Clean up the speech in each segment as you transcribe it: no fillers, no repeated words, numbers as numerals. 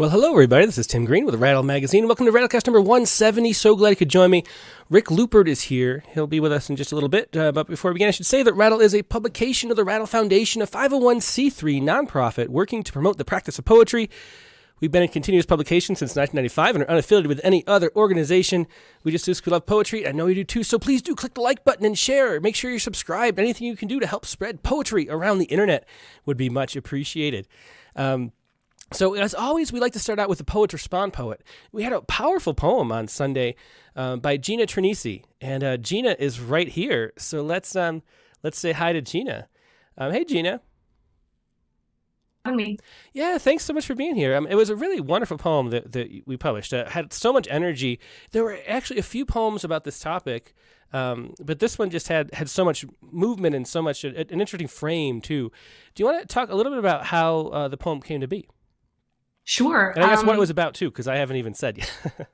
Well, hello, everybody. This is Tim Green with Rattle Magazine. Welcome to Rattlecast number 170. So glad you could join me. Rick Lupert is here. He'll be with us in just a little bit. But before we begin, I should say that Rattle is a publication of the Rattle Foundation, a 501c3 nonprofit working to promote the practice of poetry. We've been in continuous publication since 1995 and are unaffiliated with any other organization. We just do love poetry. I know you do too, so please do click the like button and share. Make sure you're subscribed. Anything you can do to help spread poetry around the internet would be much appreciated. So as always, we like to start out with the Poet Respond Poet. We had a powerful poem on Sunday by Gina Tranisi, and Gina is right here. So let's say hi to Gina. Hey, Gina. Me. Yeah, thanks so much for being here. It was a really wonderful poem that we published. Had so much energy. There were actually a few poems about this topic, but this one just had so much movement and so much an interesting frame too. Do you want to talk a little bit about how the poem came to be? Sure. And I guess what it was about, too, because I haven't even said yet.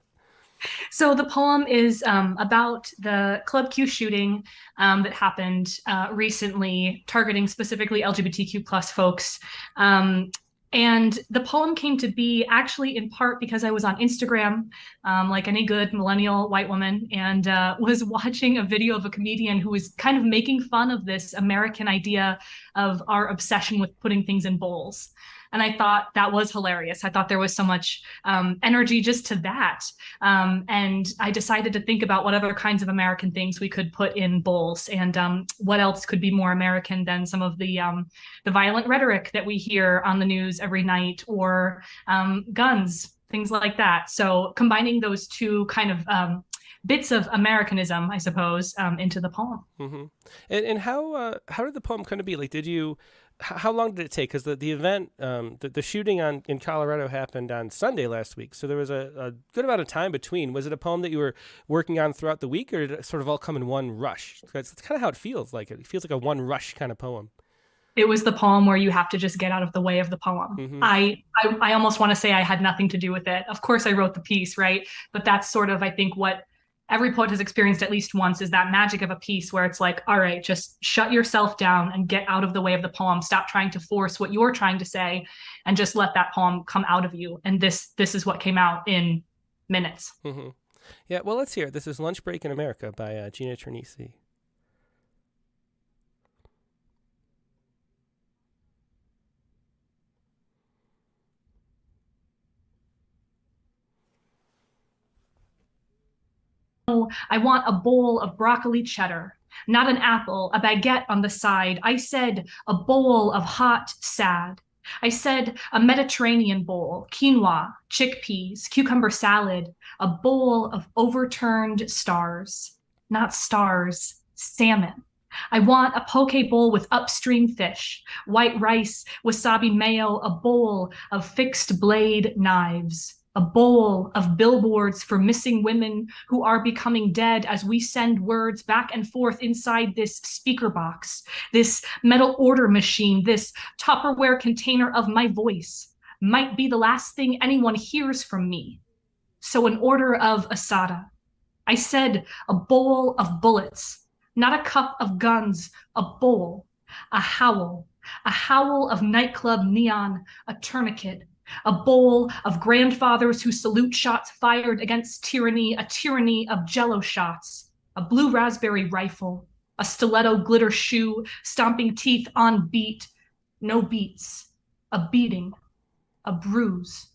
So the poem is about the Club Q shooting that happened recently, targeting specifically LGBTQ plus folks. And the poem came to be actually in part because I was on Instagram, like any good millennial white woman, and was watching a video of a comedian who was kind of making fun of this American idea of our obsession with putting things in bowls. And I thought that was hilarious. I thought there was so much energy just to that. And I decided to think about what other kinds of American things we could put in bowls, and what else could be more American than some of the violent rhetoric that we hear on the news every night, or guns, things like that. So combining those two kind of bits of Americanism, I suppose, into the poem. Mm-hmm. And how did the poem kind of be? Like, how long did it take? Because the event, the shooting in Colorado happened on Sunday last week, so there was a good amount of time between. Was it a poem that you were working on throughout the week, or did it sort of all come in one rush? That's kind of how it feels like. It feels like a one rush kind of poem. It was the poem where you have to just get out of the way of the poem. Mm-hmm. I almost want to say I had nothing to do with it. Of course, I wrote the piece, right? But that's sort of, I think, what every poet has experienced at least once, is that magic of a piece where it's like, all right, just shut yourself down and get out of the way of the poem. Stop trying to force what you're trying to say, and just let that poem come out of you. And this is what came out in minutes. Mm-hmm. Yeah, well, let's hear it. This is Lunch Break in America by Gina Tranisi. I want a bowl of broccoli cheddar, not an apple, a baguette on the side. I said a bowl of hot sad. I said a Mediterranean bowl, quinoa, chickpeas, cucumber salad, a bowl of overturned stars, not stars, salmon. I want a poke bowl with upstream fish, white rice, wasabi mayo, a bowl of fixed blade knives. A bowl of billboards for missing women who are becoming dead as we send words back and forth inside this speaker box, this metal order machine, this Tupperware container of my voice might be the last thing anyone hears from me. So an order of asada. I said a bowl of bullets, not a cup of guns, a bowl, a howl of nightclub neon, a tourniquet, a bowl of grandfathers who salute shots fired against tyranny, a tyranny of jello shots, a blue raspberry rifle, a stiletto glitter shoe, stomping teeth on beat, no beats, a beating, a bruise.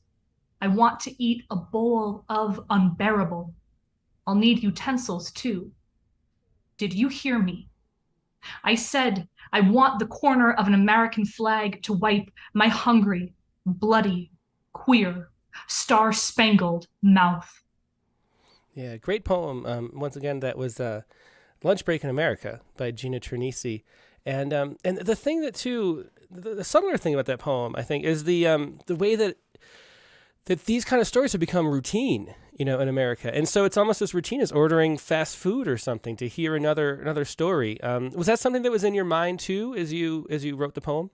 I want to eat a bowl of unbearable. I'll need utensils too. Did you hear me? I said, I want the corner of an American flag to wipe my hungry, bloody, queer, star-spangled mouth. Yeah, great poem. Once again, that was Lunch Break in America by Gina Tranisi. And the thing that, too, the subtler thing about that poem, I think, is the way that these kind of stories have become routine, in America. And so it's almost as routine as ordering fast food or something to hear another story. Was that something that was in your mind, too, as you wrote the poem?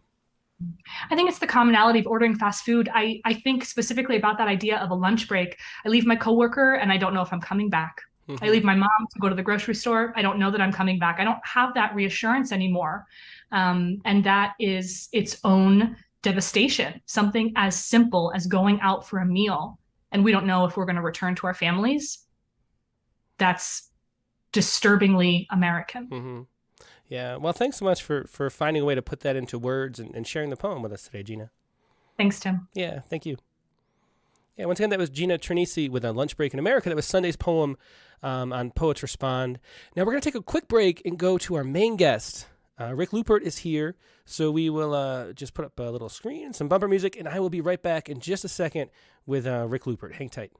I think it's the commonality of ordering fast food. I think specifically about that idea of a lunch break. I leave my coworker and I don't know if I'm coming back. Mm-hmm. I leave my mom to go to the grocery store. I don't know that I'm coming back. I don't have that reassurance anymore. And that is its own devastation, something as simple as going out for a meal and we don't know if we're going to return to our families. That's disturbingly American. Mm-hmm. Yeah. Well, thanks so much for finding a way to put that into words and sharing the poem with us today, Gina. Thanks, Tim. Yeah, thank you. Yeah, once again, that was Gina Tranisi with A Lunch Break in America. That was Sunday's poem on Poets Respond. Now we're going to take a quick break and go to our main guest. Rick Lupert is here, so we will just put up a little screen and some bumper music, and I will be right back in just a second with Rick Lupert. Hang tight.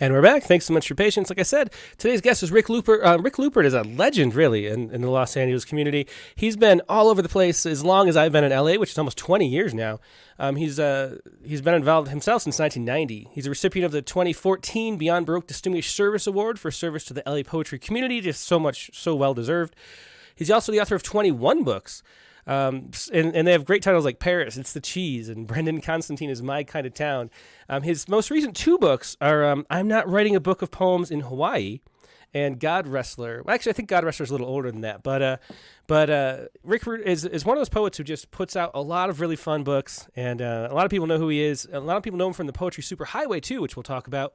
And we're back. Thanks so much for your patience. Like I said, today's guest is Rick Lupert. Rick Lupert is a legend, really, in the Los Angeles community. He's been all over the place as long as I've been in LA, which is almost 20 years now. He's been involved himself since 1990. He's a recipient of the 2014 Beyond Baroque Distinguished Service Award for service to the LA poetry community. Just so well deserved. He's also the author of 21 books. And they have great titles like Paris, It's the Cheese, and Brendan Constantine is My Kind of Town. His most recent two books are I'm Not Writing a Book of Poems in Hawaii and God Wrestler. Well, actually, I think God Wrestler is a little older than that. But Rick is one of those poets who just puts out a lot of really fun books, and a lot of people know who he is. A lot of people know him from the Poetry Superhighway, too, which we'll talk about.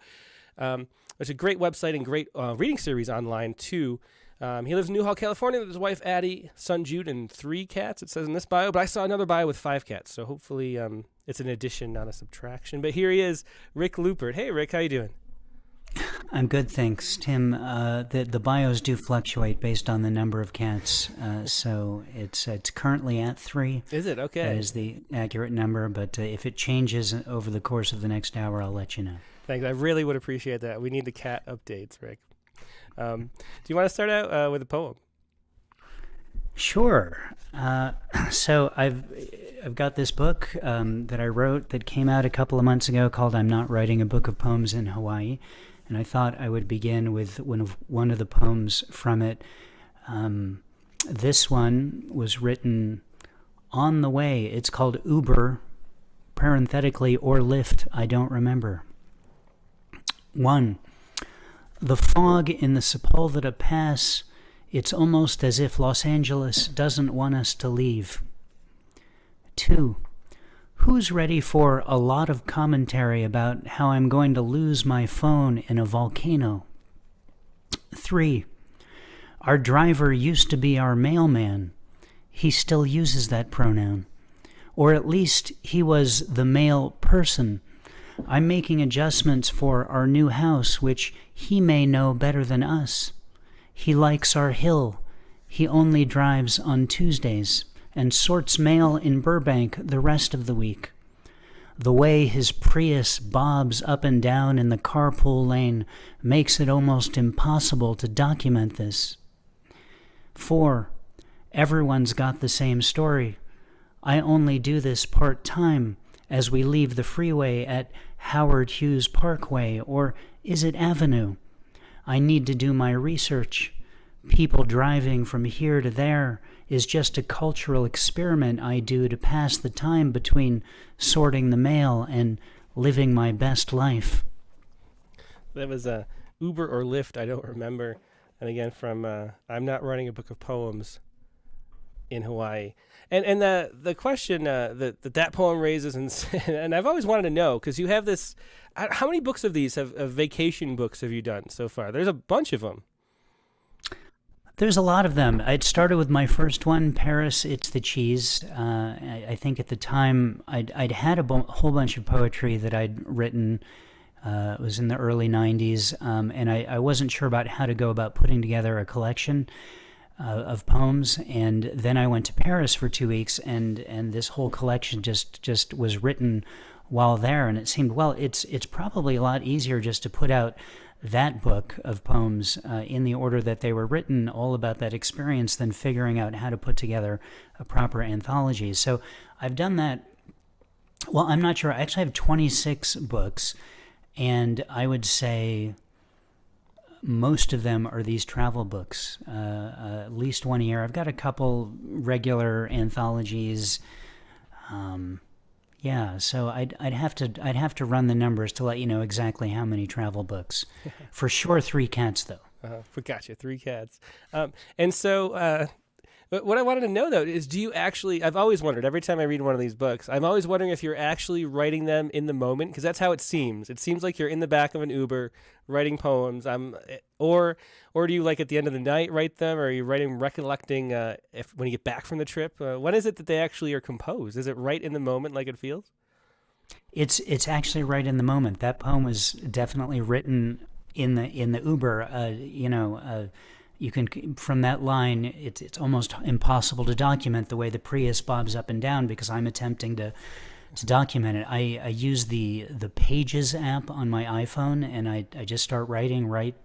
It's a great website and great reading series online, too. He lives in Newhall, California with his wife, Addie, son, Jude, and 3 cats, it says in this bio. But I saw another bio with 5 cats, so hopefully it's an addition, not a subtraction. But here he is, Rick Lupert. Hey, Rick, how you doing? I'm good, thanks, Tim. The bios do fluctuate based on the number of cats, so it's currently at 3. Is it? Okay. That is the accurate number, but if it changes over the course of the next hour, I'll let you know. Thanks. I really would appreciate that. We need the cat updates, Rick. Do you want to start out with a poem? Sure. So I've got this book that I wrote that came out a couple of months ago called I'm Not Writing a Book of Poems in Hawaii, and I thought I would begin with one of the poems from it. This one was written on the way. It's called Uber, parenthetically, or Lyft, I don't remember. 1. The fog in the Sepulveda Pass, it's almost as if Los Angeles doesn't want us to leave. 2. Who's ready for a lot of commentary about how I'm going to lose my phone in a volcano? 3. Our driver used to be our mailman. He still uses that pronoun. Or at least he was the mail person. I'm making adjustments for our new house, which he may know better than us. He likes our hill. He only drives on Tuesdays and sorts mail in Burbank the rest of the week. The way his Prius bobs up and down in the carpool lane makes it almost impossible to document this. 4. Everyone's got the same story. I only do this part-time as we leave the freeway at Howard Hughes Parkway, or is it Avenue? I need to do my research. people driving from here to there is just a cultural experiment I do to pass the time between sorting the mail and living my best life. That was Uber or Lyft, I don't remember. And again, from I'm not writing a book of poems in Hawaii. And the question that poem raises, and I've always wanted to know, because you have this, how many books of these of vacation books have you done so far? There's a bunch of them. There's a lot of them. I'd started with my first one, Paris, It's the Cheese. I think at the time I'd had a whole bunch of poetry that I'd written. It was in the early 90s, and I wasn't sure about how to go about putting together a collection of poems. And then I went to Paris for 2 weeks, and this whole collection just was written while there. And it seemed, well, it's probably a lot easier just to put out that book of poems in the order that they were written, all about that experience, than figuring out how to put together a proper anthology. So I've done that. Well, I'm not sure. I actually have 26 books, and I would say most of them are these travel books, at least one a year. I've got a couple regular anthologies. Yeah, so I'd have to run the numbers to let you know exactly how many travel books. For sure, 3 cats though. Gotcha, 3 cats. And so, but what I wanted to know though is, do you actually? I've always wondered every time I read one of these books. I'm always wondering if you're actually writing them in the moment, because that's how it seems. It seems like you're in the back of an Uber writing poems. Or do you, like, at the end of the night write them, or are you writing recollecting when you get back from the trip? When is it that they actually are composed? Is it right in the moment, like it feels? It's actually right in the moment. That poem was definitely written in the Uber. You can, from that line, it's almost impossible to document the way the Prius bobs up and down, because I'm attempting to document it. I use the Pages app on my iPhone, and I just start writing right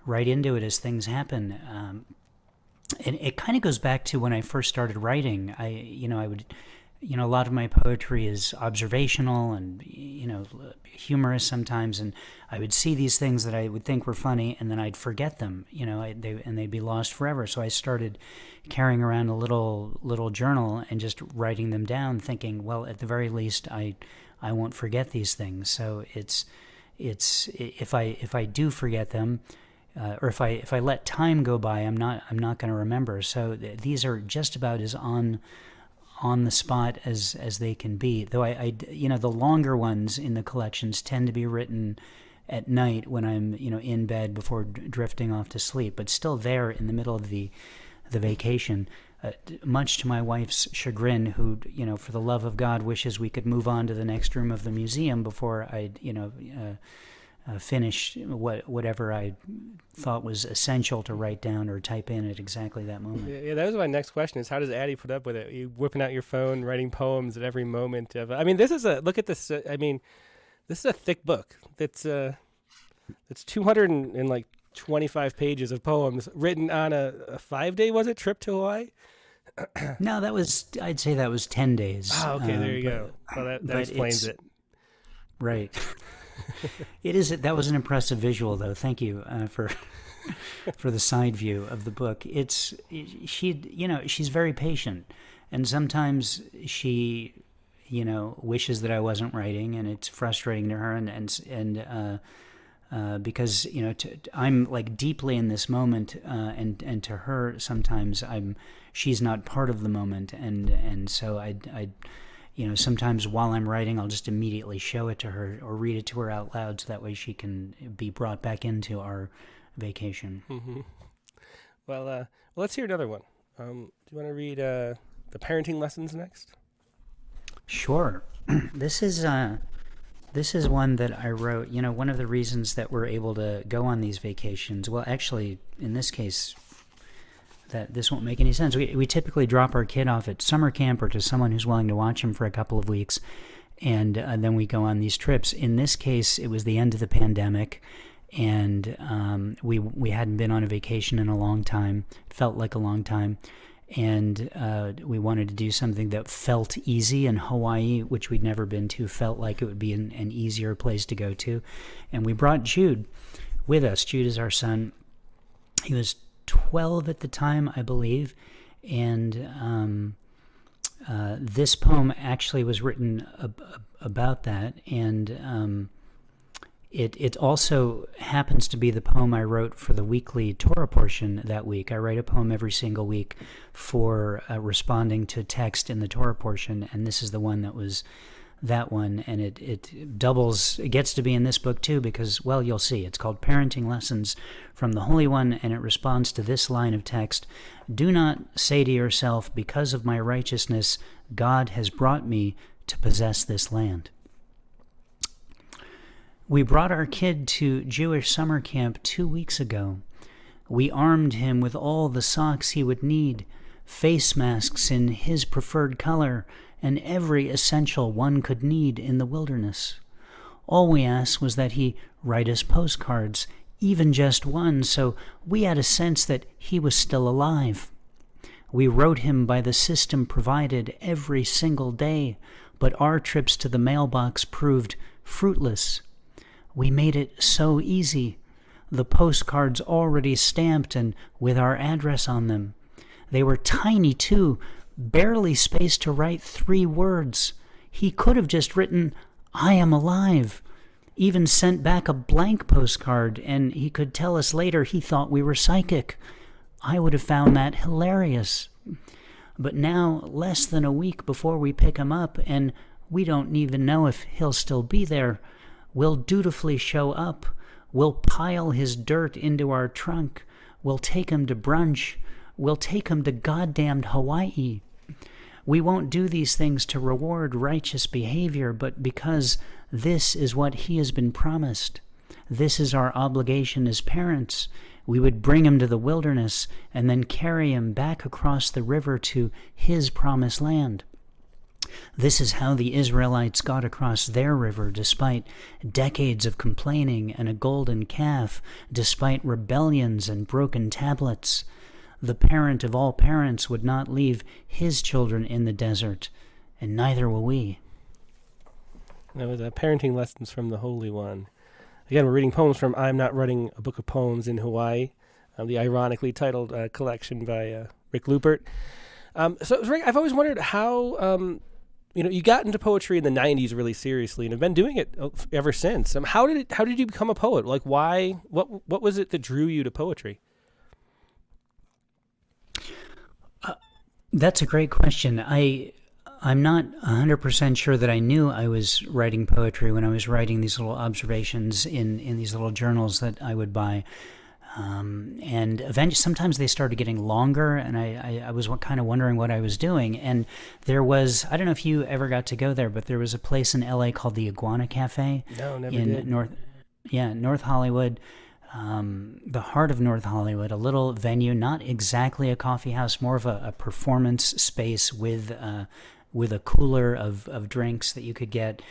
into it as things happen. And it kind of goes back to when I first started writing. I would, a lot of my poetry is observational and, humorous sometimes, and I would see these things that I would think were funny, and then I'd forget them, and they'd be lost forever. So I started carrying around a little journal and just writing them down, thinking, well, at the very least, I won't forget these things. So it's if I do forget them, or if I let time go by, I'm not going to remember. So these are just about as on the spot as they can be. Though the longer ones in the collections tend to be written at night when I'm in bed before drifting off to sleep, but still there in the middle of the vacation. Much to my wife's chagrin, who for the love of God wishes we could move on to the next room of the museum before I finish whatever I thought was essential to write down or type in at exactly that moment. Yeah, that was my next question: is how does Addie put up with it? You whipping out your phone, writing poems at every moment of. I mean, look at this. This is a thick book. It's 225 pages of poems written on a 5-day, was it, trip to Hawaii? No, I'd say that was 10 days. Oh, okay, there you go. Well, that explains it. Right. That was an impressive visual, though. Thank you for the side view of the book. She's very patient, and sometimes she, wishes that I wasn't writing, and it's frustrating to her, and because I'm like deeply in this moment, and to her sometimes she's not part of the moment, and so I sometimes while I'm writing, I'll just immediately show it to her or read it to her out loud, so that way she can be brought back into our vacation. Mm-hmm. Well, let's hear another one. Do you want to read the parenting lessons next? Sure. This is one that I wrote. One of the reasons that we're able to go on these vacations, well, actually, in this case, that this won't make any sense. We typically drop our kid off at summer camp or to someone who's willing to watch him for a couple of weeks, and then we go on these trips. In this case, it was the end of the pandemic, and we hadn't been on a vacation in a long time. It felt like a long time, and we wanted to do something that felt easy, and Hawaii, which we'd never been to, felt like it would be an easier place to go to. And we brought Jude with us. Jude is our son. He was 12 at the time, I believe, and this poem actually was written about that, and it also happens to be the poem I wrote for the weekly Torah portion that week. I write a poem every single week for responding to text in the Torah portion, and this is the one that was that one, and it doubles, it gets to be in this book too, because, well, you'll see, it's called Parenting Lessons from the Holy One, and it responds to this line of text: "Do not say to yourself, because of my righteousness, God has brought me to possess this land." We brought our kid to Jewish summer camp 2 weeks ago. We armed him with all the socks he would need, face masks in his preferred color, and every essential one could need in the wilderness. All we asked was that he write us postcards, even just one, so we had a sense that he was still alive. We wrote him by the system provided every single day, but our trips to the mailbox proved fruitless. We made it so easy. The postcards already stamped and with our address on them. They were tiny too, barely space to write 3 words. He could have just written, "I am alive," even sent back a blank postcard, and he could tell us later he thought we were psychic. I would have found that hilarious. But now, less than a week before we pick him up, and we don't even know if he'll still be there, we'll dutifully show up. We'll pile his dirt into our trunk. We'll take him to brunch. We'll take him to goddamned Hawaii. We won't do these things to reward righteous behavior, but because this is what he has been promised. This is our obligation as parents. We would bring him to the wilderness and then carry him back across the river to his promised land. This is how the Israelites got across their river, despite decades of complaining and a golden calf, despite rebellions and broken tablets. The parent of all parents would not leave his children in the desert, and neither will we. That was Parenting Lessons from the Holy One. Again, we're reading poems from I'm Not Writing a Book of Poems in Hawaii, the ironically titled collection by Rick Lupert. So, Rick, I've always wondered how, you got into poetry in the 90s really seriously and have been doing it ever since. How did you become a poet? Like, why? What was it that drew you to poetry? That's a great question. I'm not 100% sure that I knew I was writing poetry when I was writing these little observations in these little journals that I would buy. And eventually, sometimes they started getting longer, and I was kind of wondering what I was doing. And there was, I don't know if you ever got to go there, but there was a place in LA called the Iguana Café. No, never in did. North Hollywood. The heart of North Hollywood, a little venue, not exactly a coffee house, more of a performance space with a cooler of drinks that you could get,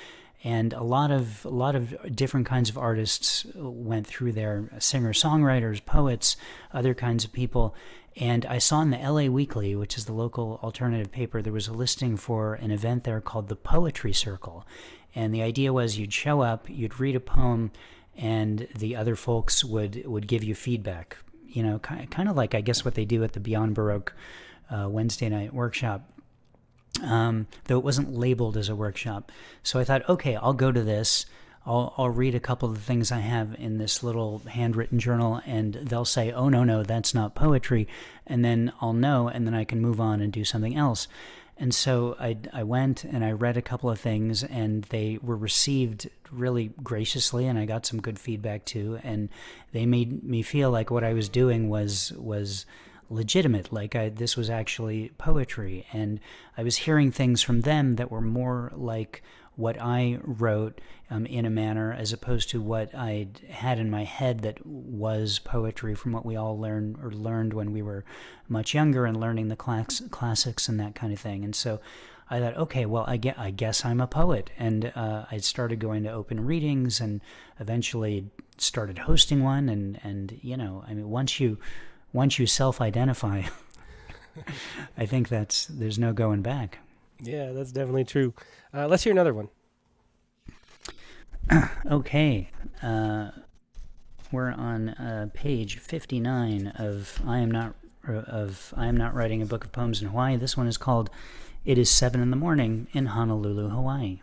and a lot of different kinds of artists went through there, singer-songwriters, poets, other kinds of people. And I saw in the LA Weekly, which is the local alternative paper, there was a listing for an event there called the Poetry Circle, and the idea was you'd show up, you'd read a poem, and the other folks would give you feedback, kind of like, I guess, what they do at the Beyond Baroque Wednesday night workshop, though it wasn't labeled as a workshop. So I thought, okay, I'll go to this. I'll read a couple of the things I have in this little handwritten journal, and they'll say, oh, no, that's not poetry, and then I'll know, and then I can move on and do something else. And so I went and I read a couple of things, and they were received really graciously, and I got some good feedback too, and they made me feel like what I was doing was legitimate, like this was actually poetry. And I was hearing things from them that were more like what I wrote in a manner, as opposed to what I had in my head that was poetry from what we all learned when we were much younger and learning the classics and that kind of thing. And so I thought, okay, well, I guess I'm a poet. And I started going to open readings and eventually started hosting one. And once you self-identify, I think there's no going back. Yeah, that's definitely true. Let's hear another one. Okay. We're We're on page 59 of I Am Not Writing a Book of Poems in Hawaii. This one is called It Is 7 in the Morning in Honolulu, Hawaii.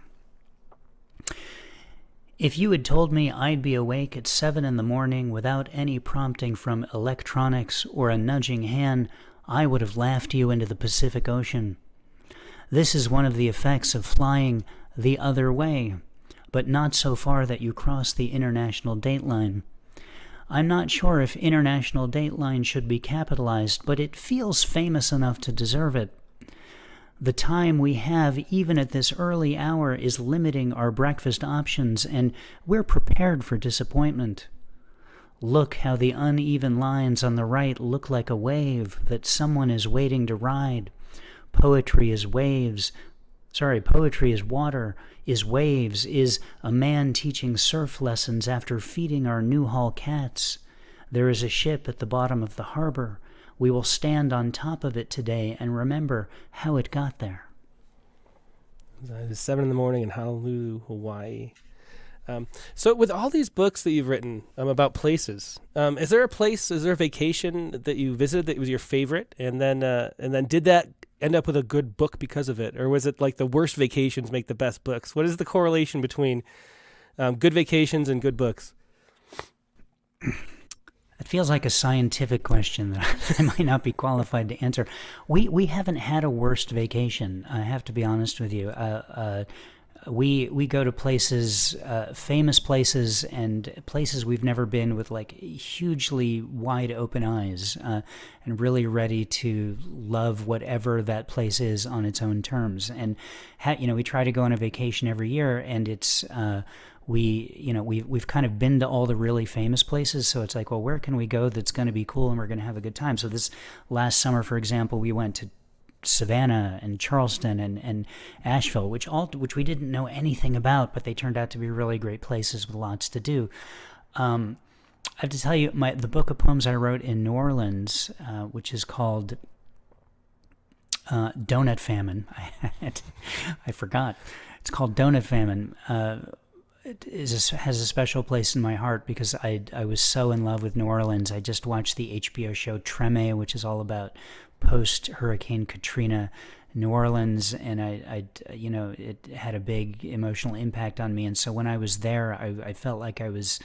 If you had told me I'd be awake at 7 in the morning without any prompting from electronics or a nudging hand, I would have laughed you into the Pacific Ocean. This is one of the effects of flying the other way, but not so far that you cross the international dateline. I'm not sure if international dateline should be capitalized, but it feels famous enough to deserve it. The time we have, even at this early hour, is limiting our breakfast options, and we're prepared for disappointment. Look how the uneven lines on the right look like a wave that someone is waiting to ride. Poetry is waves. Poetry is water, is waves, is a man teaching surf lessons after feeding our Newhall cats. There is a ship at the bottom of the harbor. We will stand on top of it today and remember how it got there. It is 7 in the morning in Honolulu, Hawaii. So with all these books that you've written about places, is there a vacation that you visited that was your favorite? And then did that end up with a good book because of it? Or was it like the worst vacations make the best books? What is the correlation between good vacations and good books? It feels like a scientific question that I might not be qualified to answer. We haven't had a worst vacation, I have to be honest with you. We go to places, famous places, and places we've never been with like hugely wide open eyes, and really ready to love whatever that place is on its own terms. And we try to go on a vacation every year, and it's we've kind of been to all the really famous places, so it's like, well, where can we go that's going to be cool and we're going to have a good time? So this last summer, for example, we went to Savannah and Charleston and Asheville, which we didn't know anything about, but they turned out to be really great places with lots to do. I have to tell you, the book of poems I wrote in New Orleans, which is called Donut Famine. I forgot. It's called Donut Famine. It has a special place in my heart because I was so in love with New Orleans. I just watched the HBO show Treme, which is all about post-Hurricane Katrina New Orleans, and it had a big emotional impact on me. And so when I was there, I felt like I was,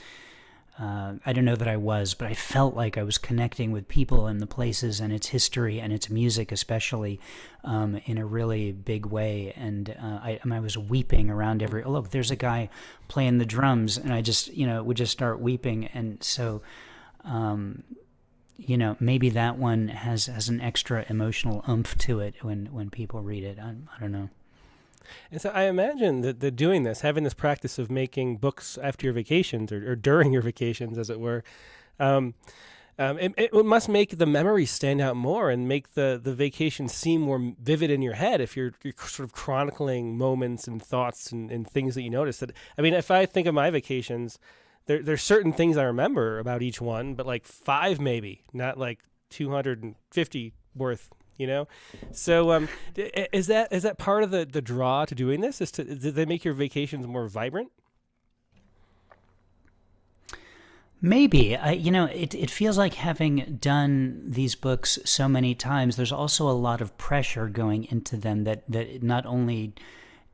I don't know that I was, but I felt like I was connecting with people and the places and its history and its music especially, in a really big way. And I was weeping around look, there's a guy playing the drums, and I just, would just start weeping. And so, maybe that one has an extra emotional oomph to it when people read it. I don't know. And so I imagine that doing this, having this practice of making books after your vacations or during your vacations, as it were, it must make the memories stand out more and make the vacation seem more vivid in your head if you're sort of chronicling moments and thoughts and things that you notice. If I think of my vacations, there's certain things I remember about each one, but like 5 maybe, not like 250 worth. So is that part of the draw to doing this? Did they make your vacations more vibrant? Maybe. It feels like having done these books so many times, there's also a lot of pressure going into them that not only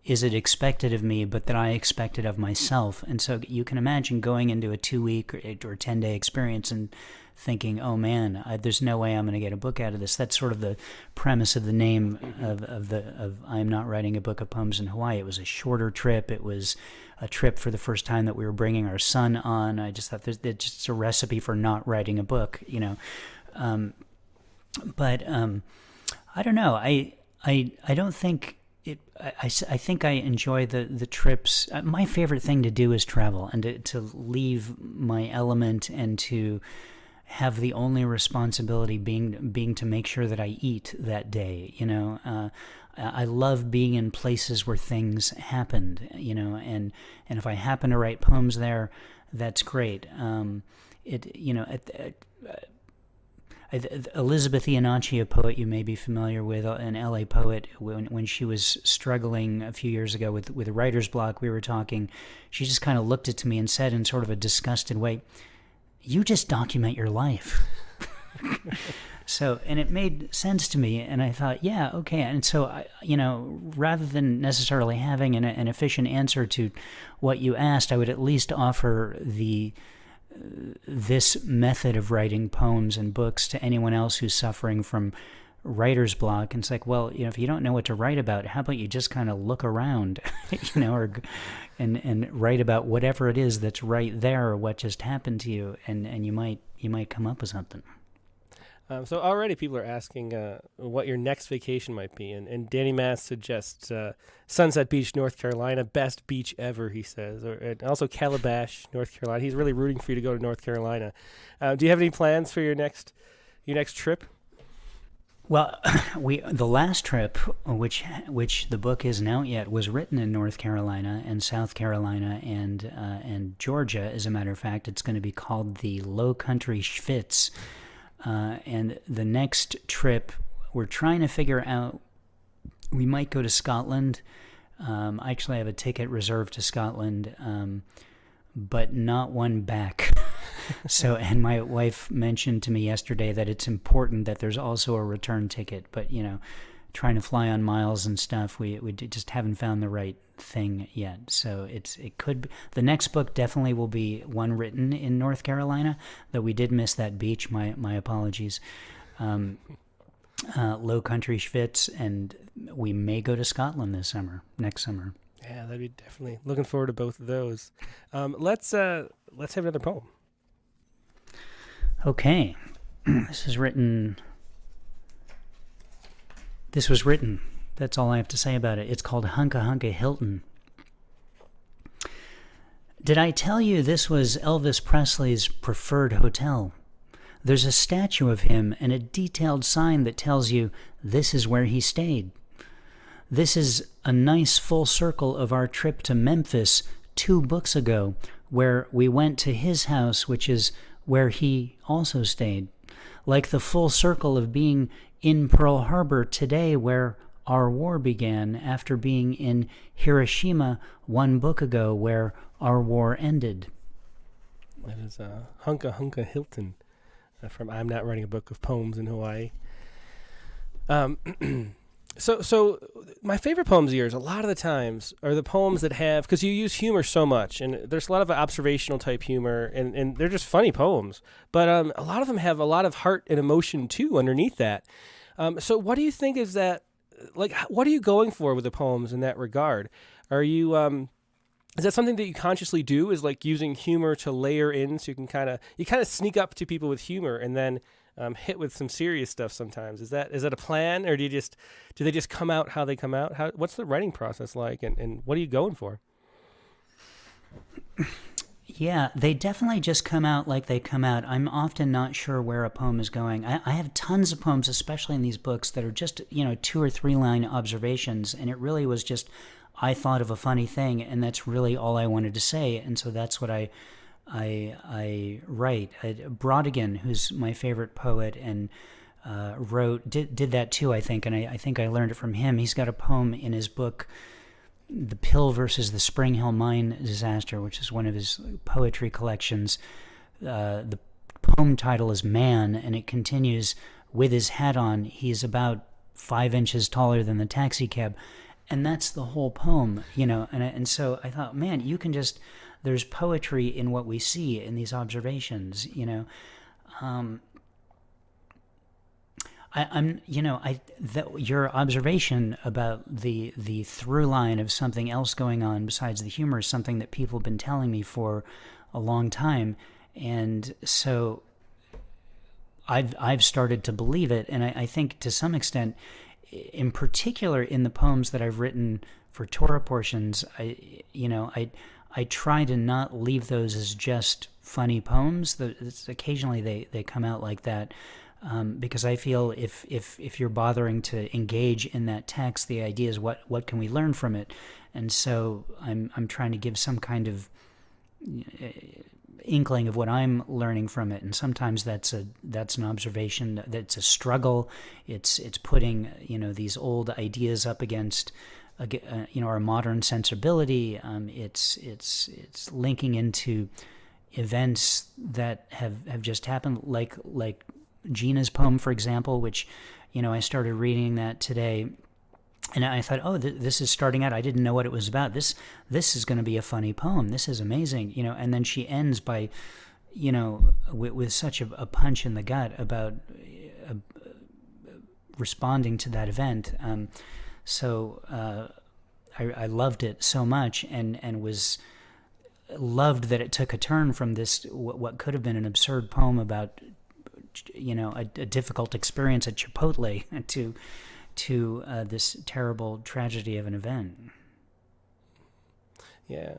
is it expected of me, but that I expected of myself. And so you can imagine going into a 2-week or 10-day experience and thinking, oh man, there's no way I'm going to get a book out of this. That's sort of the premise of the name of I Am Not Writing a Book of Poems in Hawaii. It was a shorter trip. It was a trip for the first time that we were bringing our son on. I just thought there's just a recipe for not writing a book, But I don't know. I don't think it. I think I enjoy the trips. My favorite thing to do is travel and to leave my element and to have the only responsibility being to make sure that I eat that day. I love being in places where things happened. And if I happen to write poems there, that's great. Elizabeth Iannacci, a poet you may be familiar with, an LA poet, when she was struggling a few years ago with writer's block, we were talking, she just kind of looked at me and said in sort of a disgusted way, you just document your life. So, and it made sense to me, and I thought, yeah, okay. And so, rather than necessarily having an efficient answer to what you asked, I would at least offer this method of writing poems and books to anyone else who's suffering from writer's block. And it's like, well, if you don't know what to write about, how about you just kind of look around, and write about whatever it is that's right there, or what just happened to you, and you might come up with something. So already people are asking what your next vacation might be, and Danny Mass suggests Sunset Beach, North Carolina, best beach ever, he says, and also Calabash, North Carolina. He's really rooting for you to go to North Carolina. Do you have any plans for your next trip? Well, the last trip, which the book isn't out yet, was written in North Carolina and South Carolina and Georgia. As a matter of fact, it's going to be called the Low Country Schwitz. And the next trip, we're trying to figure out, we might go to Scotland. I actually have a ticket reserved to Scotland, but not one back. So, and my wife mentioned to me yesterday that it's important that there's also a return ticket, but trying to fly on miles and stuff, we just haven't found the right thing yet. So it could be, the next book definitely will be one written in North Carolina, though we did miss that beach. My apologies. Low Country Schwitz, and we may go to Scotland next summer. Yeah, that'd be definitely looking forward to both of those. Let's have another poem. Okay, this was written. That's all I have to say about it. It's called Hunka Hunka Hilton. Did I tell you this was Elvis Presley's preferred hotel? There's a statue of him and a detailed sign that tells you this is where he stayed. This is a nice full circle of our trip to Memphis 2 books ago, where we went to his house, which is where he also stayed. Like the full circle of being in Pearl Harbor today, where our war began, after being in Hiroshima 1 book ago, where our war ended. That is Hunka Hunka Hilton from I'm Not Writing a Book of Poems in Hawaii. So my favorite poems of yours, a lot of the times, are the poems that have, because you use humor so much, and there's a lot of observational type humor, and they're just funny poems. But a lot of them have a lot of heart and emotion too underneath that. So what do you think is that, like, what are you going for with the poems in that regard? Are you, is that something that you consciously do, is like using humor to layer in, so you kind of sneak up to people with humor and then hit with some serious stuff sometimes? Is that a plan, or do they just come out how they come out? What's the writing process like, and what are you going for? Yeah, they definitely just come out like they come out. I'm often not sure where a poem is going. I have tons of poems, especially in these books, that are just 2 or 3 line observations, and it really was just, I thought of a funny thing, and that's really all I wanted to say, and so that's what I write. Brodigan, who's my favorite poet, and did that too, I think, and I think I learned it from him. He's got a poem in his book, The Pill versus the Spring Hill Mine Disaster, which is one of his poetry collections. The poem title is Man, and it continues, with his hat on, he's about 5 inches taller than the taxi cab. And that's the whole poem, and so I thought, man, you can just, there's poetry in what we see in these observations, your observation about the through line of something else going on besides the humor is something that people have been telling me for a long time, and so I've started to believe it, and I think to some extent, in particular in the poems that I've written for Torah portions, I try to not leave those as just funny poems. Occasionally they come out like that, because I feel if you're bothering to engage in that text, the idea is what can we learn from it, and so I'm trying to give some kind of inkling of what I'm learning from it, and sometimes that's an observation, that's a struggle. It's putting these old ideas up against our modern sensibility. It's linking into events that have just happened, like Gina's poem, for example, which, I started reading that today, and I thought, oh, this is starting out. I didn't know what it was about. This is going to be a funny poem. This is amazing, and then she ends by, with such a punch in the gut about responding to that event. So I loved it so much, and was loved that it took a turn from this what could have been an absurd poem about a difficult experience at Chipotle to this terrible tragedy of an event. Yeah.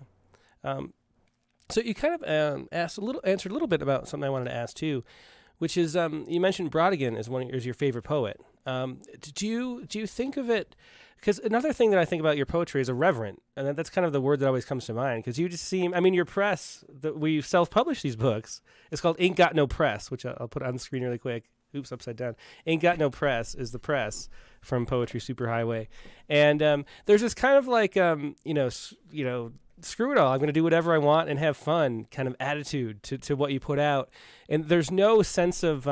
So you kind of answered a little bit about something I wanted to ask too, which is you mentioned Brodigan as your favorite poet. Do you think of it? Because another thing that I think about your poetry is irreverent, and that's kind of the word that always comes to mind. Because you just seem, your press that we self-publish these books. It's called Ain't Got No Press, which I'll put on the screen really quick. Oops, upside down. Ain't Got No Press is the press from Poetry Superhighway, and there's this kind of like screw it all, I'm going to do whatever I want and have fun kind of attitude to what you put out, and there's no sense of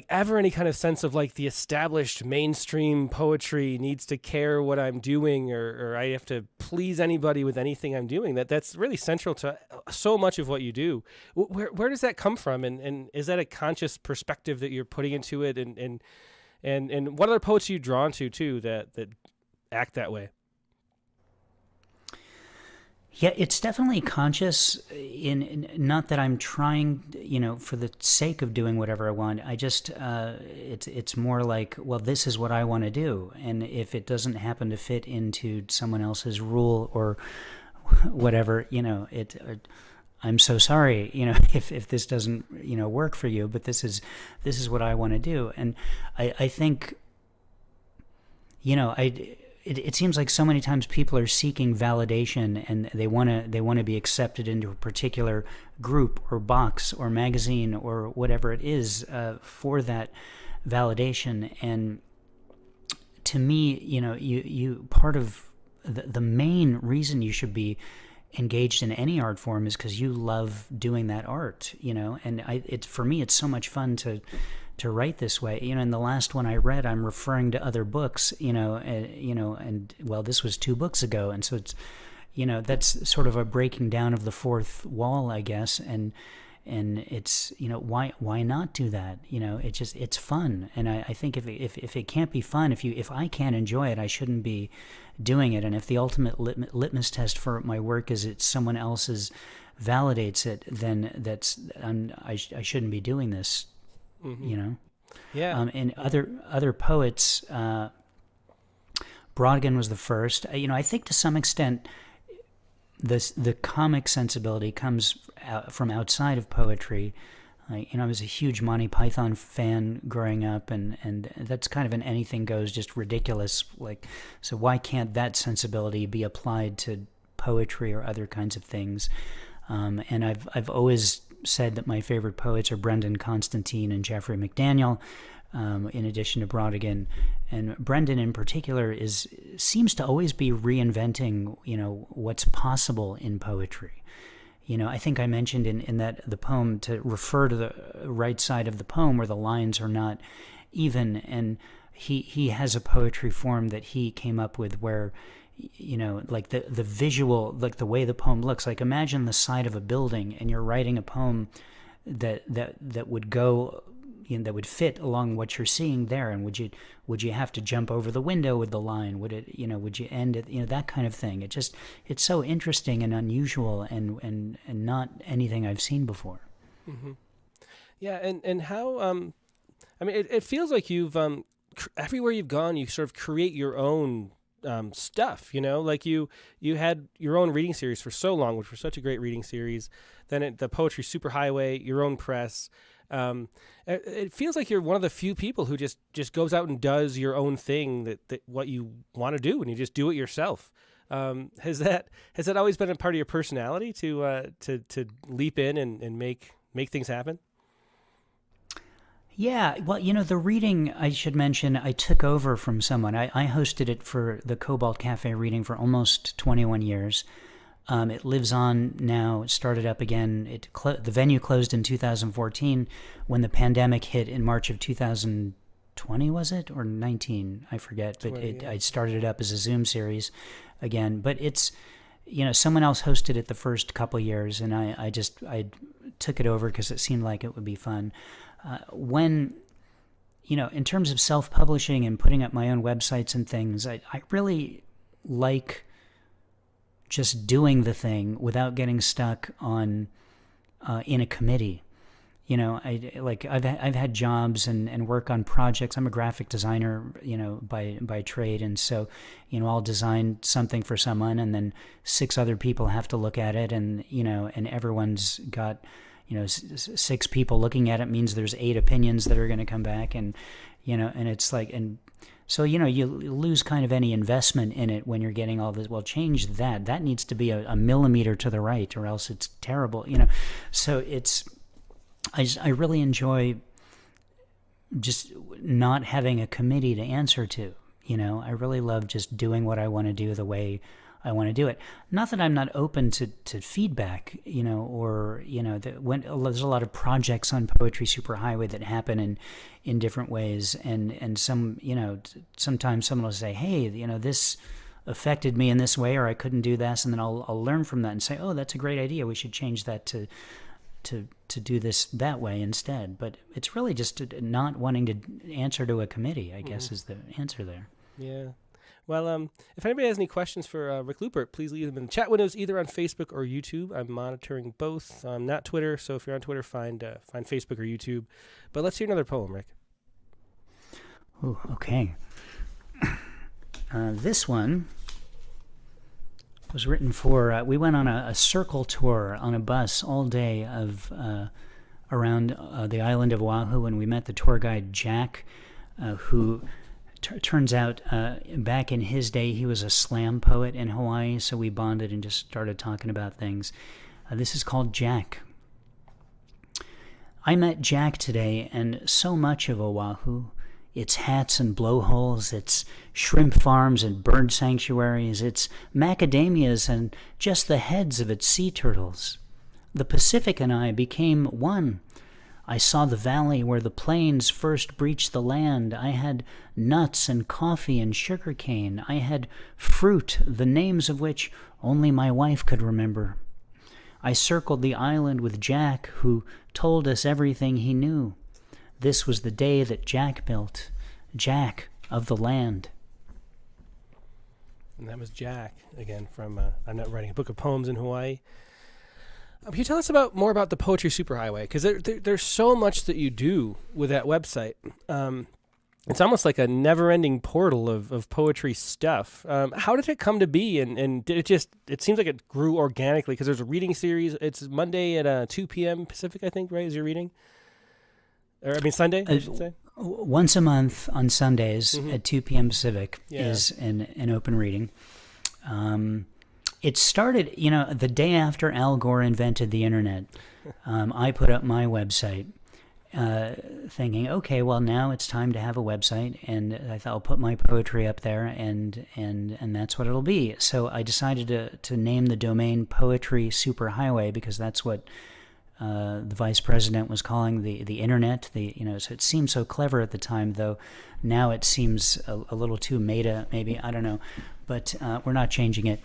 ever any kind of sense of like the established mainstream poetry needs to care what I'm doing or I have to please anybody with anything I'm doing. That's really central to so much of what you do. Where does that come from? And is that a conscious perspective that you're putting into it? And what other poets are you drawn to too that act that way? Yeah, it's definitely conscious. In not that I'm trying, for the sake of doing whatever I want. I just, it's more like, well, this is what I want to do, and if it doesn't happen to fit into someone else's rule or whatever, I'm so sorry, if this doesn't, work for you. But this is what I want to do, and I think, It seems like so many times people are seeking validation, and they want to be accepted into a particular group or box or magazine or whatever it is for that validation. And to me, you part of the main reason you should be engaged in any art form is because you love doing that art. And for me, it's so much fun to write this way. In the last one I read, I'm referring to other books, and well, this was 2 books ago. And so it's, that's sort of a breaking down of the fourth wall, I guess. And it's, why not do that? It's fun. And I think if it can't be fun, if I can't enjoy it, I shouldn't be doing it. And if the ultimate litmus test for my work is it's someone else's validates it, then I shouldn't be doing this. Mm-hmm. Yeah. And other poets, Brodigan was the first. I think to some extent, the comic sensibility comes from outside of poetry. I was a huge Monty Python fan growing up, and that's kind of an anything goes, just ridiculous. So why can't that sensibility be applied to poetry or other kinds of things? And I've always said that my favorite poets are Brendan Constantine and Jeffrey McDaniel, in addition to Brodigan. And Brendan in particular seems to always be reinventing, what's possible in poetry. I think I mentioned in the poem to refer to the right side of the poem where the lines are not even, and he has a poetry form that he came up with where, like the visual, like the way the poem looks, like imagine the side of a building and you're writing a poem that would go, that would fit along what you're seeing there. And would you have to jump over the window with the line? Would it, would you end it, that kind of thing. It's so interesting and unusual and not anything I've seen before. Mm-hmm. Yeah. And how, it feels like you've, everywhere you've gone, you sort of create your own stuff, like you had your own reading series for so long, which was such a great reading series. Then the Poetry Superhighway, your own press. It feels like you're one of the few people who just goes out and does your own thing, that what you want to do, and you just do it yourself. Has that always been a part of your personality to leap in and make things happen? Yeah, well, the reading, I should mention, I took over from someone. I hosted it for the Cobalt Café reading for almost 21 years. It lives on now. It started up again. The venue closed in 2014 when the pandemic hit in March of 2020, was it? Or 19? I forget. But I started it up as a Zoom series again. But it's, someone else hosted it the first couple years, and I took it over because it seemed like it would be fun. When, in terms of self-publishing and putting up my own websites and things, I really like just doing the thing without getting stuck on in a committee. I've had jobs and work on projects. I'm a graphic designer, by trade, and so I'll design something for someone, and then 6 other people have to look at it, and and everyone's got 6 people looking at it means there's 8 opinions that are going to come back, and and it's like, and so you lose kind of any investment in it when you're getting all this. Well, change that needs to be a millimeter to the right, or else it's terrible. So I really enjoy just not having a committee to answer to. I really love just doing what I want to do the way I want to do it. Not that I'm not open to feedback, or when there's a lot of projects on Poetry Superhighway that happen in different ways, and some, sometimes someone will say, hey, this affected me in this way, or I couldn't do this, and then I'll learn from that and say, oh, that's a great idea. We should change that to do this that way instead. But it's really just not wanting to answer to a committee, I guess, is the answer there. Yeah. Well, if anybody has any questions for Rick Lupert, please leave them in the chat windows, either on Facebook or YouTube. I'm monitoring both. Not Twitter, so if you're on Twitter, find Facebook or YouTube. But let's hear another poem, Rick. Oh, okay. This one was written for, we went on a circle tour on a bus all day of around the island of Oahu, and we met the tour guide Jack, who turns out back in his day he was a slam poet in Hawaii, so we bonded and just started talking about things. This is called Jack. I met Jack today, and so much of Oahu, its hats and blowholes, its shrimp farms and bird sanctuaries, its macadamias and just the heads of its sea turtles. The Pacific and I became one. I saw the valley where the plains first breached the land. I had nuts and coffee and sugar cane. I had fruit, the names of which only my wife could remember. I circled the island with Jack, who told us everything he knew. This was the day that Jack built, Jack of the land. And that was Jack, again, from I'm Not Writing a Book of Poems in Hawaii. Can you tell us more about the Poetry Superhighway? Because there's so much that you do with that website. It's almost like a never-ending portal of poetry stuff. How did it come to be? And did it seems like it grew organically, because there's a reading series. It's Monday at 2 p.m. Pacific, I think, right, is your reading? Sunday, I should say. Once a month on Sundays at 2 p.m. Pacific is an open reading. It started, the day after Al Gore invented the internet. I put up my website thinking, okay, well, now it's time to have a website, and I thought I'll put my poetry up there, and that's what it'll be. So I decided to name the domain Poetry Superhighway, because that's what the vice president was calling the internet. So it seemed so clever at the time, though now it seems a little too meta, maybe, I don't know, but we're not changing it.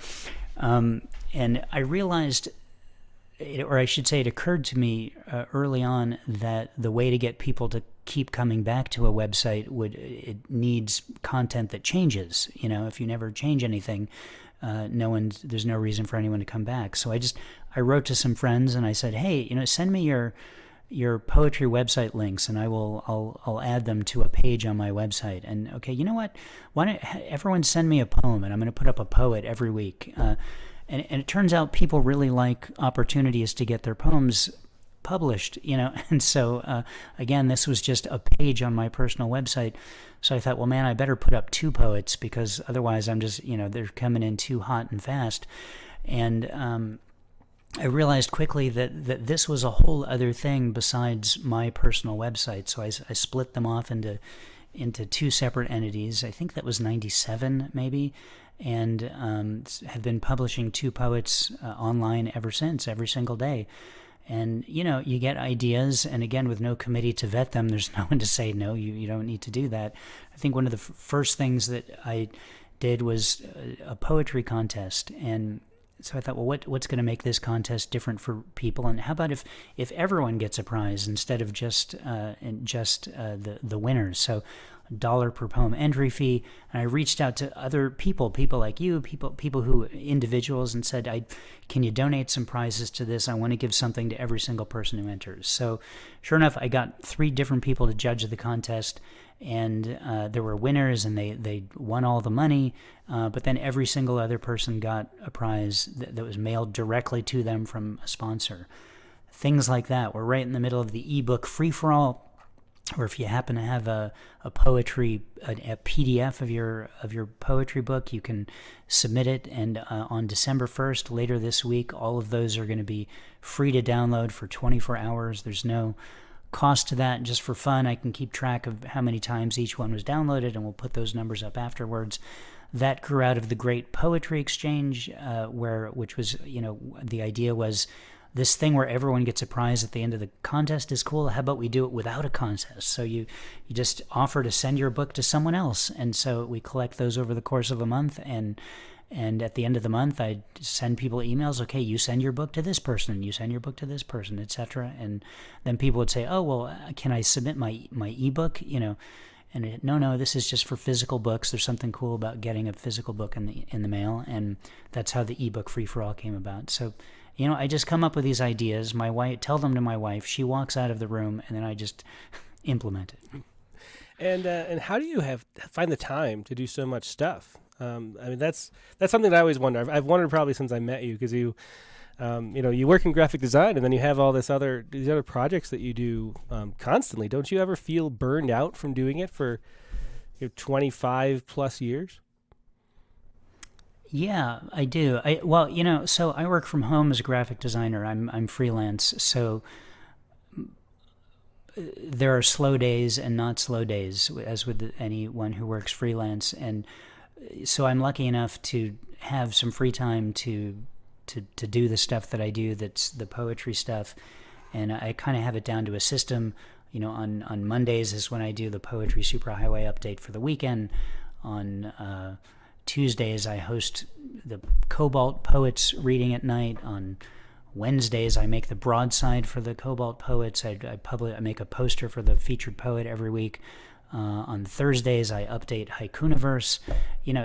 And I realized, or I should say it occurred to me early on, that the way to get people to keep coming back to a website it needs content that changes. If you never change anything, there's no reason for anyone to come back. So I wrote to some friends and I said, hey, send me your poetry website links, and I'll add them to a page on my website. And okay, you know what? Why don't everyone send me a poem, and I'm going to put up a poet every week. And it turns out people really like opportunities to get their poems published, And so again, this was just a page on my personal website. So I thought, well, man, I better put up 2 poets, because otherwise I'm just, they're coming in too hot and fast. And I realized quickly that this was a whole other thing besides my personal website. So I split them off into into two separate entities. I think that was 97 maybe, and have been publishing two poets online ever since, every single day. And, you get ideas, and again, with no committee to vet them, there's no one to say, no, you don't need to do that. I think one of the first things that I did was a poetry contest, and so I thought, well, what's going to make this contest different for people? And how about if everyone gets a prize instead of just the winners? So $1 per poem entry fee. And I reached out to other people like you, people who individuals, and said, can you donate some prizes to this? I want to give something to every single person who enters. So sure enough, I got 3 different people to judge the contest, and there were winners, and they won all the money. But then every single other person got a prize that was mailed directly to them from a sponsor. Things like that. We're right in the middle of the ebook free-for-all, or if you happen to have a PDF of your poetry book, you can submit it. And on December 1st, later this week, all of those are going to be free to download for 24 hours. There's no cost to that. Just for fun, I can keep track of how many times each one was downloaded, and we'll put those numbers up afterwards. That grew out of the Great Poetry Exchange, which was, the idea was, this thing where everyone gets a prize at the end of the contest is cool. How about we do it without a contest? So you just offer to send your book to someone else. And so we collect those over the course of a month. And at the end of the month, I send people emails. Okay, you send your book to this person. You send your book to this person, etc. And then people would say, oh, well, can I submit my ebook? And no, this is just for physical books. There's something cool about getting a physical book in the mail. And that's how the ebook Free for All came about. So, I just come up with these ideas. My wife, tell them to my wife. She walks out of the room, and then I just implement it. And how do you find the time to do so much stuff? That's something that I always wonder. I've wondered probably since I met you, because you work in graphic design, and then you have all these other projects that you do constantly. Don't you ever feel burned out from doing it for 25 plus years? Yeah, I do. So I work from home as a graphic designer. I'm freelance, so there are slow days and not slow days, as with anyone who works freelance. And so I'm lucky enough to have some free time to do the stuff that I do, that's the poetry stuff. And I kind of have it down to a system. On Mondays is when I do the Poetry Superhighway update for the weekend. On Tuesdays, I host the Cobalt Poets reading at night. On Wednesdays, I make the broadside for the Cobalt Poets. I make a poster for the featured poet every week. On Thursdays, I update Haikuniverse.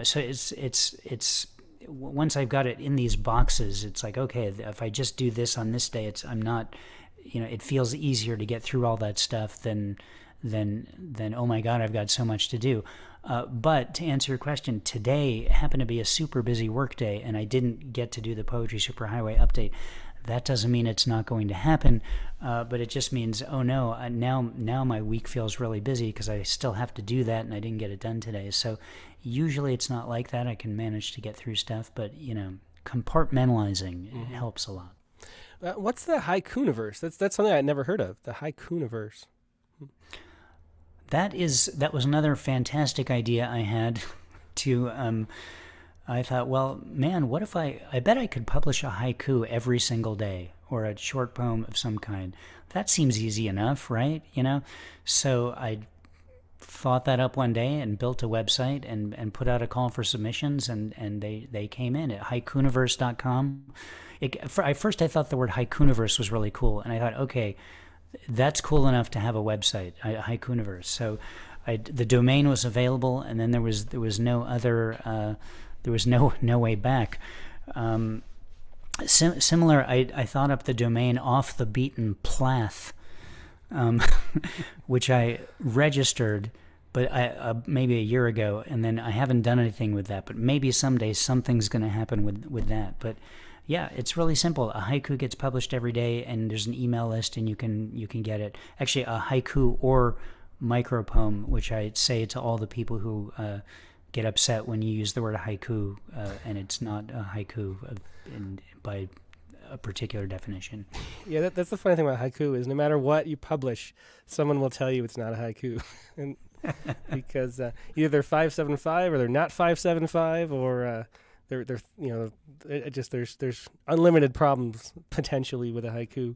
So it's once I've got it in these boxes, it's like, okay, if I just do this on this day, it feels easier to get through all that stuff than oh my God, I've got so much to do. But to answer your question, today happened to be a super busy work day, and I didn't get to do the Poetry Superhighway update. That doesn't mean it's not going to happen, but it just means, oh no, now my week feels really busy because I still have to do that, and I didn't get it done today. So usually it's not like that. I can manage to get through stuff, but compartmentalizing helps a lot. What's the Haikuniverse? That's something I'd never heard of. The Haikuniverse. That was another fantastic idea I had to, I thought, well, man, what if I bet I could publish a haiku every single day, or a short poem of some kind. That seems easy enough, right? So I thought that up one day and built a website and put out a call for submissions, and they came in at haikuniverse.com. At first I thought the word Haikuniverse was really cool, and I thought, okay, that's cool enough to have a website, Haikuniverse. So the domain was available, and then there was no other, there was no way back. Similar, I thought up the domain Off the Beaten Plath, which I registered, but maybe a year ago, and then I haven't done anything with that. But maybe someday something's going to happen with that. But yeah, it's really simple. A haiku gets published every day, and there's an email list, and you can get it. Actually, a haiku or micropoem, which I say to all the people who get upset when you use the word haiku, and it's not a haiku by a particular definition. Yeah, that's the funny thing about haiku is no matter what you publish, someone will tell you it's not a haiku, and because either they're 575 or they're not 575, or they're there's unlimited problems potentially with a haiku.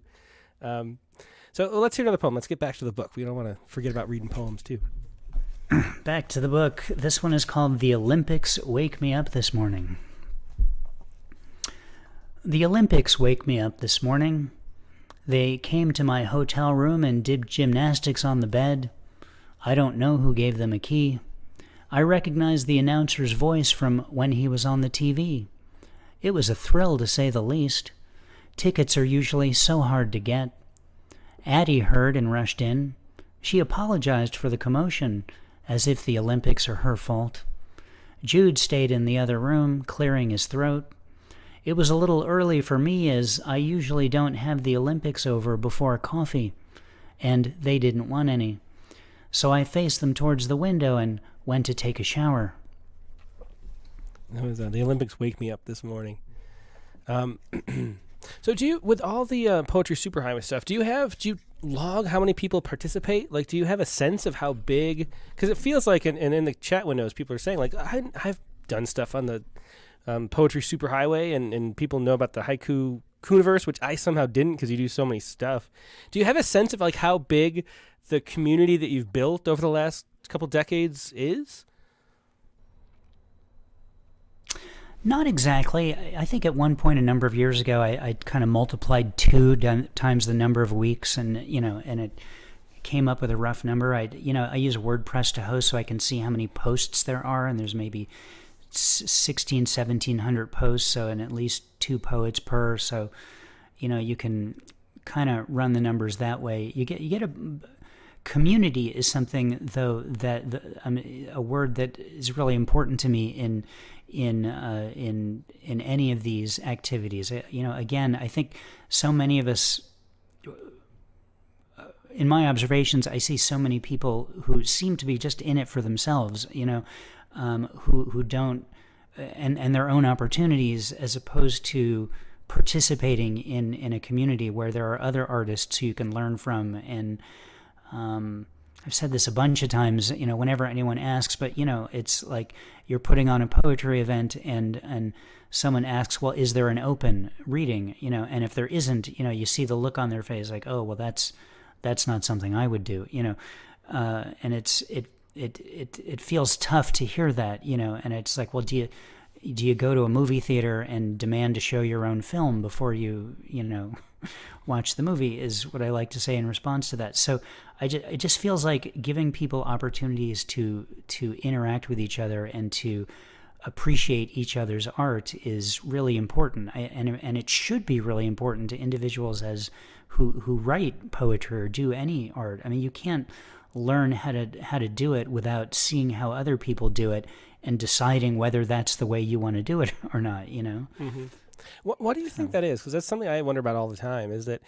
So let's hear another poem. Let's get back to the book. We don't want to forget about reading poems too. Back to the book. This one is called The Olympics Wake Me Up This Morning. The Olympics wake me up this morning. They came to my hotel room and did gymnastics on the bed. I don't know who gave them a key. I recognized the announcer's voice from when he was on the TV. It was a thrill, to say the least. Tickets are usually so hard to get. Addie heard and rushed in. She apologized for the commotion, as if the Olympics are her fault. Jude stayed in the other room, clearing his throat. It was a little early for me, as I usually don't have the Olympics over before coffee, and they didn't want any. So I faced them towards the window and went to take a shower. That was the Olympics wake me up this morning. So do you, with all the poetry superhighway stuff, do you log how many people participate? Like, do you have a sense of how big? Because it feels like, and in the chat windows, people are saying, like, I've done stuff on the poetry superhighway, and people know about the haiku Cooniverse, which I somehow didn't because you do so many stuff. Do you have a sense of like how big the community that you've built over the last couple decades is? Not exactly. I think at one point a number of years ago, I kind of multiplied 2 times the number of weeks, and it came up with a rough number. I use WordPress to host so I can see how many posts there are, and there's maybe 1,700 posts, so and at least 2 poets per. So, you can kind of run the numbers that way. You get a community is something though that a word that is really important to me in any of these activities. Again, I think so many of us. In my observations, I see so many people who seem to be just in it for themselves, who don't, and their own opportunities, as opposed to participating in a community where there are other artists who you can learn from. And I've said this a bunch of times, whenever anyone asks, but it's like you're putting on a poetry event and someone asks, well, is there an open reading? And if there isn't, you see the look on their face like, oh, well, that's not something I would do, and it feels tough to hear that, and it's like, well, do you go to a movie theater and demand to show your own film before you watch the movie, is what I like to say in response to that. So it just feels like giving people opportunities to interact with each other and to appreciate each other's art is really important. And it should be really important to individuals who write poetry or do any art. I mean, you can't learn how to do it without seeing how other people do it and deciding whether that's the way you want to do it or not, Mm-hmm. What do you think that is? Because that's something I wonder about all the time, is that,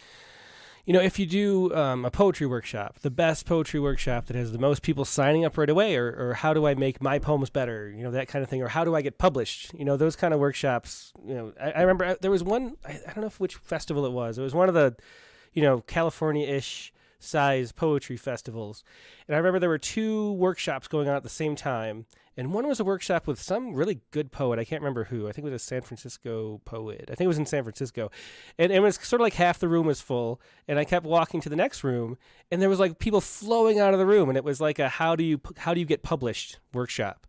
if you do a poetry workshop, the best poetry workshop that has the most people signing up right away, or how do I make my poems better, that kind of thing, or how do I get published, those kind of workshops. I remember there was one, I don't know which festival it was. It was one of the, California-ish size poetry festivals. And I remember there were 2 workshops going on at the same time. And one was a workshop with some really good poet. I can't remember who. I think it was a San Francisco poet. I think it was in San Francisco. And it was sort of like half the room was full. And I kept walking to the next room, and there was like people flowing out of the room. And it was like a how do you get published workshop.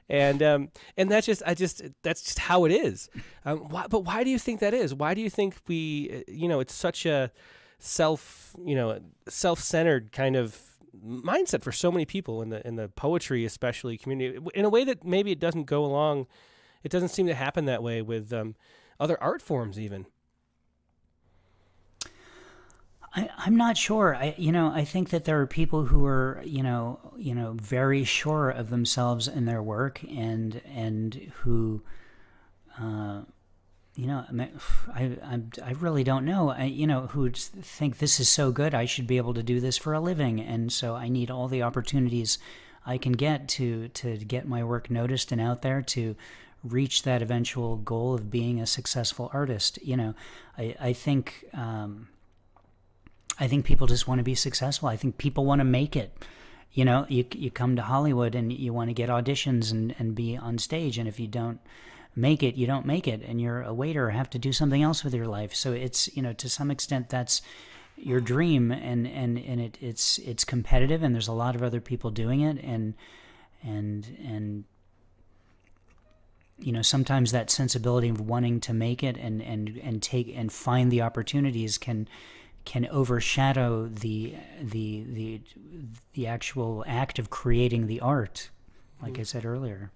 And that's just how it is. But why do you think that is? Why do you think we, it's such a self-centered kind of mindset for so many people in the poetry, especially community, in a way that maybe it doesn't go along. It doesn't seem to happen that way with other art forms even. I'm not sure. I think that there are people who are, very sure of themselves and their work, and who, I really don't know. Who think this is so good, I should be able to do this for a living, and so I need all the opportunities I can get to get my work noticed and out there, to reach that eventual goal of being a successful artist. I think people just want to be successful. I think people want to make it. You come to Hollywood and you want to get auditions and be on stage, and if you don't make it, you don't make it, and you're a waiter or have to do something else with your life. So it's, to some extent that's your dream, and it's competitive, and there's a lot of other people doing it, and sometimes that sensibility of wanting to make it and take and find the opportunities can overshadow the actual act of creating the art, like I said earlier.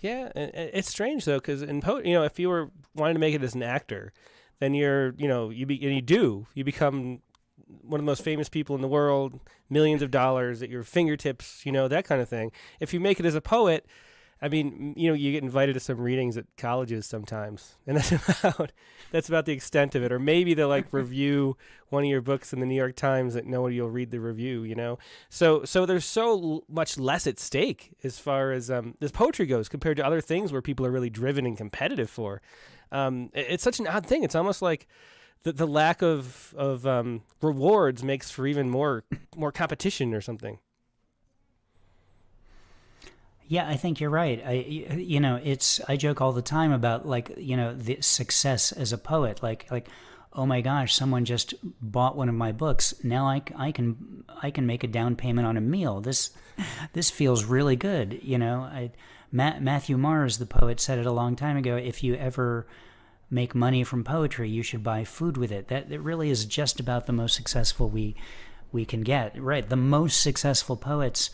Yeah, it's strange though, because in if you were wanting to make it as an actor, then you become one of the most famous people in the world, millions of dollars at your fingertips, that kind of thing. If you make it as a poet, I mean, you get invited to some readings at colleges sometimes, and that's about the extent of it. Or maybe they'll review one of your books in the New York Times that nobody will read the review, So there's so much less at stake as far as this poetry goes compared to other things where people are really driven and competitive for. It's such an odd thing. It's almost like the lack of rewards makes for even more competition or something. Yeah, I think you're right. I joke all the time about the success as a poet. Like, oh my gosh, someone just bought one of my books. Now I can make a down payment on a meal. This feels really good. Matthew Mars, the poet, said it a long time ago. If you ever make money from poetry, you should buy food with it. That really is just about the most successful we can get. Right, the most successful poets.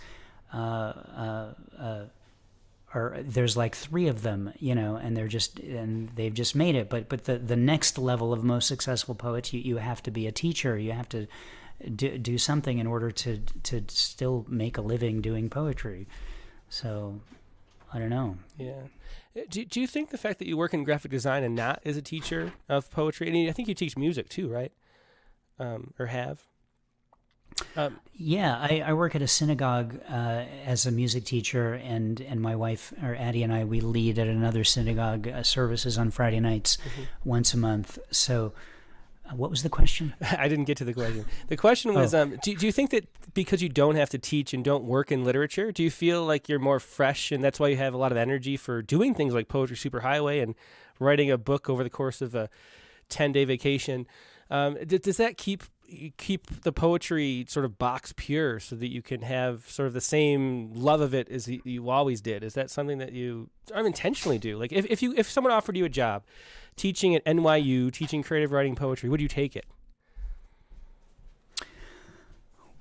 There's like 3 of them, and they've just made it. But the next level of most successful poets, you have to be a teacher. You have to do something in order to still make a living doing poetry. So I don't know. Yeah. Do you think the fact that you work in graphic design and not as a teacher of poetry, and I think you teach music too, right? Or have? Yeah, I work at a synagogue as a music teacher, and my wife, or Addie, and I, we lead at another synagogue services on Friday nights once a month. So what was the question? I didn't get to the question. The question was, do you think that because you don't have to teach and don't work in literature, do you feel like you're more fresh and that's why you have a lot of energy for doing things like Poetry Superhighway and writing a book over the course of a 10-day vacation? Does that keep the poetry sort of box pure so that you can have sort of the same love of it as you always did? Is that something that you unintentionally do? Like if someone offered you a job teaching at NYU, teaching creative writing poetry, would you take it?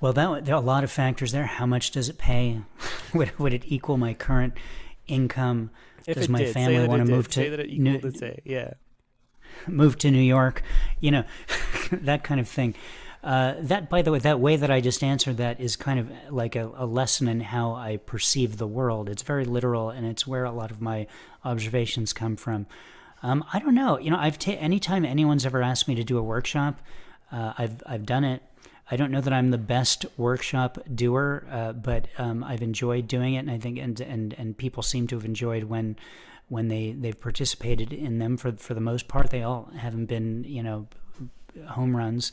Well, there are a lot of factors there. How much does it pay? Would it equal my current income? Does my family want to move to? Say that it equaled it, say, yeah. Move to New York, that kind of thing. That, by the way, that way that I just answered that is kind of like a lesson in how I perceive the world. It's very literal, and it's where a lot of my observations come from. I don't know. Anytime anyone's ever asked me to do a workshop, I've done it. I don't know that I'm the best workshop doer, but I've enjoyed doing it, and I think and people seem to have enjoyed when they've participated in them. For the most part, they all haven't been home runs.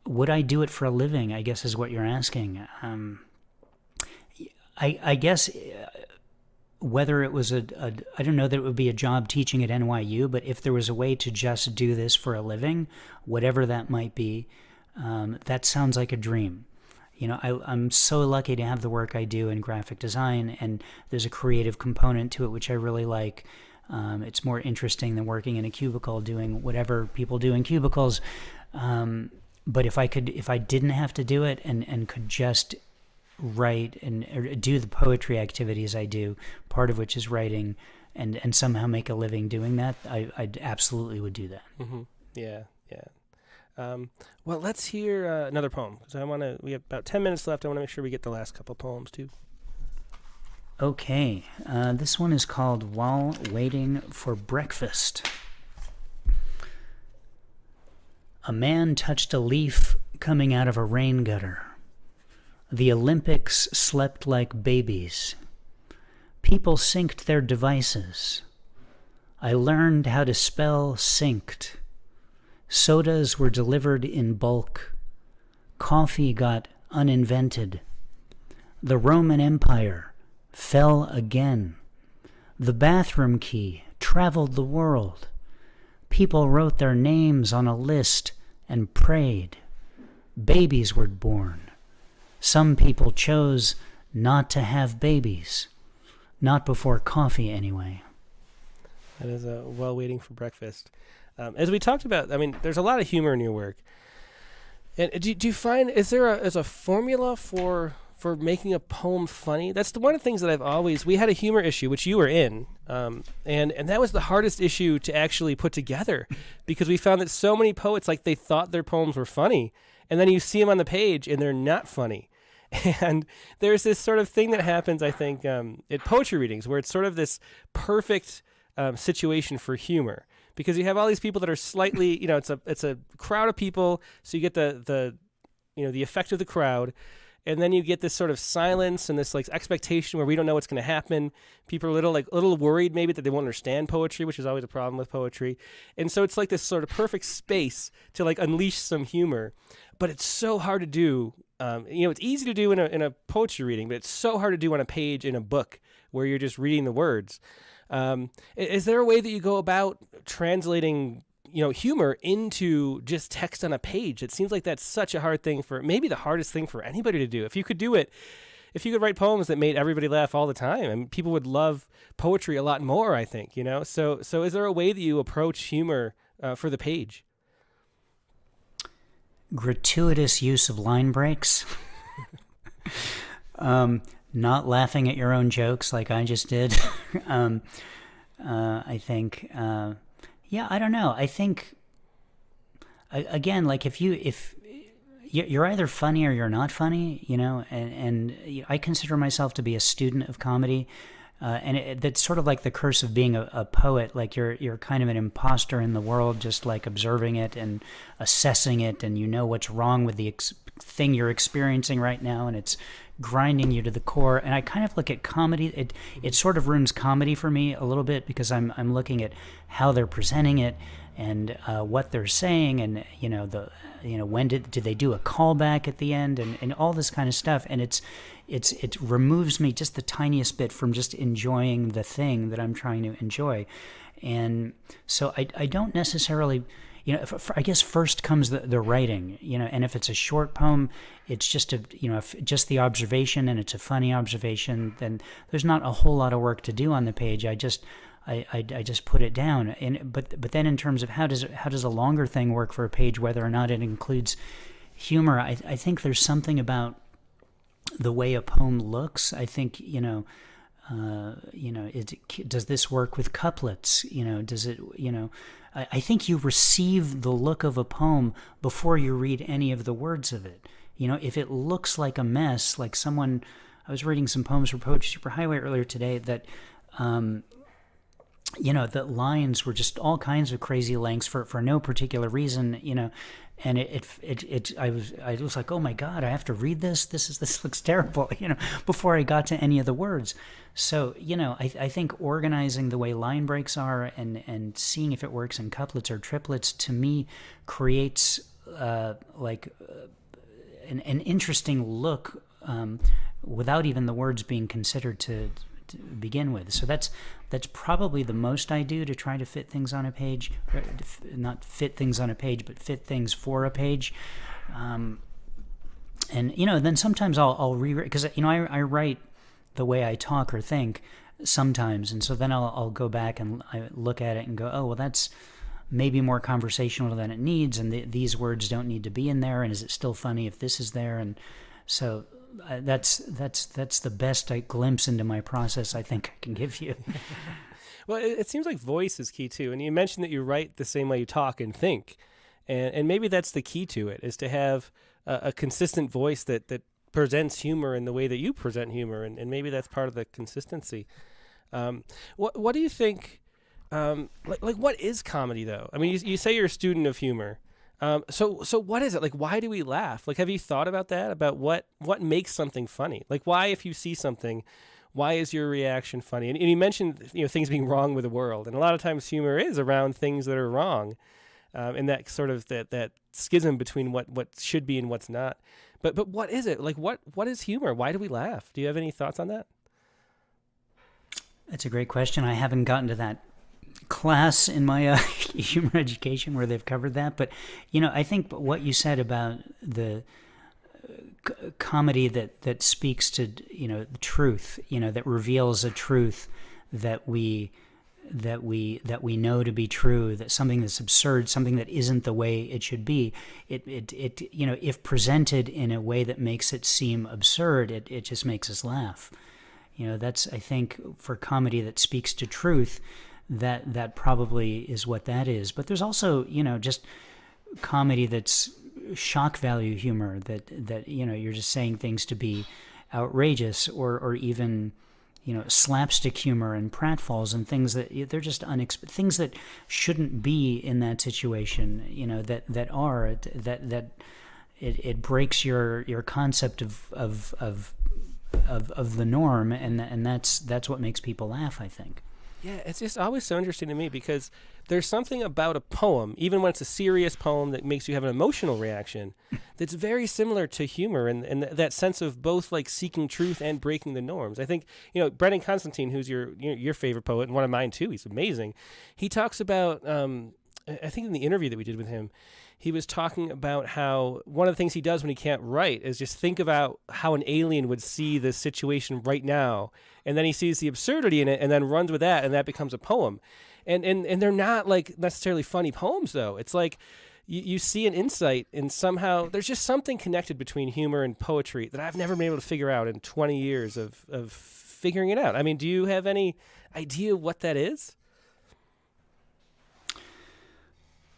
Would I do it for a living, I guess is what you're asking. I guess whether it was I don't know that it would be a job teaching at NYU, but if there was a way to just do this for a living, whatever that might be, that sounds like a dream. I'm so lucky to have the work I do in graphic design, and there's a creative component to it which I really like. It's more interesting than working in a cubicle doing whatever people do in cubicles. But if I didn't have to do it and could just write and do the poetry activities I do, part of which is writing, and somehow make a living doing that, I absolutely would do that. Mm-hmm. Yeah. Well, let's hear another poem. So we have about 10 minutes left. I want to make sure we get the last couple poems too. Okay. This one is called While Waiting for Breakfast. A man touched a leaf coming out of a rain gutter. The Olympics slept like babies. People synced their devices. I learned how to spell synced. Sodas were delivered in bulk. Coffee got uninvented. The Roman Empire fell again. The bathroom key traveled the world. People wrote their names on a list and prayed. Babies were born. Some people chose not to have babies. Not before coffee, anyway. That is while waiting for breakfast. As we talked about, I mean, there's a lot of humor in your work. And do you find, is there a formula for making a poem funny? That's one of the things that I've always, we had a humor issue, which you were in, and that was the hardest issue to actually put together, because we found that so many poets, like, they thought their poems were funny, and then you see them on the page and they're not funny. And there's this sort of thing that happens, I think, at poetry readings, where it's sort of this perfect situation for humor, because you have all these people that are slightly, it's a crowd of people, so you get the effect of the crowd, and then you get this sort of silence and this like expectation where we don't know what's going to happen. People are a little worried maybe that they won't understand poetry, which is always a problem with poetry, and so it's like this sort of perfect space to like unleash some humor, but it's so hard to do. It's easy to do in a poetry reading, but it's so hard to do on a page in a book where you're just reading the words. Is there a way that you go about translating, humor into just text on a page? It seems like that's such a hard thing maybe the hardest thing for anybody to do. If you could do it, if you could write poems that made everybody laugh all the time, and people would love poetry a lot more, I think, So is there a way that you approach humor for the page? Gratuitous use of line breaks. Not laughing at your own jokes like I just did. I think, I don't know. I think, again, like if you're either funny or you're not funny, and I consider myself to be a student of comedy. And that's sort of like the curse of being a poet. Like you're kind of an imposter in the world, just like observing it and assessing it, and what's wrong with the thing you're experiencing right now, and it's grinding you to the core. And I kind of look at comedy. It sort of ruins comedy for me a little bit, because I'm looking at how they're presenting it and what they're saying, and when did they do a callback at the end, and all this kind of stuff, and it removes me just the tiniest bit from just enjoying the thing that I'm trying to enjoy. And so I don't necessarily, I guess first comes the writing, and if it's a short poem, it's just just the observation, and it's a funny observation, then there's not a whole lot of work to do on the page. I just put it down. But then in terms of how does a longer thing work for a page, whether or not it includes humor, I think there's something about the way a poem looks. I think, does this work with couplets? Does it, I think you receive the look of a poem before you read any of the words of it. If it looks like a mess, like I was reading some poems for Poetry Superhighway earlier today that, the lines were just all kinds of crazy lengths for no particular reason, and I was like, oh my God, I have to read this. This looks terrible, before I got to any of the words. So, I think organizing the way line breaks are and seeing if it works in couplets or triplets, to me, creates an interesting look without even the words being considered to begin with. So that's probably the most I do to try to fit things on a page, not fit things on a page, but fit things for a page. And then sometimes I'll rewrite, because I write the way I talk or think sometimes, and so then I'll go back and I look at it and go, oh well, that's maybe more conversational than it needs, and these words don't need to be in there, and is it still funny if this is there? And so that's the best glimpse into my process I think I can give you. Well, it seems like voice is key too, and you mentioned that you write the same way you talk and think, and maybe that's the key to it, is to have a consistent voice that presents humor in the way that you present humor, and maybe that's part of the consistency. What do you think? What is comedy though? I mean, you say you're a student of humor. So what is it? Like, why do we laugh? Like, have you thought about that? About what makes something funny? Like, why, if you see something, why is your reaction funny? And you mentioned, things being wrong with the world. And a lot of times humor is around things that are wrong. And that sort of that schism between what should be and what's not. But what is it? Like, what is humor? Why do we laugh? Do you have any thoughts on that? That's a great question. I haven't gotten to that class in my humor education where they've covered that. But, I think what you said about the comedy that speaks to, the truth, that reveals a truth that we know to be true, that something that's absurd, something that isn't the way it should be, it if presented in a way that makes it seem absurd, it just makes us laugh. That's, I think, for comedy that speaks to truth, that probably is what that is. But there's also, just comedy that's shock value humor, that you're just saying things to be outrageous, or even slapstick humor and pratfalls and things that they're just unexpected, things that shouldn't be in that situation, that it breaks your concept of the norm, and that's what makes people laugh, I think. Yeah, it's just always so interesting to me because there's something about a poem, even when it's a serious poem that makes you have an emotional reaction, that's very similar to humor and that sense of both like seeking truth and breaking the norms. I think, Brendan Constantine, who's your favorite poet and one of mine too, he's amazing. He talks about, I think in the interview that we did with him, he was talking about how one of the things he does when he can't write is just think about how an alien would see this situation right now. And then he sees the absurdity in it and then runs with that, and that becomes a poem. And they're not like necessarily funny poems, though. It's like you see an insight, and somehow there's just something connected between humor and poetry that I've never been able to figure out in 20 years of figuring it out. I mean, do you have any idea what that is?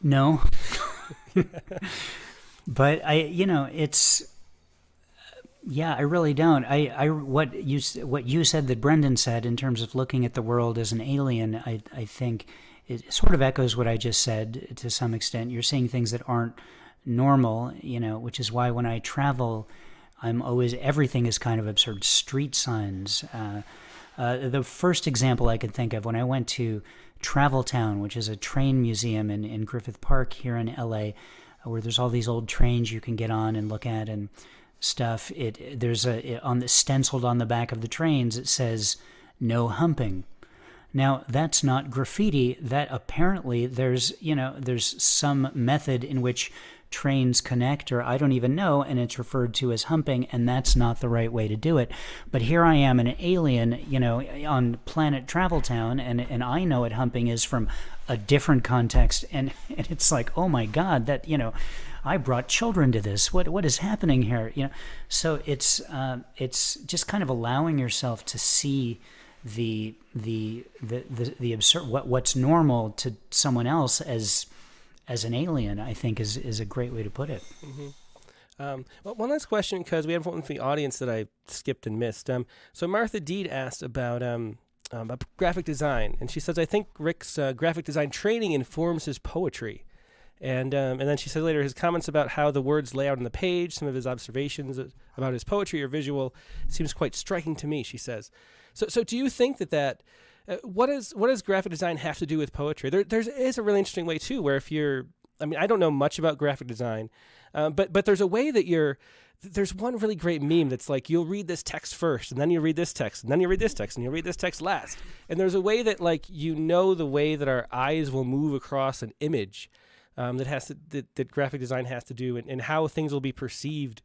No. But I really don't. What you said that Brendan said in terms of looking at the world as an alien, I think it sort of echoes what I just said to some extent. You're seeing things that aren't normal, which is why when I travel, everything is kind of absurd. Street signs. The first example I could think of when I went to Travel Town, which is a train museum in Griffith Park here in LA, where there's all these old trains you can get on and look at and stuff. There's stenciled on the back of the trains, it says "No humping." Now that's not graffiti. That apparently there's some method in which trains connect, or I don't even know, and it's referred to as humping, and that's not the right way to do it. But here I am, an alien, on planet Travel Town, and I know what humping is from a different context, and it's like, oh my God, that, I brought children to this. What is happening here? So it's just kind of allowing yourself to see the absurd, what's normal to someone else as an alien, I think is a great way to put it. Mm-hmm. Well, one last question, because we have one from the audience that I skipped and missed. So Martha Deed asked about graphic design, and she says, I think Rick's graphic design training informs his poetry. And then she said later, his comments about how the words lay out on the page, some of his observations about his poetry or visual, seems quite striking to me, she says. So do you think that what does graphic design have to do with poetry? There is a really interesting way too, where I don't know much about graphic design, but there's a way that there's one really great meme that's like, you'll read this text first, and then you read this text, and then you read this text, and you'll read this text last. And there's a way that the way that our eyes will move across an image that graphic design has to do, and how things will be perceived.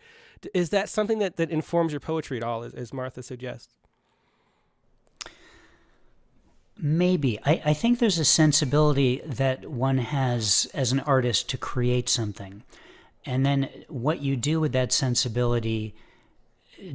Is that something that informs your poetry at all, as Martha suggests? Maybe. I think there's a sensibility that one has as an artist to create something. And then what you do with that sensibility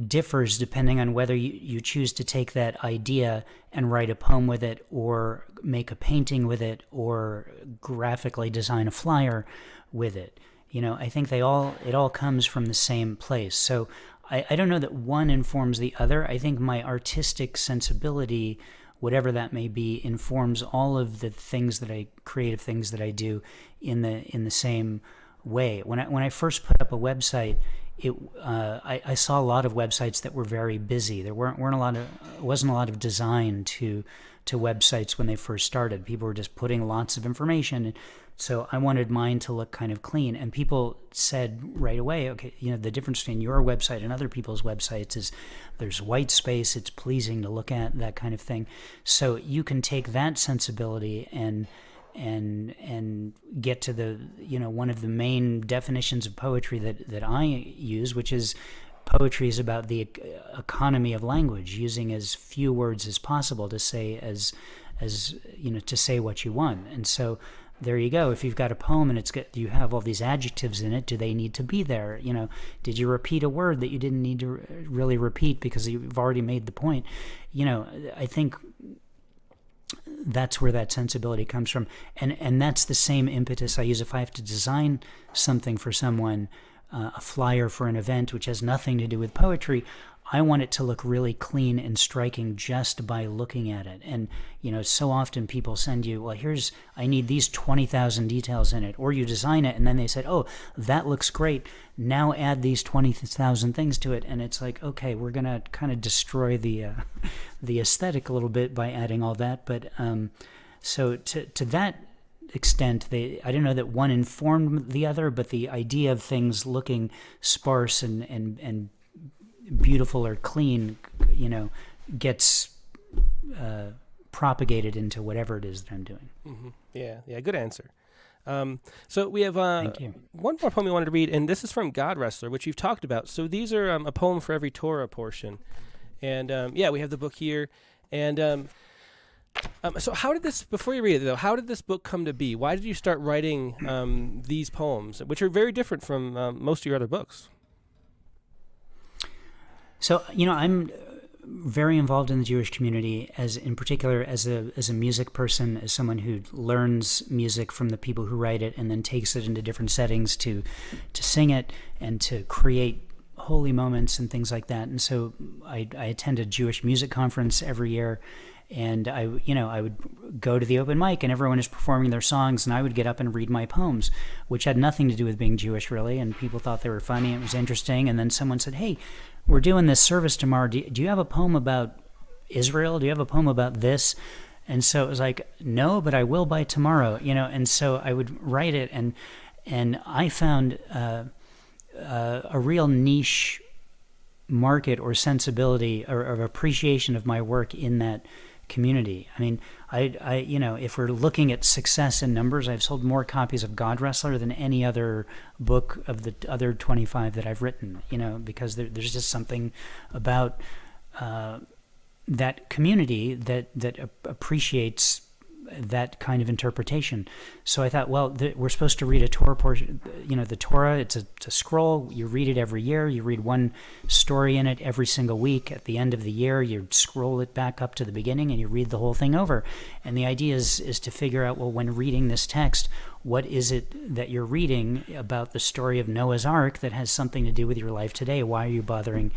differs depending on whether you choose to take that idea and write a poem with it, or make a painting with it, or graphically design a flyer with it. I think it all comes from the same place. So I don't know that one informs the other. I think my artistic sensibility, whatever that may be, informs all of the creative things that I do in the same way. When I first put up a website, I saw a lot of websites that were very busy. There wasn't a lot of design to websites when they first started. People were just putting lots of information. So I wanted mine to look kind of clean. And people said right away, okay, the difference between your website and other people's websites is there's white space, it's pleasing to look at, that kind of thing. So you can take that sensibility and get to the, one of the main definitions of poetry that I use, which is poetry is about the economy of language, using as few words as possible to say to say what you want. And so there you go. If you've got a poem and you have all these adjectives in it, do they need to be there? Did you repeat a word that you didn't need to really repeat because you've already made the point? I think that's where that sensibility comes from. And that's the same impetus I use if I have to design something for someone, a flyer for an event which has nothing to do with poetry. I want it to look really clean and striking just by looking at it. And, so often people send you, well, I need these 20,000 details in it. Or you design it and then they said, oh, that looks great. Now add these 20,000 things to it. And it's like, okay, we're going to kind of destroy the aesthetic a little bit by adding all that. But so to that extent, I don't know that one informed the other, but the idea of things looking sparse and beautiful or clean, gets propagated into whatever it is that I'm doing. Mm-hmm. Yeah, good answer. So we have Thank you. One more poem we wanted to read, and this is from God Wrestler, which you've talked about. So these are a poem for every Torah portion. And we have the book here. And so how did this, before you read it though, how did this book come to be? Why did you start writing these poems, which are very different from most of your other books? So, I'm very involved in the Jewish community, in particular as a music person, as someone who learns music from the people who write it and then takes it into different settings to sing it and to create holy moments and things like that. And so I attend a Jewish music conference every year, and I would go to the open mic and everyone is performing their songs and I would get up and read my poems, which had nothing to do with being Jewish really, and people thought they were funny, it was interesting. And then someone said, hey, we're doing this service tomorrow. Do you have a poem about Israel? Do you have a poem about this? And so it was like, no, but I will by tomorrow, and so I would write it, and I found a real niche market or sensibility or appreciation of my work in that community. I mean, I if we're looking at success in numbers, I've sold more copies of God Wrestler than any other book of the other 25 that I've written, because there's just something about that community that appreciates that kind of interpretation. So I thought, well, we're supposed to read a Torah portion. The Torah, it's a scroll. You read it every year. You read one story in it every single week. At the end of the year, you scroll it back up to the beginning and you read the whole thing over. And the idea is to figure out, well, when reading this text, what is it that you're reading about the story of Noah's Ark that has something to do with your life today? Why are you bothering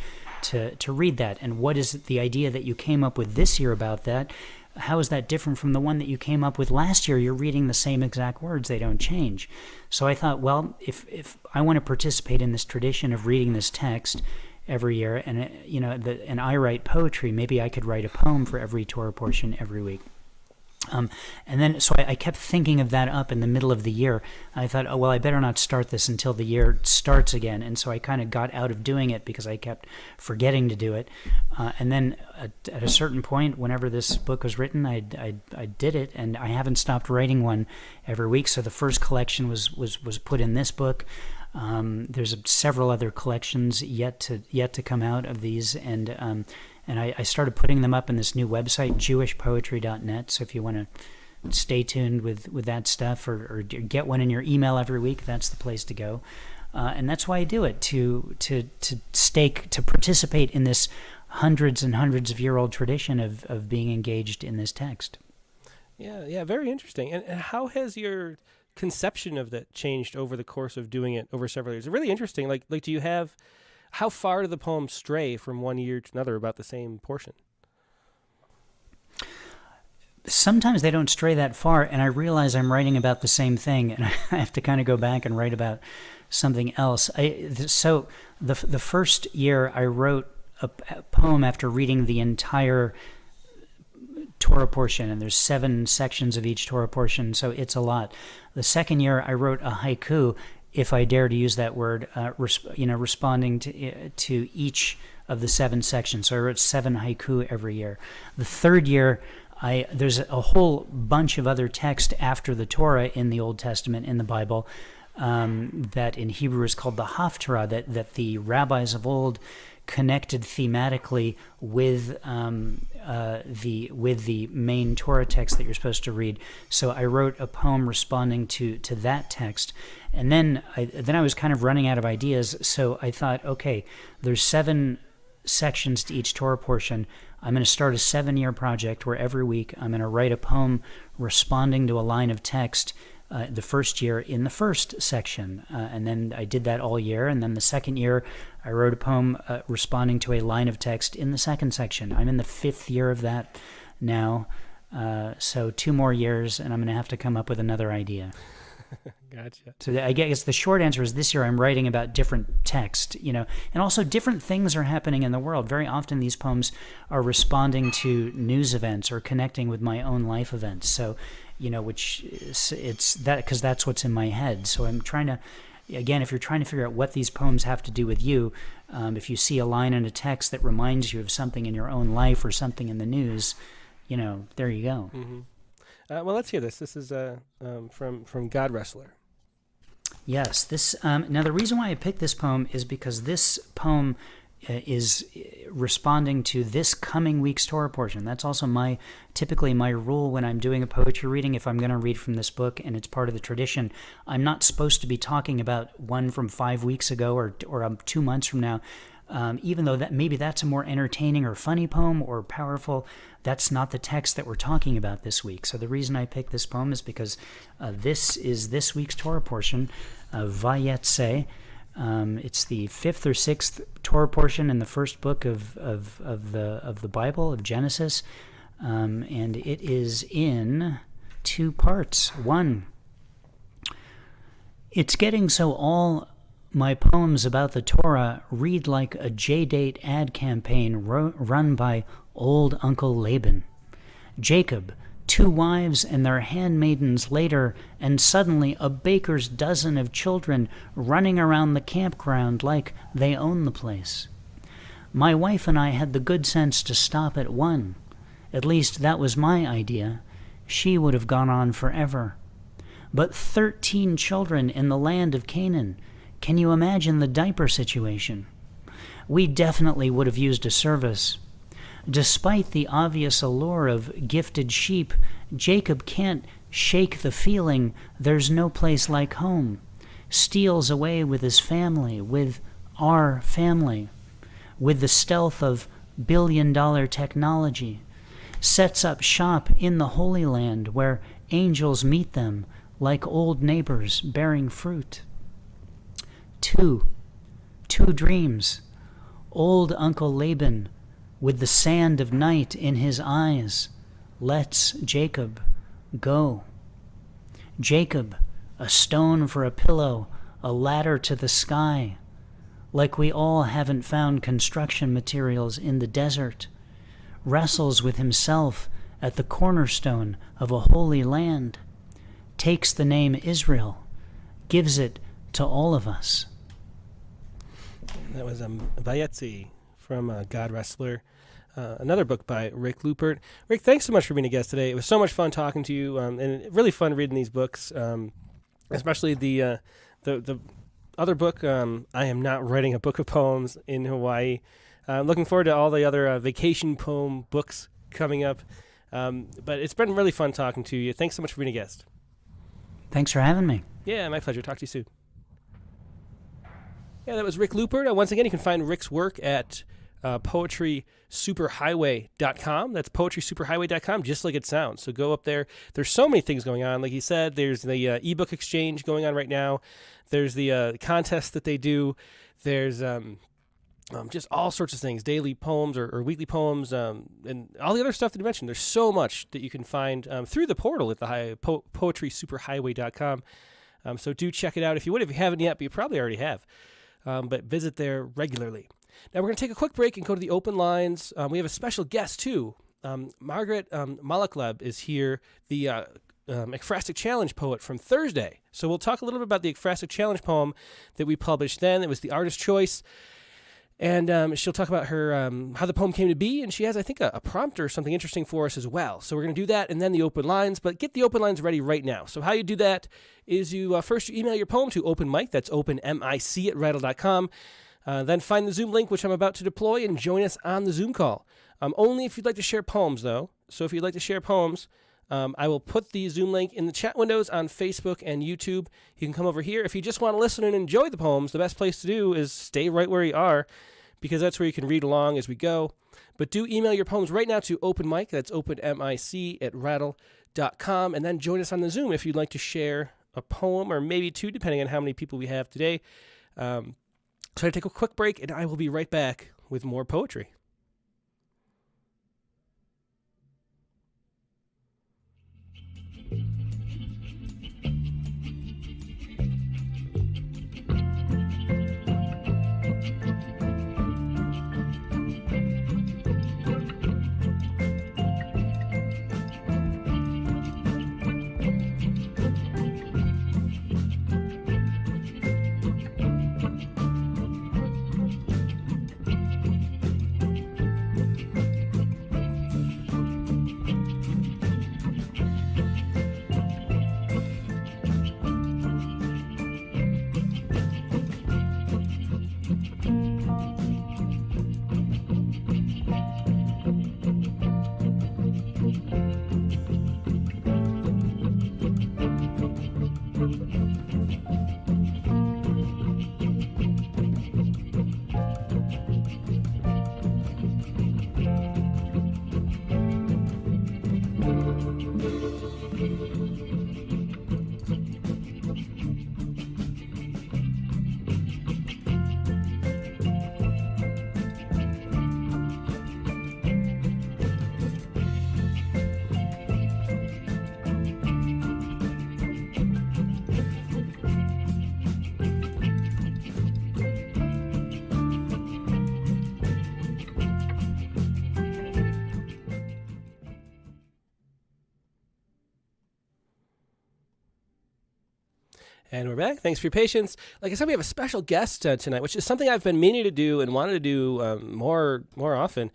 to read that? And what is the idea that you came up with this year about that? How is that different from the one that you came up with last year? You're reading the same exact words. They don't change. So I thought, well, if I want to participate in this tradition of reading this text every year, and and I write poetry, maybe I could write a poem for every Torah portion every week. And then, so I kept thinking of that up in the middle of the year. I thought, oh, well, I better not start this until the year starts again. And so I kind of got out of doing it because I kept forgetting to do it. And then at a certain point, whenever this book was written, I did it, and I haven't stopped writing one every week. So the first collection was put in this book. There's several other collections yet to come out of these, and I started putting them up in this new website, jewishpoetry.net. So if you want to stay tuned with that stuff or get one in your email every week, that's the place to go. And that's why I do it, to participate in this hundreds and hundreds of year old tradition of being engaged in this text. Yeah, very interesting. And how has your conception of that changed over the course of doing it over several years? It's really interesting. Like do you have... How far do the poems stray from one year to another about the same portion? sometimes they don't stray that far, and I realize I'm writing about the same thing, and I have to kind of go back and write about something else. So the first year I wrote a poem after reading the entire Torah portion, and there's 7 sections of each Torah portion, so it's a lot. The second year I wrote a haiku, if I dare to use that word, responding to each of the 7 sections. So I wrote 7 haiku every year. The third year, there's a whole bunch of other text after the Torah in the Old Testament, in the Bible, that in Hebrew is called the Haftarah, that the rabbis of old connected thematically with the main Torah text that you're supposed to read. So I wrote a poem responding to that text, and then I was kind of running out of ideas. So I thought, okay, there's 7 sections to each Torah portion. I'm going to start a 7-year project where every week I'm going to write a poem responding to a line of text the first year in the first section. And then I did that all year. And then the second year, I wrote a poem responding to a line of text in the second section. I'm in the 5th year of that now. So 2 more years, and I'm going to have to come up with another idea. Gotcha. So I guess the short answer is this year I'm writing about different text, and also different things are happening in the world. Very often these poems are responding to news events or connecting with my own life events. So, which it's that, because that's what's in my head. So I'm trying to, again, if you're trying to figure out what these poems have to do with you, if you see a line in a text that reminds you of something in your own life or something in the news, there you go. Mm-hmm. Well, let's hear this. This is from God Wrestler. Yes, this. Now, the reason why I picked this poem is because this poem is responding to this coming week's Torah portion. That's also typically my rule when I'm doing a poetry reading. If I'm going to read from this book and it's part of the tradition, I'm not supposed to be talking about one from 5 weeks ago or 2 months from now. Even though maybe that's a more entertaining or funny poem or powerful, that's not the text that we're talking about this week. So the reason I picked this poem is because this is this week's Torah portion, Vayetse. It's the 5th or 6th Torah portion in the first book of the Bible, of Genesis, and it is in 2 parts. 1, it's getting so all my poems about the Torah read like a J-Date ad campaign run by old Uncle Laban. Jacob, 2 wives and their handmaidens later, and suddenly a baker's dozen of children running around the campground like they own the place. My wife and I had the good sense to stop at 1. At least that was my idea. She would have gone on forever. But 13 children in the land of Canaan. Can you imagine the diaper situation? We definitely would have used a service. Despite the obvious allure of gifted sheep, Jacob can't shake the feeling there's no place like home. Steals away with his family, with our family, with the stealth of billion-dollar technology. Sets up shop in the Holy Land where angels meet them like old neighbors bearing fruit. 2 dreams. Old Uncle Laban, with the sand of night in his eyes, lets Jacob go. Jacob, a stone for a pillow, a ladder to the sky, like we all haven't found construction materials in the desert, wrestles with himself at the cornerstone of a holy land, takes the name Israel, gives it to all of us. That was Vayetzi from God Wrestler, another book by Rick Lupert. Rick, thanks so much for being a guest today. It was so much fun talking to you, and really fun reading these books, especially the other book. I am not writing a book of poems in Hawaii. I'm looking forward to all the other vacation poem books coming up, but it's been really fun talking to you. Thanks so much for being a guest. Thanks for having me. Yeah, my pleasure. Talk to you soon. Yeah, that was Rick Lupert. Once again, you can find Rick's work at poetrysuperhighway.com. That's poetrysuperhighway.com, just like it sounds. So go up there. There's so many things going on. Like he said, there's the ebook exchange going on right now. There's the contest that they do. There's just all sorts of things, daily poems or weekly poems, and all the other stuff that you mentioned. There's so much that you can find through the portal at the poetrysuperhighway.com. So do check it out if you would. If you haven't yet, but you probably already have. But visit there regularly. Now we're going to take a quick break and go to the open lines. We have a special guest too. Margaret Malochleb is here, the Ekphrastic Challenge poet from Thursday. So we'll talk a little bit about the Ekphrastic Challenge poem that we published then. It was the artist choice. And she'll talk about her how the poem came to be, and she has, I think, a prompt or something interesting for us as well. So we're going to do that, and then the open lines, but get the open lines ready right now. So how you do that is you first you email your poem to openmic, that's openmic at rattle.com. Then find the Zoom link, which I'm about to deploy, and join us on the Zoom call. Only if you'd like to share poems, though. So if you'd like to share poems, I will put the Zoom link in the chat windows on Facebook and YouTube. You can come over here. If you just want to listen and enjoy the poems, the best place to do is stay right where you are, because that's where you can read along as we go. But do email your poems right now to openmic, that's openmic at rattle.com, and then join us on the Zoom if you'd like to share a poem, or maybe two, depending on how many people we have today. So I take a quick break, and I will be right back with more poetry. And we're back. Thanks for your patience. Like I said, we have a special guest tonight, which is something I've been meaning to do and wanted to do more often.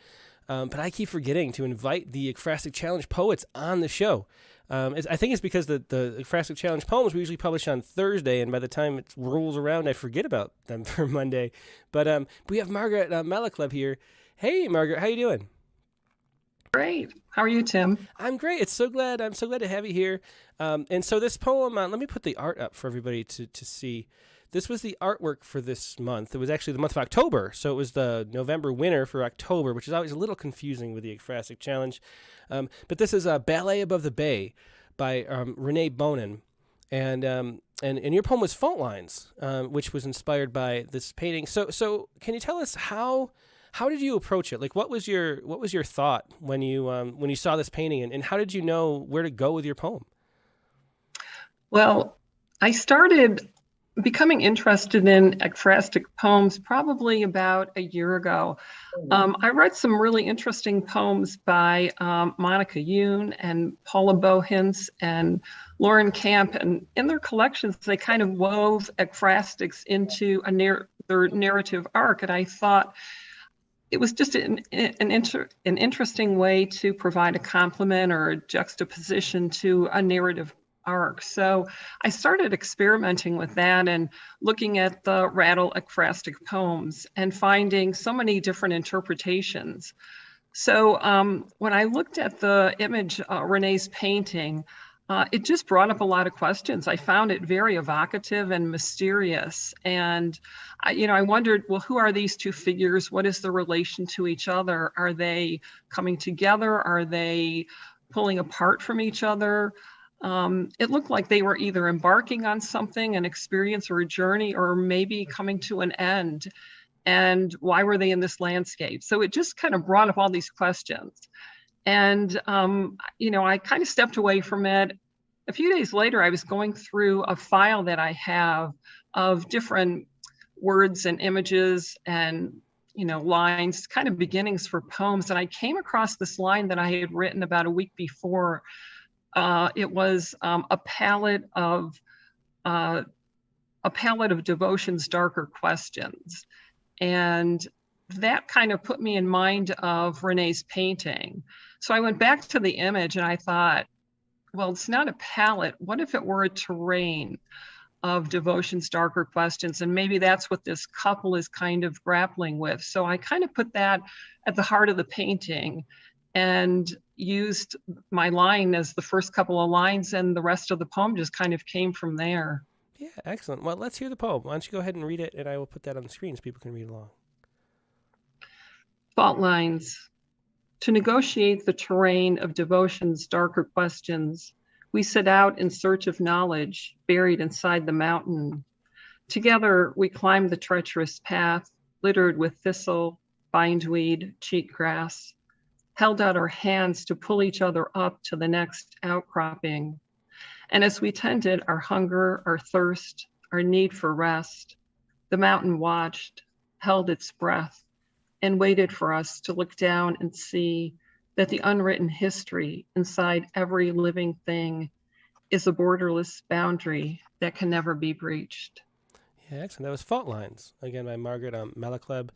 But I keep forgetting to invite the Ekphrastic Challenge poets on the show. I think it's because the Ekphrastic Challenge poems we usually publish on Thursday, and by the time it rolls around, I forget about them for Monday. But we have Margaret Malochleb here. Hey, Margaret, how you doing? Great. How are you, Tim? I'm great. I'm so glad to have you here. And so this poem, let me put the art up for everybody to see. This was the artwork for this month. It was actually the month of October, so it was the November winner for October, which is always a little confusing with the Ekphrastic Challenge. But this is Ballet Above the Bay by Renee Bonin. And your poem was Fault Lines, which was inspired by this painting. So can you tell us how did you approach it? Like, what was your thought when you saw this painting, and how did you know where to go with your poem? Well, I started becoming interested in ekphrastic poems probably about a year ago. I read some really interesting poems by Monica Yoon and Paula Bohins and Lauren Camp, and in their collections, they kind of wove ekphrastics into their narrative arc, and I thought it was just an interesting way to provide a complement or a juxtaposition to a narrative arc. So I started experimenting with that and looking at the Rattle ekphrastic poems and finding so many different interpretations. So when I looked at the image, Renee's painting, it just brought up a lot of questions. I found it very evocative and mysterious. And I wondered, well, who are these two figures? What is the relation to each other? Are they coming together? Are they pulling apart from each other? It looked like they were either embarking on something, an experience or a journey, or maybe coming to an end. And why were they in this landscape? So it just kind of brought up all these questions. And, I kind of stepped away from it. A few days later, I was going through a file that I have of different words and images and, lines, kind of beginnings for poems. And I came across this line that I had written about a week before. It was a palette of devotion's darker questions. And that kind of put me in mind of Renee's painting. So I went back to the image and I thought, well, it's not a palette. What if it were a terrain of devotion's darker questions? And maybe that's what this couple is kind of grappling with. So I kind of put that at the heart of the painting and used my line as the first couple of lines, and the rest of the poem just kind of came from there. Yeah, excellent. Well, let's hear the poem. Why don't you go ahead and read it, and I will put that on the screen so people can read along. Fault lines. To negotiate the terrain of devotion's darker questions, we set out in search of knowledge buried inside the mountain. Together, we climbed the treacherous path, littered with thistle, bindweed, cheatgrass, held out our hands to pull each other up to the next outcropping. And as we tended our hunger, our thirst, our need for rest, the mountain watched, held its breath, and waited for us to look down and see that the unwritten history inside every living thing is a borderless boundary that can never be breached. Yeah, excellent. That was Fault Lines, again, by Margaret Malochleb.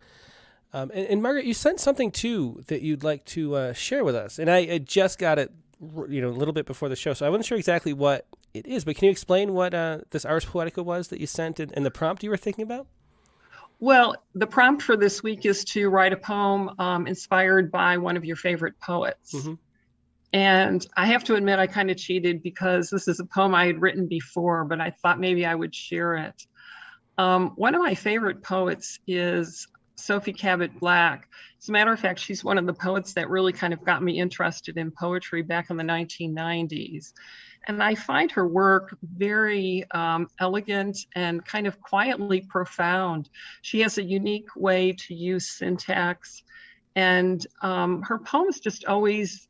And Margaret, you sent something, too, that you'd like to share with us. And I just got it, a little bit before the show, so I wasn't sure exactly what it is. But can you explain what this Ars Poetica was that you sent and the prompt you were thinking about? Well, the prompt for this week is to write a poem inspired by one of your favorite poets. Mm-hmm. And I have to admit, I kind of cheated because this is a poem I had written before, but I thought maybe I would share it. One of my favorite poets is Sophie Cabot-Black. As a matter of fact, she's one of the poets that really kind of got me interested in poetry back in the 1990s. And I find her work very elegant and kind of quietly profound. She has a unique way to use syntax, and her poems just always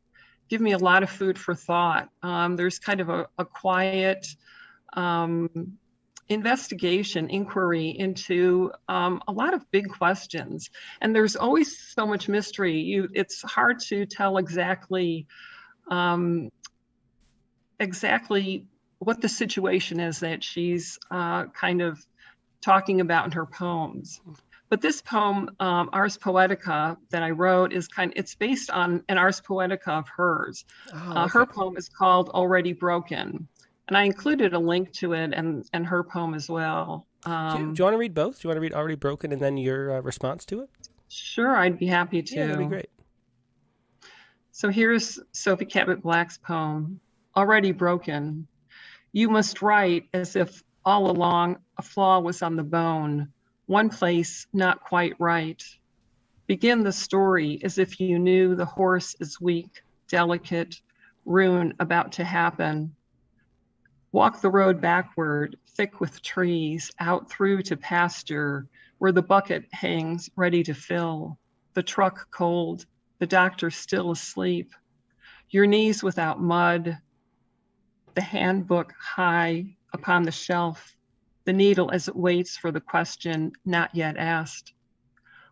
give me a lot of food for thought. There's kind of a quiet investigation, inquiry into a lot of big questions. And there's always so much mystery. It's hard to tell exactly what the situation is that she's kind of talking about in her poems. But this poem, Ars Poetica, that I wrote it's based on an Ars Poetica of hers. Okay. Her poem is called Already Broken. And I included a link to it and her poem as well. Do you want to read both? Do you want to read Already Broken and then your response to it? Sure, I'd be happy to. Yeah, that'd be great. So here's Sophie Cabot-Black's poem, Already Broken. You must write as if all along a flaw was on the bone, one place not quite right. Begin the story as if you knew the horse is weak, delicate, ruin about to happen. Walk the road backward, thick with trees, out through to pasture, where the bucket hangs ready to fill, the truck cold, the doctor still asleep, your knees without mud, the handbook high upon the shelf, the needle as it waits for the question not yet asked.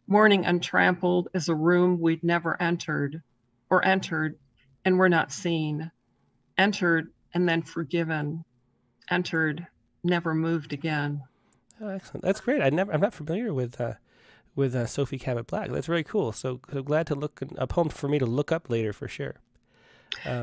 Morning untrampled as a room we'd never entered, or entered and were not seen, entered and then forgiven, entered, never moved again. Oh, excellent! That's great. I'm not familiar with Sophie Cabot-Black. That's very cool. So glad to look a poem for me to look up later for sure.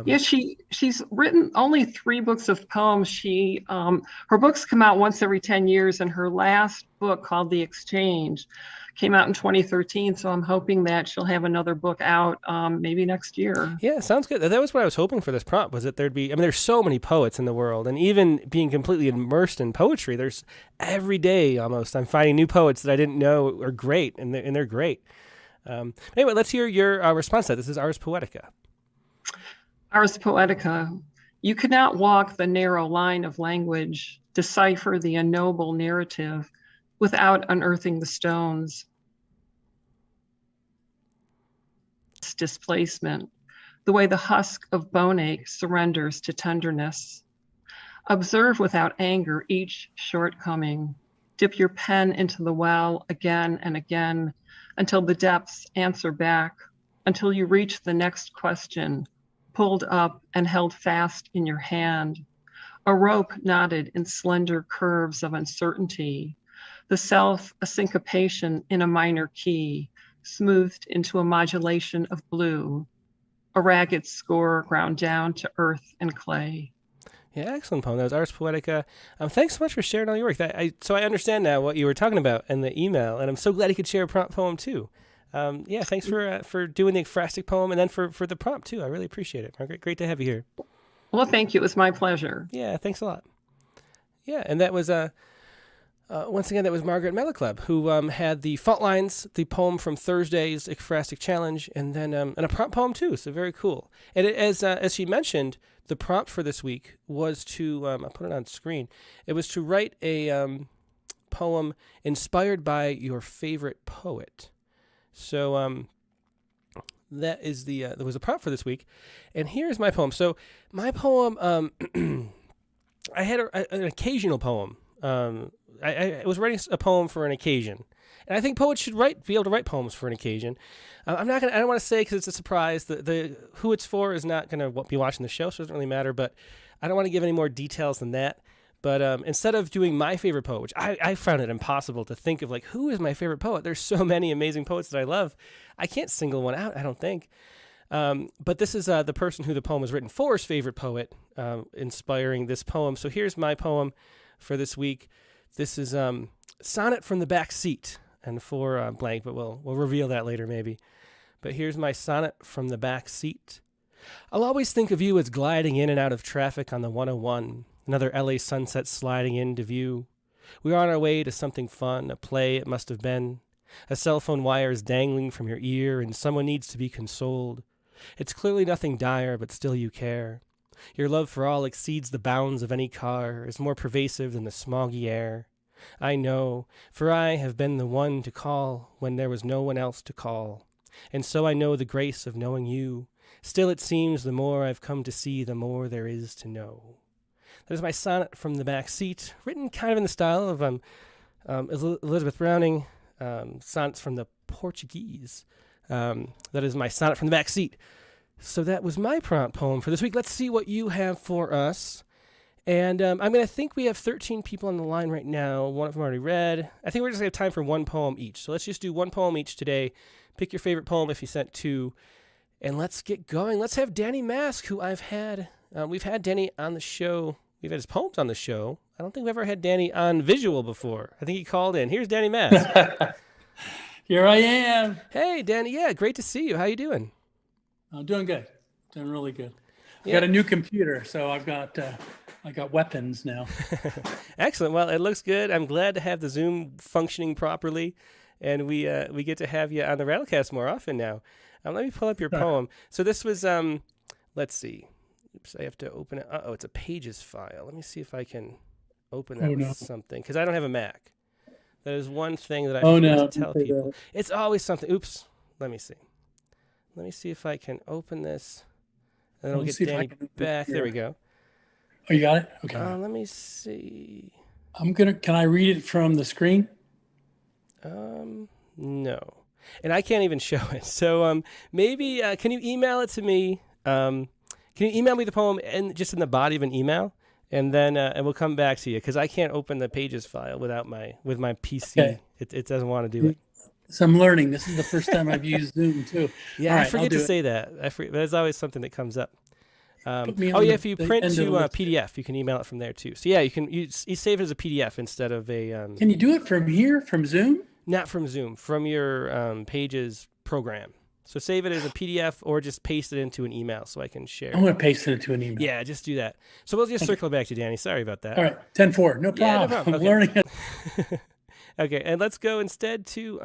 Yeah, she's written only 3 books of poems. Her books come out once every 10 years, and her last book, called The Exchange, came out in 2013. So I'm hoping that she'll have another book out maybe next year. Yeah, sounds good. That was what I was hoping for this prompt, was that there'd be, there's so many poets in the world, and even being completely immersed in poetry, there's every day almost I'm finding new poets that I didn't know are great, and they're great. Anyway, let's hear your response to that. This is Ars Poetica. Ars Poetica. You cannot walk the narrow line of language, decipher the ignoble narrative without unearthing the stones. displacement, the way the husk of bone ache surrenders to tenderness. Observe without anger each shortcoming. Dip your pen into the well again and again until the depths answer back, until you reach the next question, pulled up and held fast in your hand. A rope knotted in slender curves of uncertainty, the self a syncopation in a minor key, smoothed into a modulation of blue, a ragged score ground down to earth and clay. Yeah, excellent poem. That was Ars Poetica. Thanks so much for sharing all your work. So I understand now what you were talking about in the email, and I'm so glad you could share a prompt poem too. Yeah, thanks for doing the ekphrastic poem and then for the prompt too. I really appreciate it, Margaret. Great to have you here. Well, thank you. It was my pleasure. Yeah, thanks a lot. Yeah, and that was once again, that was Margaret Malochleb, who had the Fault Lines, the poem from Thursday's ekphrastic challenge, and then and a prompt poem too. So very cool. And as she mentioned, the prompt for this week was to I'll put it on screen. It was to write a poem inspired by your favorite poet. So that is there was a prompt for this week, and here's my poem. So my poem, I had an occasional poem. I was writing a poem for an occasion, and I think poets should be able to write poems for an occasion. I don't want to say because it's a surprise. The who it's for is not going to be watching the show, so it doesn't really matter. But I don't want to give any more details than that. But instead of doing my favorite poet, which I found it impossible to think of, like, who is my favorite poet? There's so many amazing poets that I love. I can't single one out, I don't think. But this is the person who the poem was written for's favorite poet, inspiring this poem. So here's my poem for this week. This is Sonnet from the Back Seat, and for blank, but we'll reveal that later maybe. But here's my sonnet from the back seat. I'll always think of you as gliding in and out of traffic on the 101. Another LA sunset sliding into view. We are on our way to something fun, a play it must have been. A cell phone wire is dangling from your ear, and someone needs to be consoled. It's clearly nothing dire, but still you care. Your love for all exceeds the bounds of any car, is more pervasive than the smoggy air. I know, for I have been the one to call when there was no one else to call. And so I know the grace of knowing you. Still it seems the more I've come to see, the more there is to know. That is my sonnet from the back seat, written kind of in the style of Elizabeth Browning, sonnets from the Portuguese. That is my sonnet from the back seat. So that was my prompt poem for this week. Let's see what you have for us. And I'm going to think we have 13 people on the line right now. One of them already read. I think we're just going to have time for one poem each. So let's just do one poem each today. Pick your favorite poem if you sent two. And let's get going. Let's have Danny Mask, who we've had Danny on the show. We've had his poems on the show. I don't think we've ever had Danny on visual before. I think he called in. Here's Danny Mask. Here I am. Hey, Danny. Yeah, great to see you. How you doing? I'm doing good. Doing really good. I Yeah. got a new computer, so I got weapons now. Excellent. Well, it looks good. I'm glad to have the Zoom functioning properly, and we get to have you on the Rattlecast more often now. Let me pull up your poem. So this was let's see. Oops, I have to open it. Oh, it's a Pages file. Let me see if I can open that with something, because I don't have a Mac. That is one thing that I forget to tell people. It's always something. Oops. Let me see. Let me see if I can open this. And then we'll get Danny back. There we go. Oh, you got it? Okay. Let me see. Can I read it from the screen? No. And I can't even show it. So maybe, can you email it to me? Can you email me the poem and just in the body of an email? And then and we'll come back to you, because I can't open the Pages file with my PC. Okay. It doesn't want to do it. So I'm learning. This is the first time I've used Zoom too. Yeah, right, I forget to say that. There's always something that comes up. If you print to PDF, you can email it from there too. So yeah, you save it as a PDF instead of a. Can you do it from here, from Zoom? Not from Zoom, from your Pages program. So save it as a PDF or just paste it into an email so I can share. I'm going to paste it into an email. Yeah, just do that. So we'll just circle back to Danny. Sorry about that. All right, 10-4. No problem. Yeah, no problem. I'm learning it. Okay, and let's go instead to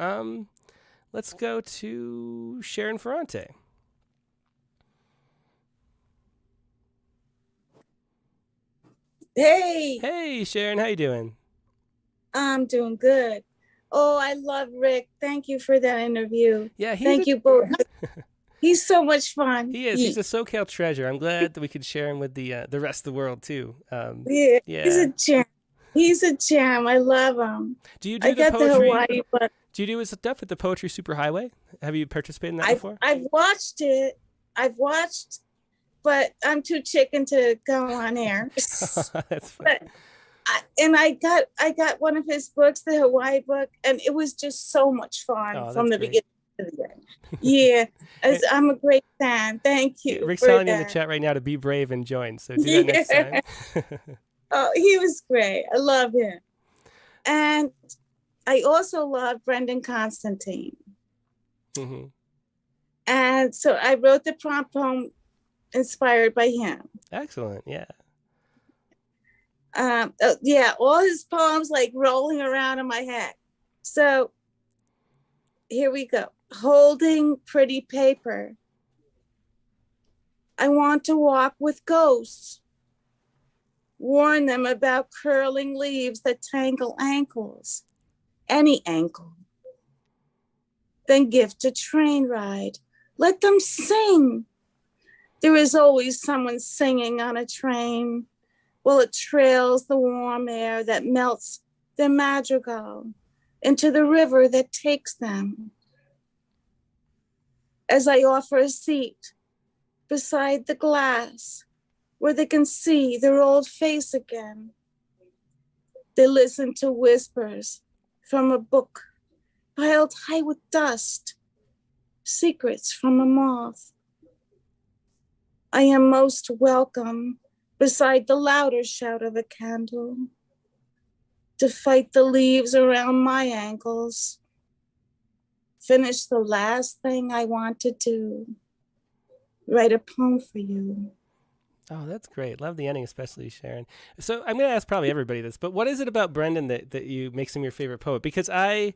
Sharon Ferrante. Hey, Sharon, how you doing? I'm doing good. Oh, I love Rick. Thank you for that interview. Yeah, thank you both. He's so much fun. He is. He's a SoCal treasure. I'm glad that we could share him with the rest of the world too. Yeah, Yeah. he's a gem. He's a gem. I love him. Do you do I the got poetry? the Hawaii book. Do you do his stuff at the Poetry Superhighway? Have you participated in that before? I've watched it. I've watched, but I'm too chicken to go on air. That's fun. But I got one of his books, the Hawaii book, and it was just so much fun from the beginning to the end. Yeah, I'm a great fan. Thank you. Rick's telling you in the chat right now to be brave and join. So do that next time. Oh, he was great. I love him. And I also love Brendan Constantine. Mm-hmm. And so I wrote the prompt poem inspired by him. Excellent. Yeah. Yeah, all his poems like rolling around in my head. So here we go. Holding pretty paper. I want to walk with ghosts. Warn them about curling leaves that tangle ankles. Any ankle. Then gift a train ride. Let them sing. There is always someone singing on a train. Well, it trails the warm air that melts their madrigal into the river that takes them. As I offer a seat beside the glass where they can see their old face again, they listen to whispers from a book piled high with dust, secrets from a moth. I am most welcome beside the louder shout of a candle, to fight the leaves around my ankles, finish the last thing I want to do, write a poem for you. Oh, that's great. Love the ending, especially Sharon. So I'm going to ask probably everybody this, but what is it about Brendan that you makes him your favorite poet? Because I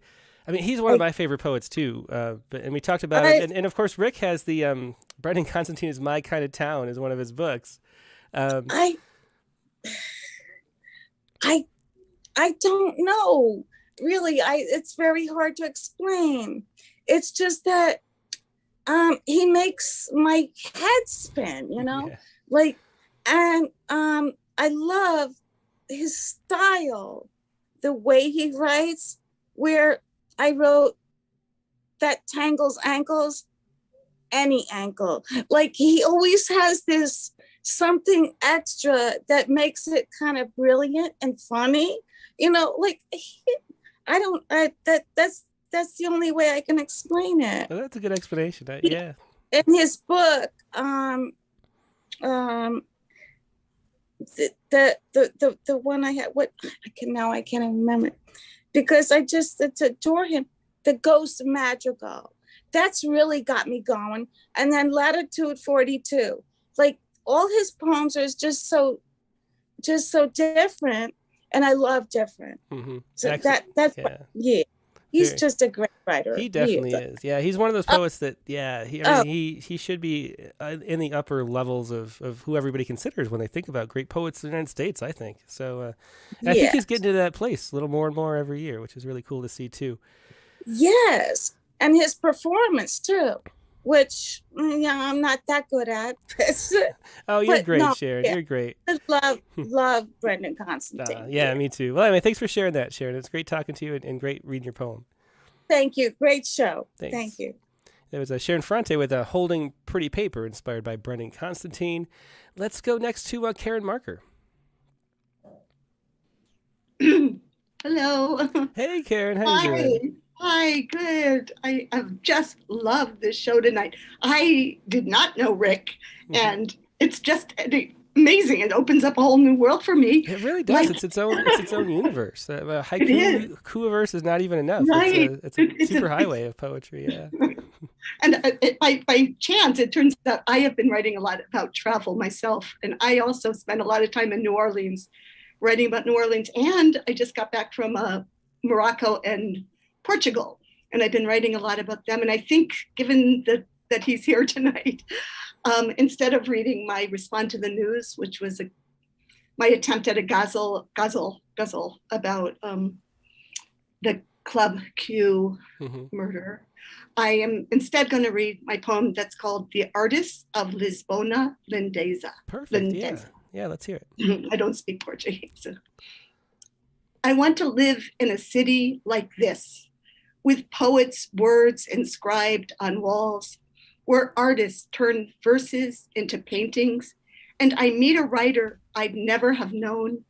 mean, he's one of my favorite poets too. And we talked about it. And of course, Rick has the Brendan Constantine is My Kind of Town is one of his books. I don't know. Really, it's very hard to explain. It's just that he makes my head spin, you know? Yeah. Like, and I love his style, the way he writes, where I wrote that tangles ankles, any ankle. Like, he always has this something extra that makes it kind of brilliant and funny, you know, like that's the only way I can explain it. Well, that's a good explanation. Yeah. In his book, the one I had, I can't even remember, because I just adore him. The Ghost Madrigal, that's really got me going. And then Latitude 42, like all his poems are just so different, and I love different. Mm-hmm. So that's he's just a great writer. He definitely is. Yeah, he's one of those poets that he should be in the upper levels of who everybody considers when they think about great poets in the United States, I think. So I think he's getting to that place a little more and more every year, which is really cool to see too. Yes, and his performance too, which I'm not that good at. Oh, you're great, Sharon. Yeah. You're great. I love Brendan Constantine. Yeah, me too. Well, anyway, thanks for sharing that, Sharon. It's great talking to you and great reading your poem. Thank you. Great show. Thanks. Thank you. There was Sharon Ferrante with Holding Pretty Paper, inspired by Brendan Constantine. Let's go next to Karen Marker. Hello. Hey, Karen. How you doing? Hi, good. I have just loved this show tonight. I did not know Rick, and it's just amazing. It opens up a whole new world for me. It really does. It's its own universe. Haiku-verse is not even enough. Right. It's a superhighway of poetry. Yeah. And by chance, it turns out I have been writing a lot about travel myself, and I also spent a lot of time in New Orleans, writing about New Orleans. And I just got back from Morocco and Portugal, and I've been writing a lot about them. And I think, given that he's here tonight, instead of reading my Respond to the News, which was my attempt at a ghazal about the Club Q murder, I am instead going to read my poem that's called The Artist of Lisbona Lindeza. Perfect. Yeah, let's hear it. I don't speak Portuguese. So. I want to live in a city like this, with poets' words inscribed on walls, where artists turn verses into paintings, and I meet a writer I'd never have known.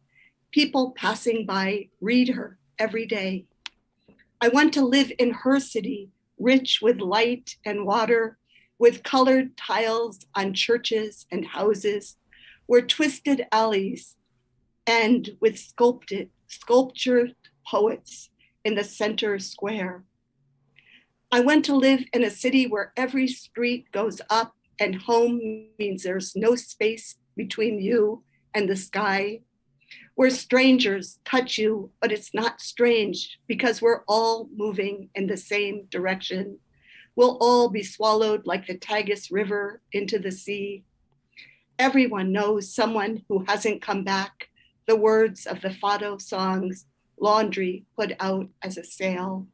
People passing by read her every day. I want to live in her city, rich with light and water, with colored tiles on churches and houses, where twisted alleys end with sculptured poets in the center square. I want to live in a city where every street goes up and home means there's no space between you and the sky, where strangers touch you, but it's not strange because we're all moving in the same direction. We'll all be swallowed like the Tagus River into the sea. Everyone knows someone who hasn't come back, the words of the Fado songs, laundry put out as a sale.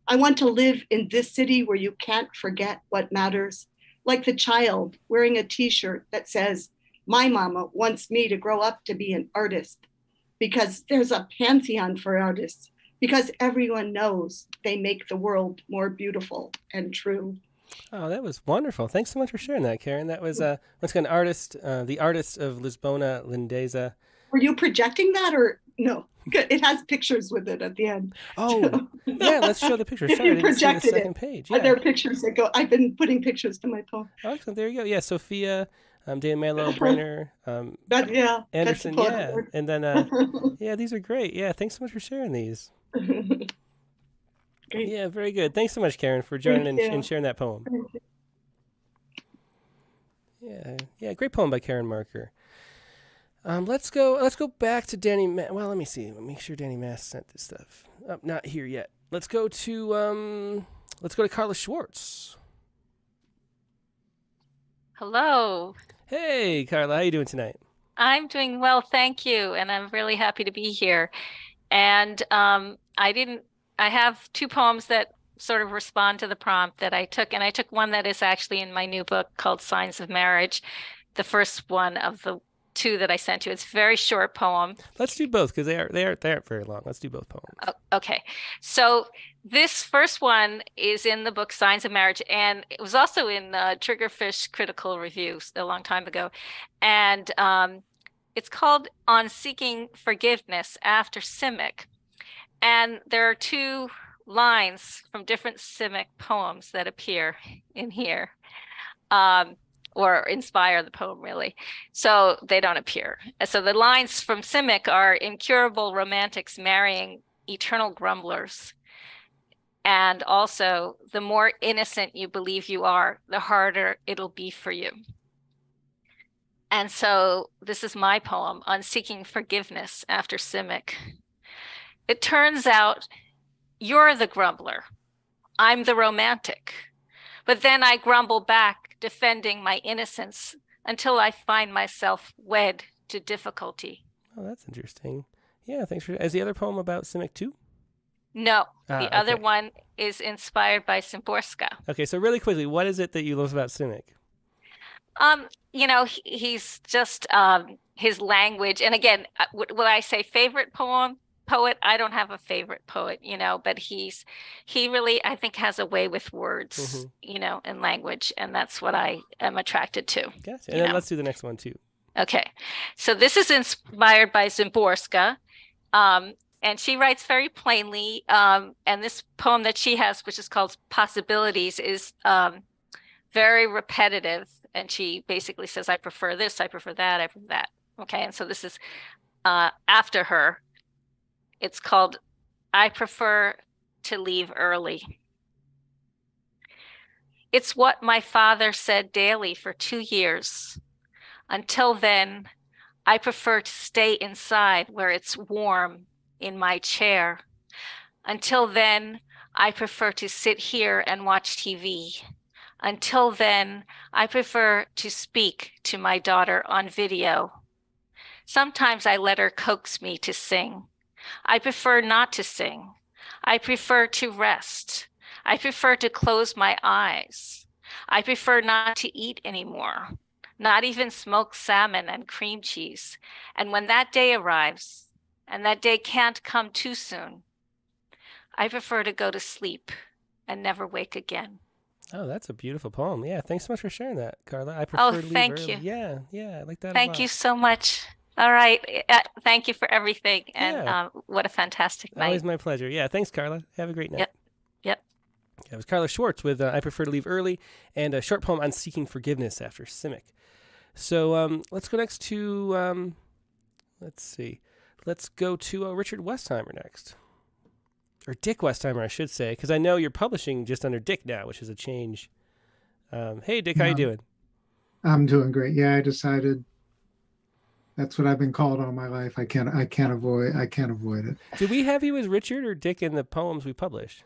I want to live in this city where you can't forget what matters, like the child wearing a t-shirt that says, my mama wants me to grow up to be an artist, because there's a pantheon for artists, because everyone knows they make the world more beautiful and true. Oh, that was wonderful. Thanks so much for sharing that, Karen. That was once again, the artist of Lisbona Lindeza. Were you projecting that or no? It has pictures with it at the end. Oh, yeah, let's show the pictures. Sorry, I didn't see the second page. Yeah. There are pictures that go, I've been putting pictures to my poem. Oh, excellent. There you go. Yeah, Sophia, Dan Malo, Brenner, Anderson, yeah. And then, yeah, these are great. Yeah, thanks so much for sharing these. Great. Yeah, very good. Thanks so much, Karen, for joining and sharing that poem. Yeah, great poem by Karen Marker. Let's go back to Danny. Well, let me see. Let me make sure Danny Mass sent this stuff. Oh, not here yet. Let's go to Carla Schwartz. Hello. Hey, Carla, how you doing tonight? I'm doing well, thank you, and I'm really happy to be here. And I have two poems that sort of respond to the prompt that I took, and I took one that is actually in my new book called Signs of Marriage, the first one of the two that I sent you. It's a very short poem. Let's do both because they aren't very long. Let's do both poems. Oh, okay. So this first one is in the book Signs of Marriage, and it was also in Triggerfish Critical Reviews a long time ago. And it's called On Seeking Forgiveness After Simic. And there are two lines from different Simic poems that appear in here. Or inspire the poem, really. So they don't appear. So the lines from Simic are incurable romantics marrying eternal grumblers. And also, the more innocent you believe you are, the harder it'll be for you. And so this is my poem on seeking forgiveness after Simic. It turns out you're the grumbler. I'm the romantic. But then I grumble back, defending my innocence until I find myself wed to difficulty. Oh, that's interesting. Yeah, thanks for. Is the other poem about Simic too? No, the other one is inspired by Szymborska. Okay, so really quickly, what is it that you love about Simic? He's just his language, and again, will I say favorite poet? I don't have a favorite poet, but he really, I think, has a way with words, and language, and that's what I am attracted to. Gotcha. And then let's do the next one too. Okay, so this is inspired by Szymborska, and she writes very plainly, and this poem that she has, which is called Possibilities, is very repetitive, and she basically says, I prefer this, I prefer that, I prefer that. Okay, and so this is after her. It's called, I Prefer to Leave Early. It's what my father said daily for 2 years. Until then, I prefer to stay inside where it's warm in my chair. Until then, I prefer to sit here and watch TV. Until then, I prefer to speak to my daughter on video. Sometimes I let her coax me to sing. I prefer not to sing. I prefer to rest. I prefer to close my eyes. I prefer not to eat anymore, not even smoked salmon and cream cheese. And when that day arrives, and that day can't come too soon, I prefer to go to sleep and never wake again. Oh, that's a beautiful poem. Yeah, thanks so much for sharing that, Carla. I prefer to leave thank early. you. Yeah, I like that a lot. Thank you so much. All right. Thank you for everything. And what a fantastic night. Always my pleasure. Yeah, thanks, Carla. Have a great night. Yep. That was Carla Schwartz with I Prefer to Leave Early, and a short poem on seeking forgiveness after Simic. So let's go next to, let's go to Richard Westheimer next. Or Dick Westheimer, I should say, because I know you're publishing just under Dick now, which is a change. Hey, Dick, how you doing? I'm doing great. Yeah, I decided that's what I've been called all my life. I can't avoid it. Did we have you as Richard or Dick in the poems we published?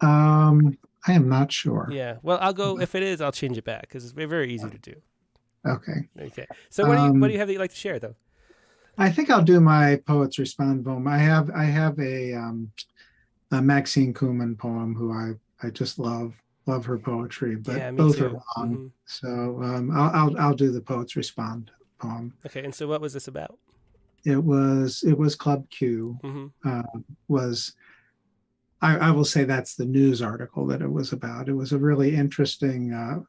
I am not sure. Yeah. Well, I'll go. If it is, I'll change it back because it's very easy to do. Okay. So what do you have that you'd like to share, though? I think I'll do my Poets Respond poem. I have a Maxine Kuhlman poem who I just love her poetry, but both too. are long. Mm-hmm. So I'll do the Poets Respond poem. Okay. And so what was this about? It was Club Q. Mm-hmm. I will say that's the news article that it was about. It was a really interesting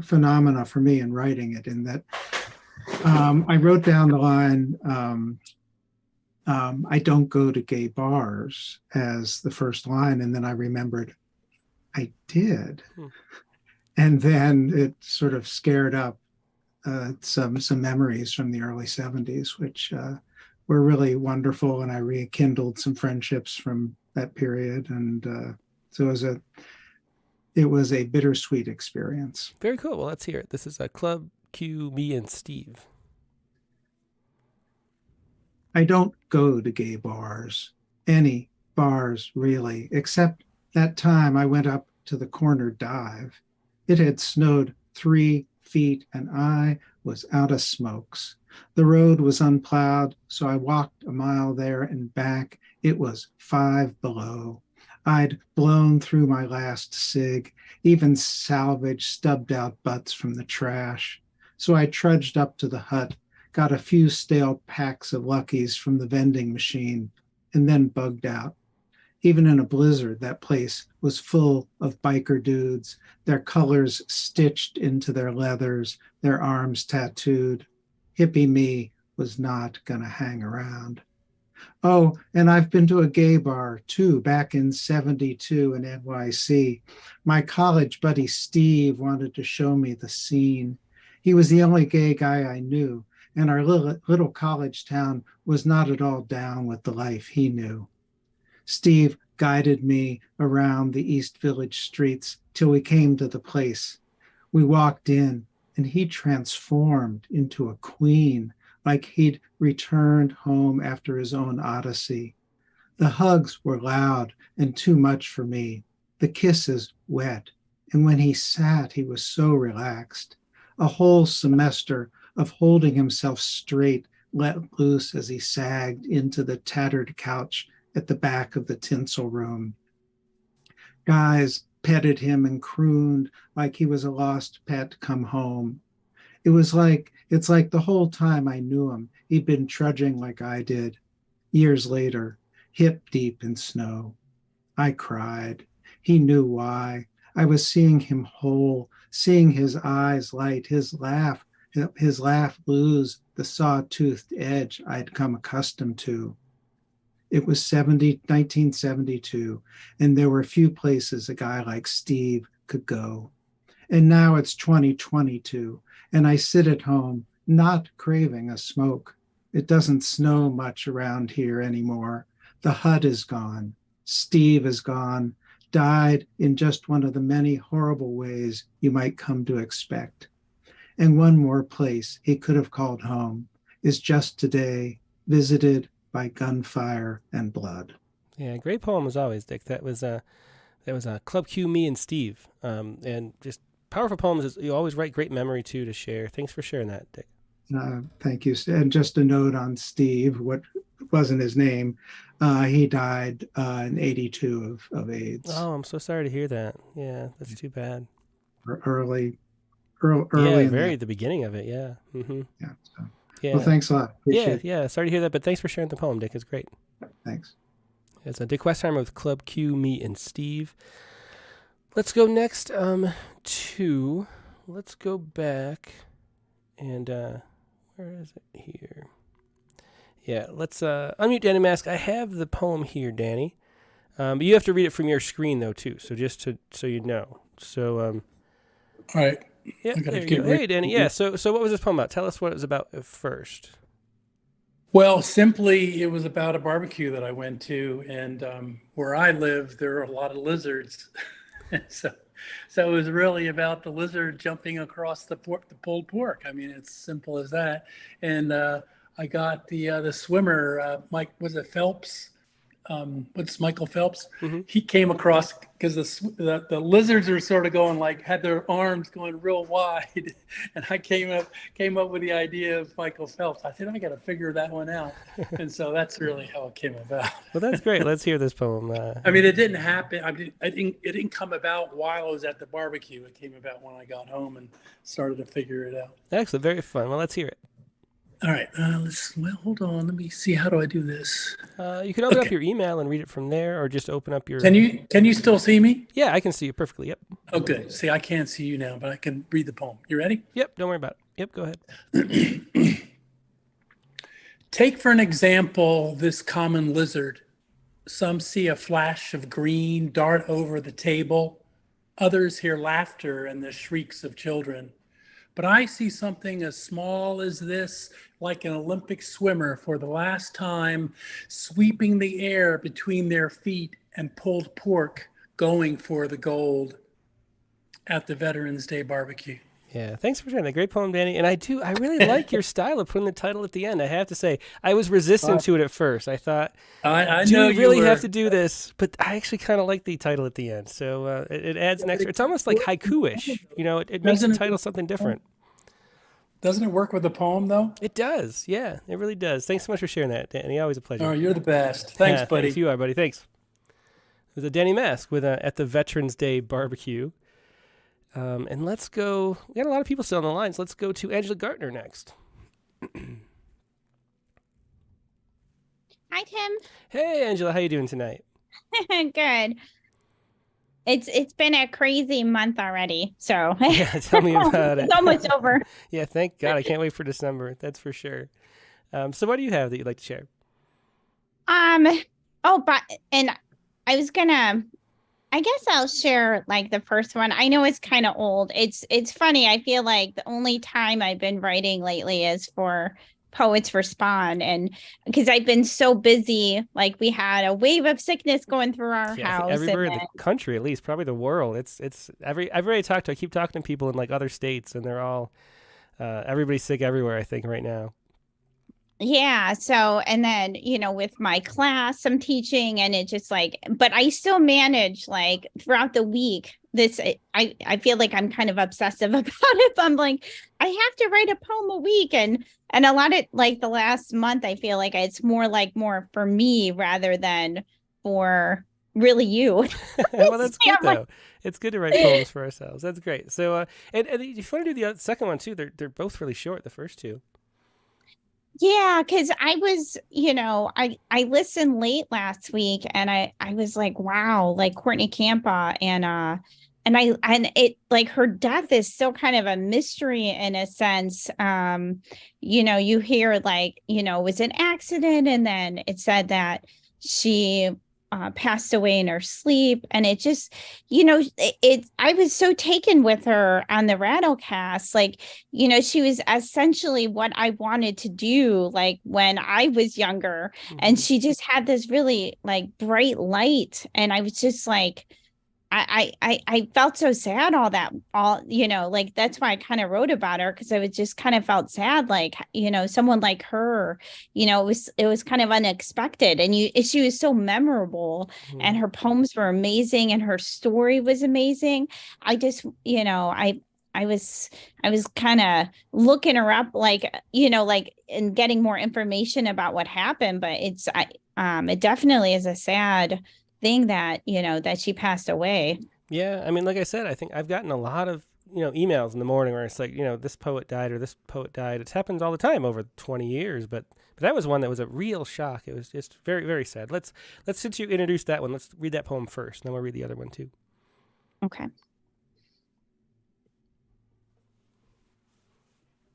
phenomena for me in writing it, in that I wrote down the line, I don't go to gay bars, as the first line, and then I remembered I did. And then it sort of scared up some memories from the early 70s, which were really wonderful, and I rekindled some friendships from that period, and so it was a bittersweet experience. Very cool. Well, let's hear it. This is Club Q, me and Steve. I don't go to gay bars, any bars really, except that time I went up to the corner dive. It had snowed 3 feet and I was out of smokes. The road was unplowed, so I walked a mile there and back. It was 5 below. I'd blown through my last cig, even salvaged stubbed out butts from the trash. So I trudged up to the hut, got a few stale packs of Luckies from the vending machine, and then bugged out. Even in a blizzard, that place was full of biker dudes, their colors stitched into their leathers, their arms tattooed. Hippie me was not gonna hang around. Oh, and I've been to a gay bar too, back in 72 in NYC. My college buddy Steve wanted to show me the scene. He was the only gay guy I knew, and our little college town was not at all down with the life he knew. Steve guided me around the East Village streets till we came to the place. We walked in, and he transformed into a queen, like he'd returned home after his own odyssey. The hugs were loud and too much for me, the kisses wet, and when he sat, he was so relaxed. A whole semester of holding himself straight let loose as he sagged into the tattered couch at the back of the tinsel room. Guys petted him and crooned like he was a lost pet come home. It's like the whole time I knew him, he'd been trudging like I did. Years later, hip deep in snow. I cried. He knew why. I was seeing him whole, seeing his eyes light, his laugh lose the saw-toothed edge I'd come accustomed to. It was 1972, and there were few places a guy like Steve could go. And now it's 2022, and I sit at home, not craving a smoke. It doesn't snow much around here anymore. The hut is gone. Steve is gone, died in just one of the many horrible ways you might come to expect. And one more place he could have called home is just today, visited by gunfire and blood. Yeah, great poem as always, Dick. That was Club Q, me and Steve, and just powerful poems. You always write great memory too to share. Thanks for sharing that, Dick. Thank you. And just a note on Steve, what wasn't his name, he died in 82 of AIDS. Oh, I'm so sorry to hear that. Yeah, that's too bad. Early Yeah, in very the beginning of it. Yeah. Mm-hmm. Yeah. So. Yeah. Well, thanks a lot. Appreciate yeah. Sorry to hear that, but thanks for sharing the poem, Dick. It's great. Thanks. It's a Dick Westheimer with Club Q, me, and Steve. Let's go next to, let's go back and, where is it here? Yeah, let's unmute Danny Mask. I have the poem here, Danny. But you have to read it from your screen, though, too. So just so you know. So, all right. Yeah, there you go. Hey, Danny. Yeah, so what was this poem about? Tell us what it was about first. Well, simply, it was about a barbecue that I went to, and where I live, there are a lot of lizards. so it was really about the lizard jumping across the pulled pork. I mean, it's simple as that. And I got the swimmer, Mike, was it Phelps? What's Michael Phelps? Mm-hmm. He came across because the lizards are sort of going had their arms going real wide, and I came up with the idea of Michael Phelps. I said I got to figure that one out, and so that's really how it came about. Well, that's great. Let's hear this poem. I mean, it didn't happen. It didn't come about while I was at the barbecue. It came about when I got home and started to figure it out. Excellent, very fun. Well, let's hear it. All right, hold on. Let me see. How do I do this? You can open up your email and read it from there, or just open up your... Can you still see me? Yeah, I can see you perfectly, yep. Oh, good. See, I can't see you now, but I can read the poem. You ready? Yep, don't worry about it. Yep, go ahead. Take for an example this common lizard. Some see a flash of green dart over the table. Others hear laughter and the shrieks of children. But I see something as small as this, like an Olympic swimmer for the last time, sweeping the air between their feet and pulled pork, going for the gold at the Veterans Day barbecue. Yeah, thanks for sharing that great poem, Danny. And I really like your style of putting the title at the end. I have to say, I was resistant to it at first. I thought, do we really have to do this? But I actually kind of like the title at the end. So it adds an extra. It's almost like haiku-ish. You know, it makes the title something different. Doesn't it work with the poem, though? It does. Yeah, it really does. Thanks so much for sharing that, Danny. Always a pleasure. Oh, you're the best. Thanks, buddy. Thanks, you are, buddy. Thanks. It was a Danny Mask with at the Veterans Day barbecue. And let's go. We got a lot of people still on the line, so let's go to Angela Gartner next. Hi, Tim. Hey, Angela. How you doing tonight? Good. It's been a crazy month already, so yeah, tell me about it. It's almost over. Yeah, thank God. I can't wait for December. That's for sure. So what do you have that you'd like to share? And I was gonna, I guess I'll share like the first one. I know it's kind of old. It's funny. I feel like the only time I've been writing lately is for Poets Respond, and because I've been so busy, like we had a wave of sickness going through our house. Everywhere in the country, at least, probably the world. It's everybody I talk to. I keep talking to people in like other states, and they're all everybody's sick everywhere. I think right now. Yeah. So, and then, with my class I'm teaching, and it just but I still manage like throughout the week. I feel like I'm kind of obsessive about it. I'm like, I have to write a poem a week. And a lot of like the last month, I feel like it's more for me rather than for really you. Well, that's good though. It's good to write poems for ourselves. That's great. So, and if you want to do the second one too, they're both really short. The first two. Yeah, because I was, I listened late last week, and I was like, wow, like Courtney Campa, and it like her death is still kind of a mystery in a sense. You hear like, it was an accident, and then it said that she passed away in her sleep, and it just, I was so taken with her on the Rattlecast. Like, she was essentially what I wanted to do, like when I was younger, and she just had this really like bright light, and I was just like, I felt so sad like that's why I kind of wrote about her, because I was just kind of felt sad, like, someone like her, it was kind of unexpected, and she was so memorable, and her poems were amazing, and her story was amazing. I just, I was kind of looking her up, like, and getting more information about what happened. But it definitely is a sad thing that, that she passed away. Yeah, I mean, like I said, I think I've gotten a lot of emails in the morning where it's like, this poet died or this poet died. It happens all the time over 20 years, but that was one that was a real shock. It was just very, very sad. Let's since you introduced that one, let's read that poem first, then we'll read the other one too. Okay.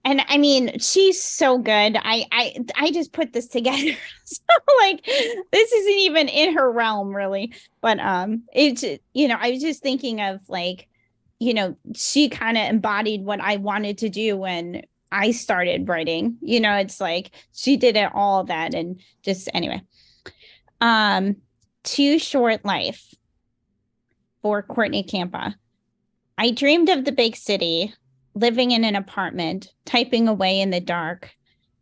And I mean, she's so good. I just put this together. So like, this isn't even in her realm really. But it's, I was just thinking of like, she kind of embodied what I wanted to do when I started writing. It's like she did it all that, and just anyway. Too Short Life for Courtney Campa. I dreamed of the big city, living in an apartment, typing away in the dark,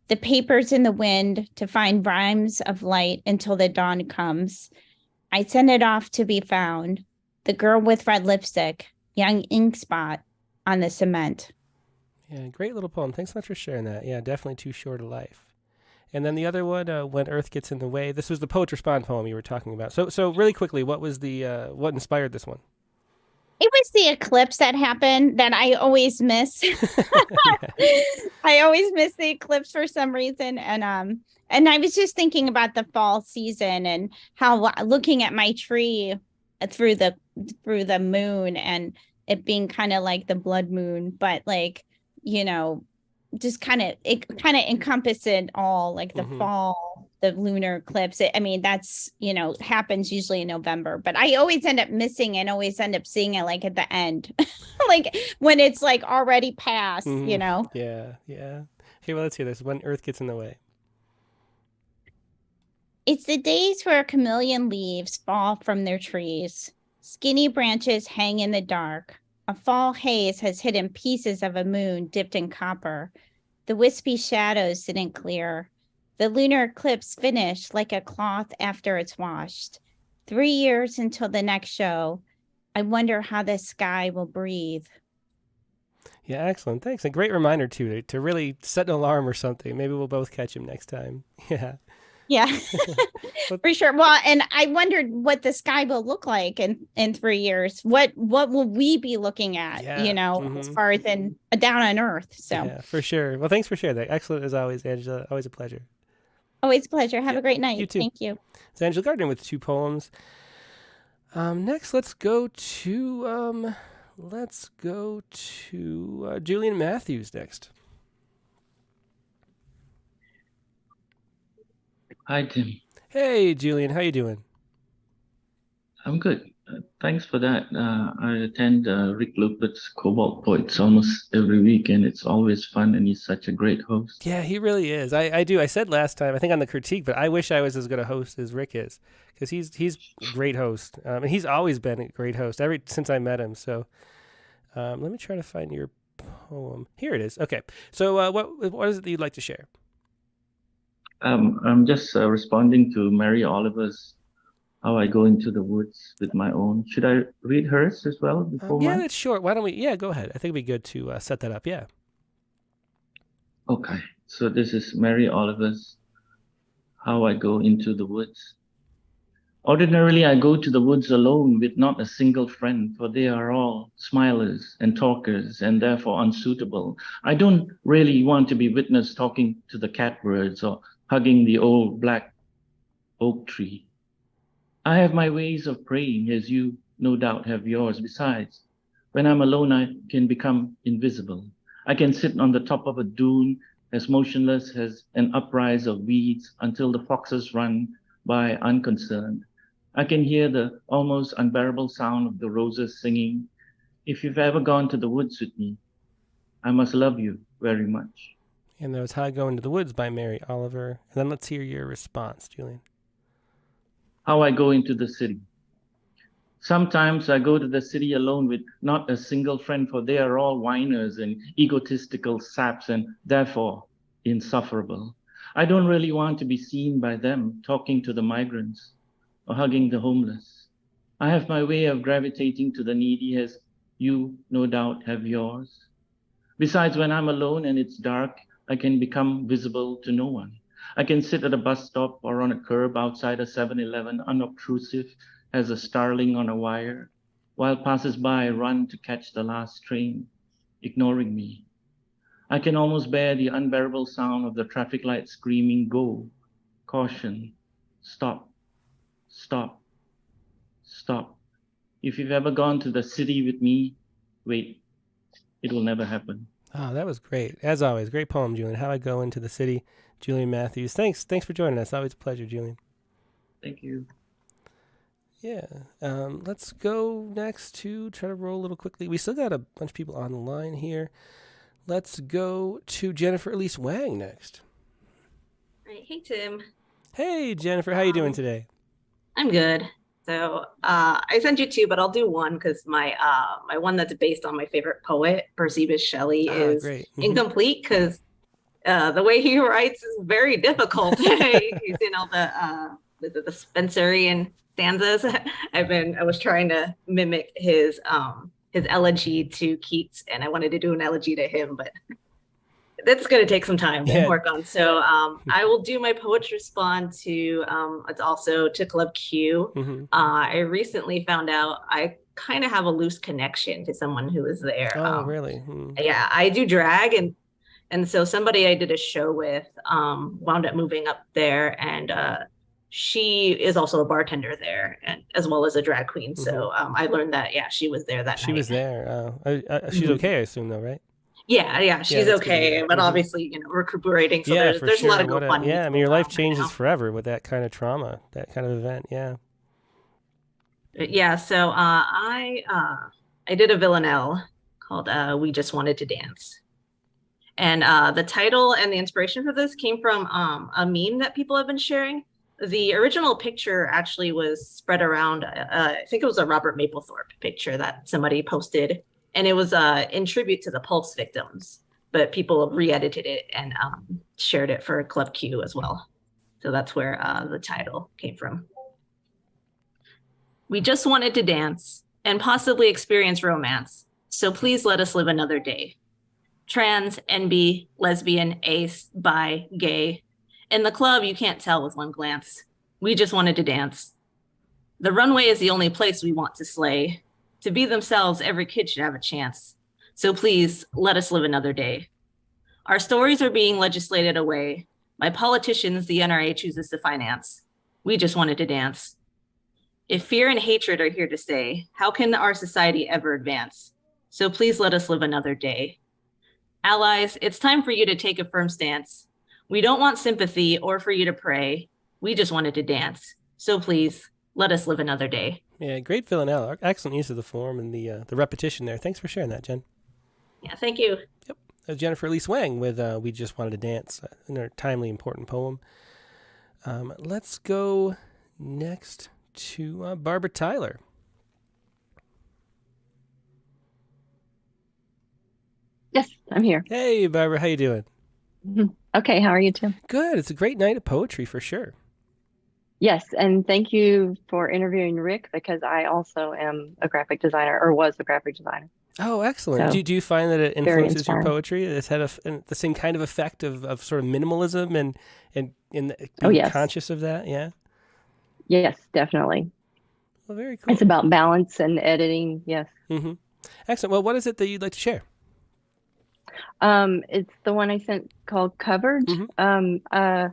the papers in the wind to find rhymes of light until the dawn comes. I send it off to be found, the girl with red lipstick, young ink spot on the cement. Yeah, great little poem. Thanks so much for sharing that. Yeah, definitely Too Short a Life. And then the other one, When Earth Gets in the Way. This was the Poets Respond poem you were talking about. So really quickly, what was what inspired this one? It was the eclipse that happened that I always miss. I always miss the eclipse for some reason. And I was just thinking about the fall season and how looking at my tree through the moon and it being kind of like the blood moon, but like, just it kind of encompassed it all, like the fall, the lunar eclipse. That's, happens usually in November, but I always end up missing and always end up seeing it like at the end, like when it's like already past, Yeah. Okay, well, let's hear this. When Earth Gets in the Way. It's the days where chameleon leaves fall from their trees. Skinny branches hang in the dark. A fall haze has hidden pieces of a moon dipped in copper. The wispy shadows didn't clear. The lunar eclipse finished like a cloth after it's washed. 3 years until the next show. I wonder how the sky will breathe. Yeah, excellent. Thanks. A great reminder, too, to really set an alarm or something. Maybe we'll both catch him next time. Yeah. Yeah, for sure. Well, and I wondered what the sky will look like in 3 years. What will we be looking at, as far as down on Earth? So yeah, for sure. Well, thanks for sharing that. Excellent as always, Angela. Always a pleasure. Always a pleasure. Have a great night. You too. Thank you. It's Angela Gardner with 2 poems. Next, let's go to Julian Matthews next. Hi, Tim. Hey, Julian. How you doing? I'm good. Thanks for that. I attend Rick Lupert's Cobalt Poets almost every week, and it's always fun, and he's such a great host. Yeah, he really is. I do. I said last time, I think on the critique, but I wish I was as good a host as Rick is, because he's a great host, and he's always been a great host since I met him. So let me try to find your poem. Here it is. Okay. So what is it that you'd like to share? I'm just responding to Mary Oliver's How I Go Into the Woods with My Own. Should I read hers as well before yeah, mine? that's short. Why don't we? Yeah, go ahead. I think it'd be good to set that up. Yeah. Okay. So this is Mary Oliver's How I Go Into the Woods. Ordinarily, I go to the woods alone with not a single friend, for they are all smilers and talkers and therefore unsuitable. I don't really want to be witnessed talking to the catbirds or hugging the old black oak tree. I have my ways of praying, as you no doubt have yours. Besides, when I'm alone, I can become invisible. I can sit on the top of a dune as motionless as an uprise of weeds until the foxes run by unconcerned. I can hear the almost unbearable sound of the roses singing. If you've ever gone to the woods with me, I must love you very much. And that was How I Go Into the Woods by Mary Oliver. And then let's hear your response, Julian. How I Go Into the City. Sometimes I go to the city alone with not a single friend, for they are all whiners and egotistical saps and therefore insufferable. I don't really want to be seen by them talking to the migrants or hugging the homeless. I have my way of gravitating to the needy, as you no doubt have yours. Besides, when I'm alone and it's dark, I can become visible to no one. I can sit at a bus stop or on a curb outside a 7-Eleven, unobtrusive as a starling on a wire, while passers-by run to catch the last train, ignoring me. I can almost bear the unbearable sound of the traffic light screaming, "Go, caution, stop, stop, stop." If you've ever gone to the city with me, wait, it will never happen. Oh, that was great. As always, great poem, Julian. How I Go Into the City, Julian Matthews. Thanks for joining us. Always a pleasure, Julian. Thank you. Yeah. Let's go next to try to roll a little quickly. We still got a bunch of people on the line here. Let's go to Jennifer Elise Wang next. Right. Hey, Tim. Hey, Jennifer. How you doing today? I'm good. So I sent you two, but I'll do one because my one that's based on my favorite poet, Perseus Shelley, is incomplete because the way he writes is very difficult. Using all the Spenserian stanzas. I was trying to mimic his elegy to Keats, and I wanted to do an elegy to him, but that's going to take some time to work on. So I will do my poetry respond to, it's also to Club Q. Mm-hmm. I recently found out I kind of have a loose connection to someone who was there. Oh, really? Yeah, I do drag, and so somebody I did a show with wound up moving up there, and she is also a bartender there, and as well as a drag queen. Mm-hmm. So I learned that, she was there that night. She was there. She's okay, I assume, though, right? Yeah, she's okay, but obviously, recuperating. So there's sure. a lot of GoFundMe. Yeah, I mean, your life changes forever with that kind of trauma, that kind of event. Yeah. Yeah. So I did a villanelle called "We Just Wanted to Dance," and the title and the inspiration for this came from a meme that people have been sharing. The original picture actually was spread around. I think it was a Robert Mapplethorpe picture that somebody posted. And it was in tribute to the Pulse victims, but people re-edited it and shared it for Club Q as well. So that's where the title came from. We just wanted to dance and possibly experience romance. So please let us live another day. Trans, NB, lesbian, ace, bi, gay. In the club, you can't tell with one glance. We just wanted to dance. The runway is the only place we want to slay. To be themselves, every kid should have a chance. So please, let us live another day. Our stories are being legislated away by politicians the NRA chooses to finance. We just wanted to dance. If fear and hatred are here to stay, how can our society ever advance? So please let us live another day. Allies, it's time for you to take a firm stance. We don't want sympathy or for you to pray. We just wanted to dance. So please, let us live another day. Yeah, great villanelle. Excellent use of the form and the repetition there. Thanks for sharing that, Jen. Yeah, thank you. Yep. That was Jennifer Elise Wang with We Just Wanted to Dance, in her timely, important poem. Let's go next to Barbara Tyler. Yes, I'm here. Hey, Barbara, how you doing? Okay, how are you, Tim? Good. It's a great night of poetry for sure. Yes, and thank you for interviewing Rick, because I also am a graphic designer, or was a graphic designer. Oh, excellent. So, do you find that it influences your poetry? It's had the same kind of effect of sort of minimalism and being conscious of that? Yeah? Yes, definitely. Well, very cool. It's about balance and editing, yes. Mm-hmm. Excellent. Well, what is it that you'd like to share? It's the one I sent called Covered. Mm-hmm.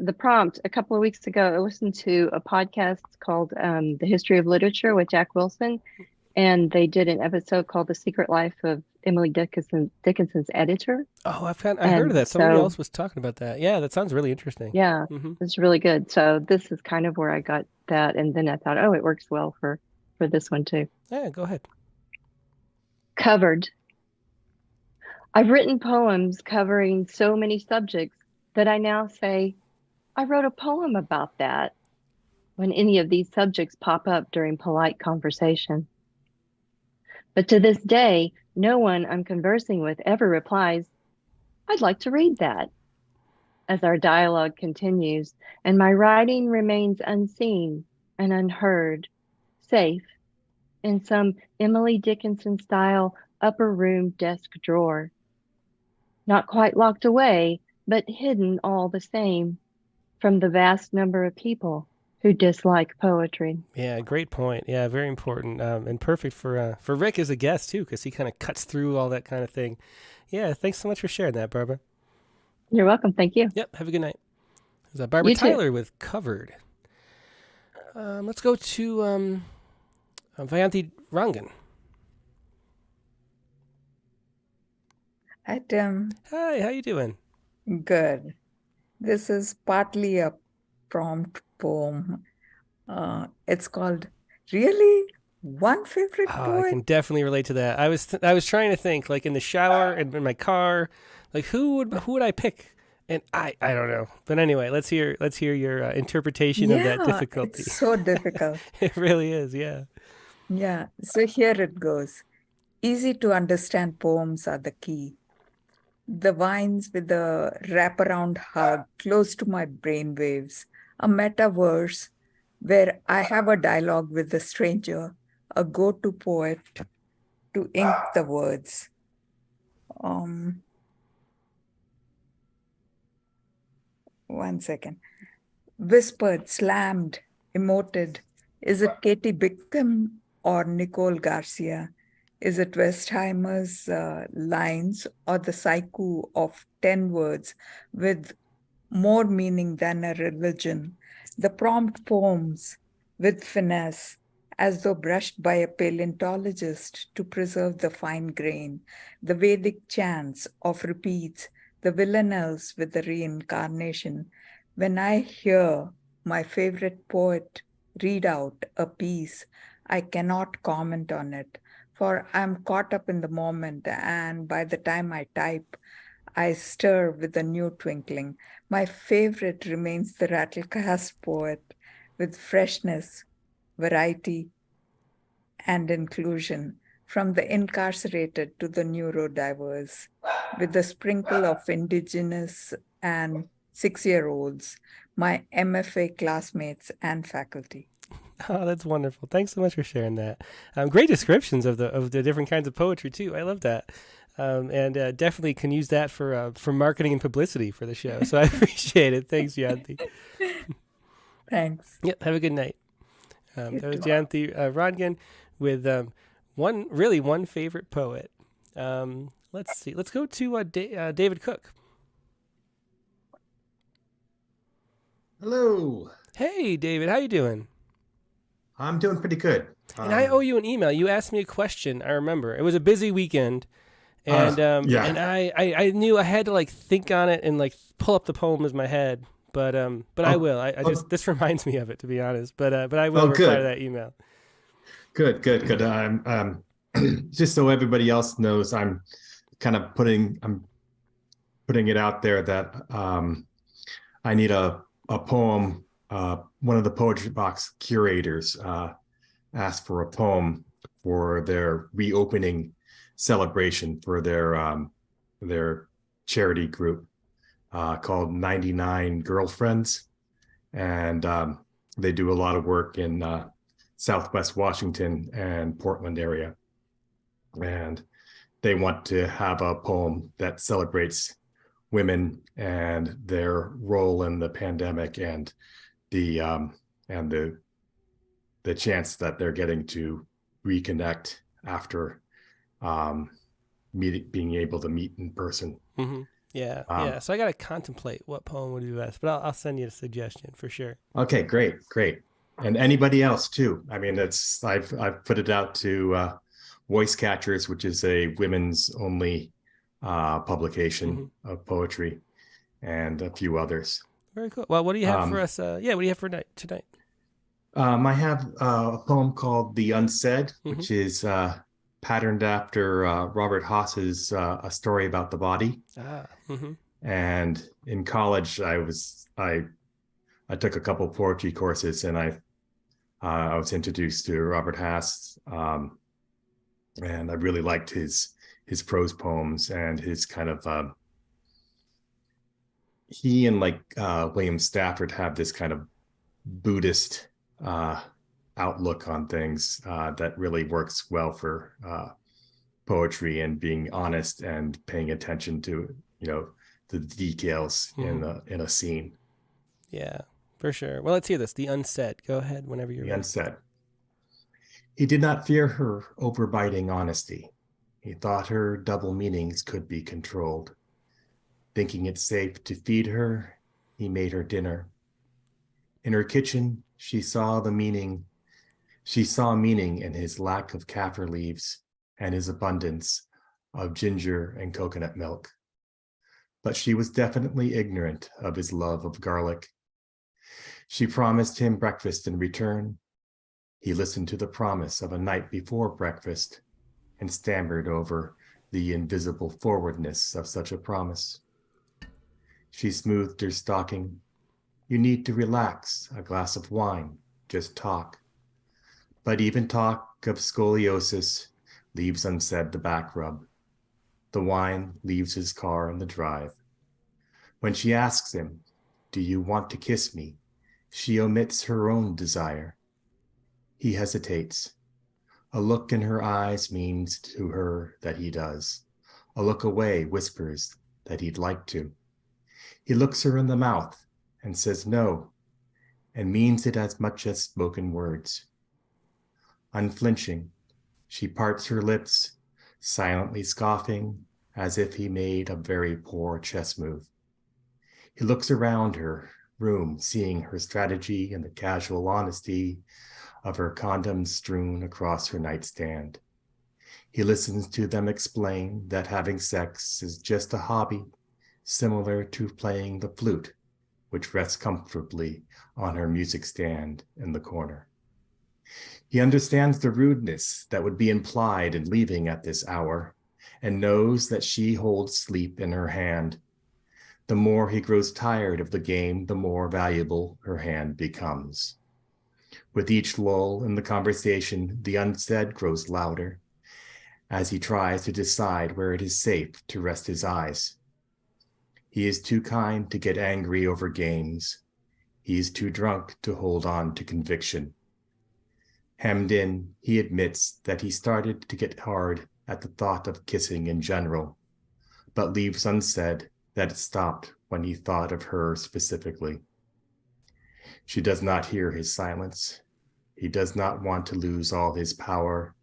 The prompt a couple of weeks ago, I listened to a podcast called The History of Literature with Jack Wilson, and they did an episode called The Secret Life of Emily Dickinson's Editor. Oh, I heard of that. Somebody else was talking about that. Yeah, that sounds really interesting. Yeah, it's really good. So this is kind of where I got that, and then I thought, it works well for this one too. Yeah, go ahead. Covered. I've written poems covering so many subjects that I now say, I wrote a poem about that when any of these subjects pop up during polite conversation. But to this day, no one I'm conversing with ever replies, I'd like to read that. As our dialogue continues and my writing remains unseen and unheard, safe in some Emily Dickinson style upper room desk drawer. Not quite locked away, but hidden all the same from the vast number of people who dislike poetry. Yeah, great point. Yeah, very important, and perfect for Rick as a guest too, because he kind of cuts through all that kind of thing. Yeah, thanks so much for sharing that, Barbara. You're welcome. Thank you. Yep, have a good night. It was Barbara You too. Tyler with Covered. Let's go to Vayanthi Rangan. Hi, Tim. Hi, how you doing? Good. This is partly a prompt poem. It's called Really? One Favorite I Poet? can definitely relate to that. I was trying to think, like in the shower and in my car, like who would I pick? And I don't know. But anyway, let's hear your interpretation of that difficulty. It's so difficult. It really is, yeah. Yeah, so here it goes. Easy to understand poems are the key. The vines with the wraparound hug close to my brainwaves, a metaverse where I have a dialogue with the stranger, a go-to poet to ink the words. One second. Whispered, slammed, emoted. Is it Katie Bickham or Nicole Garcia? Is it Westheimer's lines or the Sciku of 10 words with more meaning than a religion? The prompt poems with finesse, as though brushed by a paleontologist to preserve the fine grain. The Vedic chants of repeats, the villanelles with the reincarnation. When I hear my favorite poet read out a piece, I cannot comment on it, for I'm caught up in the moment, and by the time I type, I stir with a new twinkling. My favorite remains the Rattlecast poet with freshness, variety, and inclusion, from the incarcerated to the neurodiverse, with a sprinkle of indigenous and 6-year-olds, my MFA classmates and faculty. Oh, that's wonderful. Thanks so much for sharing that. Great descriptions of the different kinds of poetry too. I love that. And definitely can use that for marketing and publicity for the show. So I appreciate it. Thanks, Yanthi. Thanks. Yep. Have a good night. That was Yanthi Rangan with one favorite poet. Let's see. Let's go to David Cook. Hello. Hey, David. How you doing? I'm doing pretty good. And I owe you an email. You asked me a question. I remember it was a busy weekend, and and I knew I had to like think on it and like pull up the poem in my head. But I will. I just this reminds me of it, to be honest. But I will reply to that email. Good. Just so everybody else knows, I'm putting it out there that I need a poem. One of the Poetry Box curators asked for a poem for their reopening celebration for their charity group called 99 Girlfriends. And they do a lot of work in Southwest Washington and Portland area. And they want to have a poem that celebrates women and their role in the pandemic and the chance that they're getting to reconnect after being able to meet in person. Mm-hmm. Yeah. So I got to contemplate what poem would be best, but I'll send you a suggestion for sure. Okay, great. And anybody else too. I mean, I've put it out to Voice Catchers, which is a women's only publication of poetry, and a few others. Very cool. Well, what do you have for us? What do you have for tonight? I have a poem called The Unsaid, which is patterned after Robert Haas's A Story About the Body. And in college, I took a couple poetry courses, and I was introduced to Robert Haas, and I really liked his prose poems and his kind of he and William Stafford have this kind of Buddhist outlook on things that really works well for poetry and being honest and paying attention to, the details in a scene. Yeah, for sure. Well, let's hear this. The unsaid. Go ahead whenever you're The ready. unsaid. He did not fear her overbiting honesty. He thought her double meanings could be controlled. Thinking it safe to feed her, he made her dinner. In her kitchen, she saw meaning in his lack of kaffir leaves and his abundance of ginger and coconut milk. But she was definitely ignorant of his love of garlic. She promised him breakfast in return. He listened to the promise of a night before breakfast and stammered over the invisible forwardness of such a promise. She smoothed her stocking. You need to relax, a glass of wine, just talk. But even talk of scoliosis leaves unsaid the back rub. The wine leaves his car in the drive. When she asks him, do you want to kiss me? She omits her own desire. He hesitates. A look in her eyes means to her that he does. A look away whispers that he'd like to. He looks her in the mouth and says no, and means it as much as spoken words. Unflinching, she parts her lips, silently scoffing, as if he made a very poor chess move. He looks around her room, seeing her strategy and the casual honesty of her condoms strewn across her nightstand. He listens to them explain that having sex is just a hobby, similar to playing the flute, which rests comfortably on her music stand in the corner. He understands the rudeness that would be implied in leaving at this hour, and knows that she holds sleep in her hand. The more he grows tired of the game, the more valuable her hand becomes. With each lull in the conversation, the unsaid grows louder as he tries to decide where it is safe to rest his eyes. He is too kind to get angry over games. He is too drunk to hold on to conviction. Hemmed in, he admits that he started to get hard at the thought of kissing in general, but leaves unsaid that it stopped when he thought of her specifically. She does not hear his silence. He does not want to lose all his power,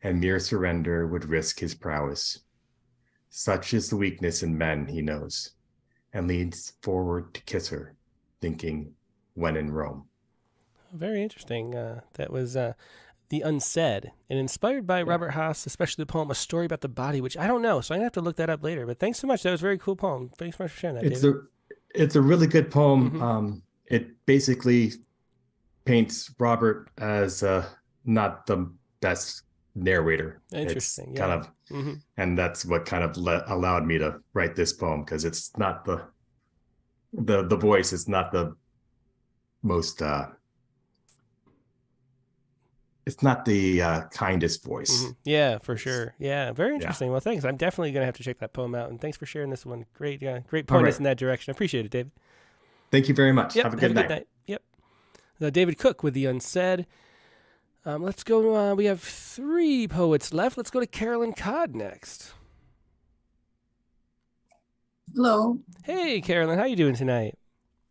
and mere surrender would risk his prowess. Such is the weakness in men, he knows, and leans forward to kiss her, thinking, when in Rome. Very interesting. That was The Unsaid, and inspired by Robert Haas, especially the poem A Story About the Body, which I don't know, so I'm going to have to look that up later. But thanks so much. That was a very cool poem. Thanks so much for sharing that, David. It's a really good poem. It basically paints Robert as not the best narrator. Interesting. It's kind of, and that's what kind of allowed me to write this poem, because it's not the voice is not the most it's not the kindest voice. Yeah, for sure. Yeah, very interesting. Well, thanks. I'm definitely going to have to check that poem out, and thanks for sharing this one. Great point us in that direction. I appreciate it, David. Thank you very much. Yep, have a good night. Yep. David Cook with The Unsaid. Let's go. We have 3 poets left. Let's go to Carolyn Codd next. Hello. Hey, Carolyn. How you doing tonight?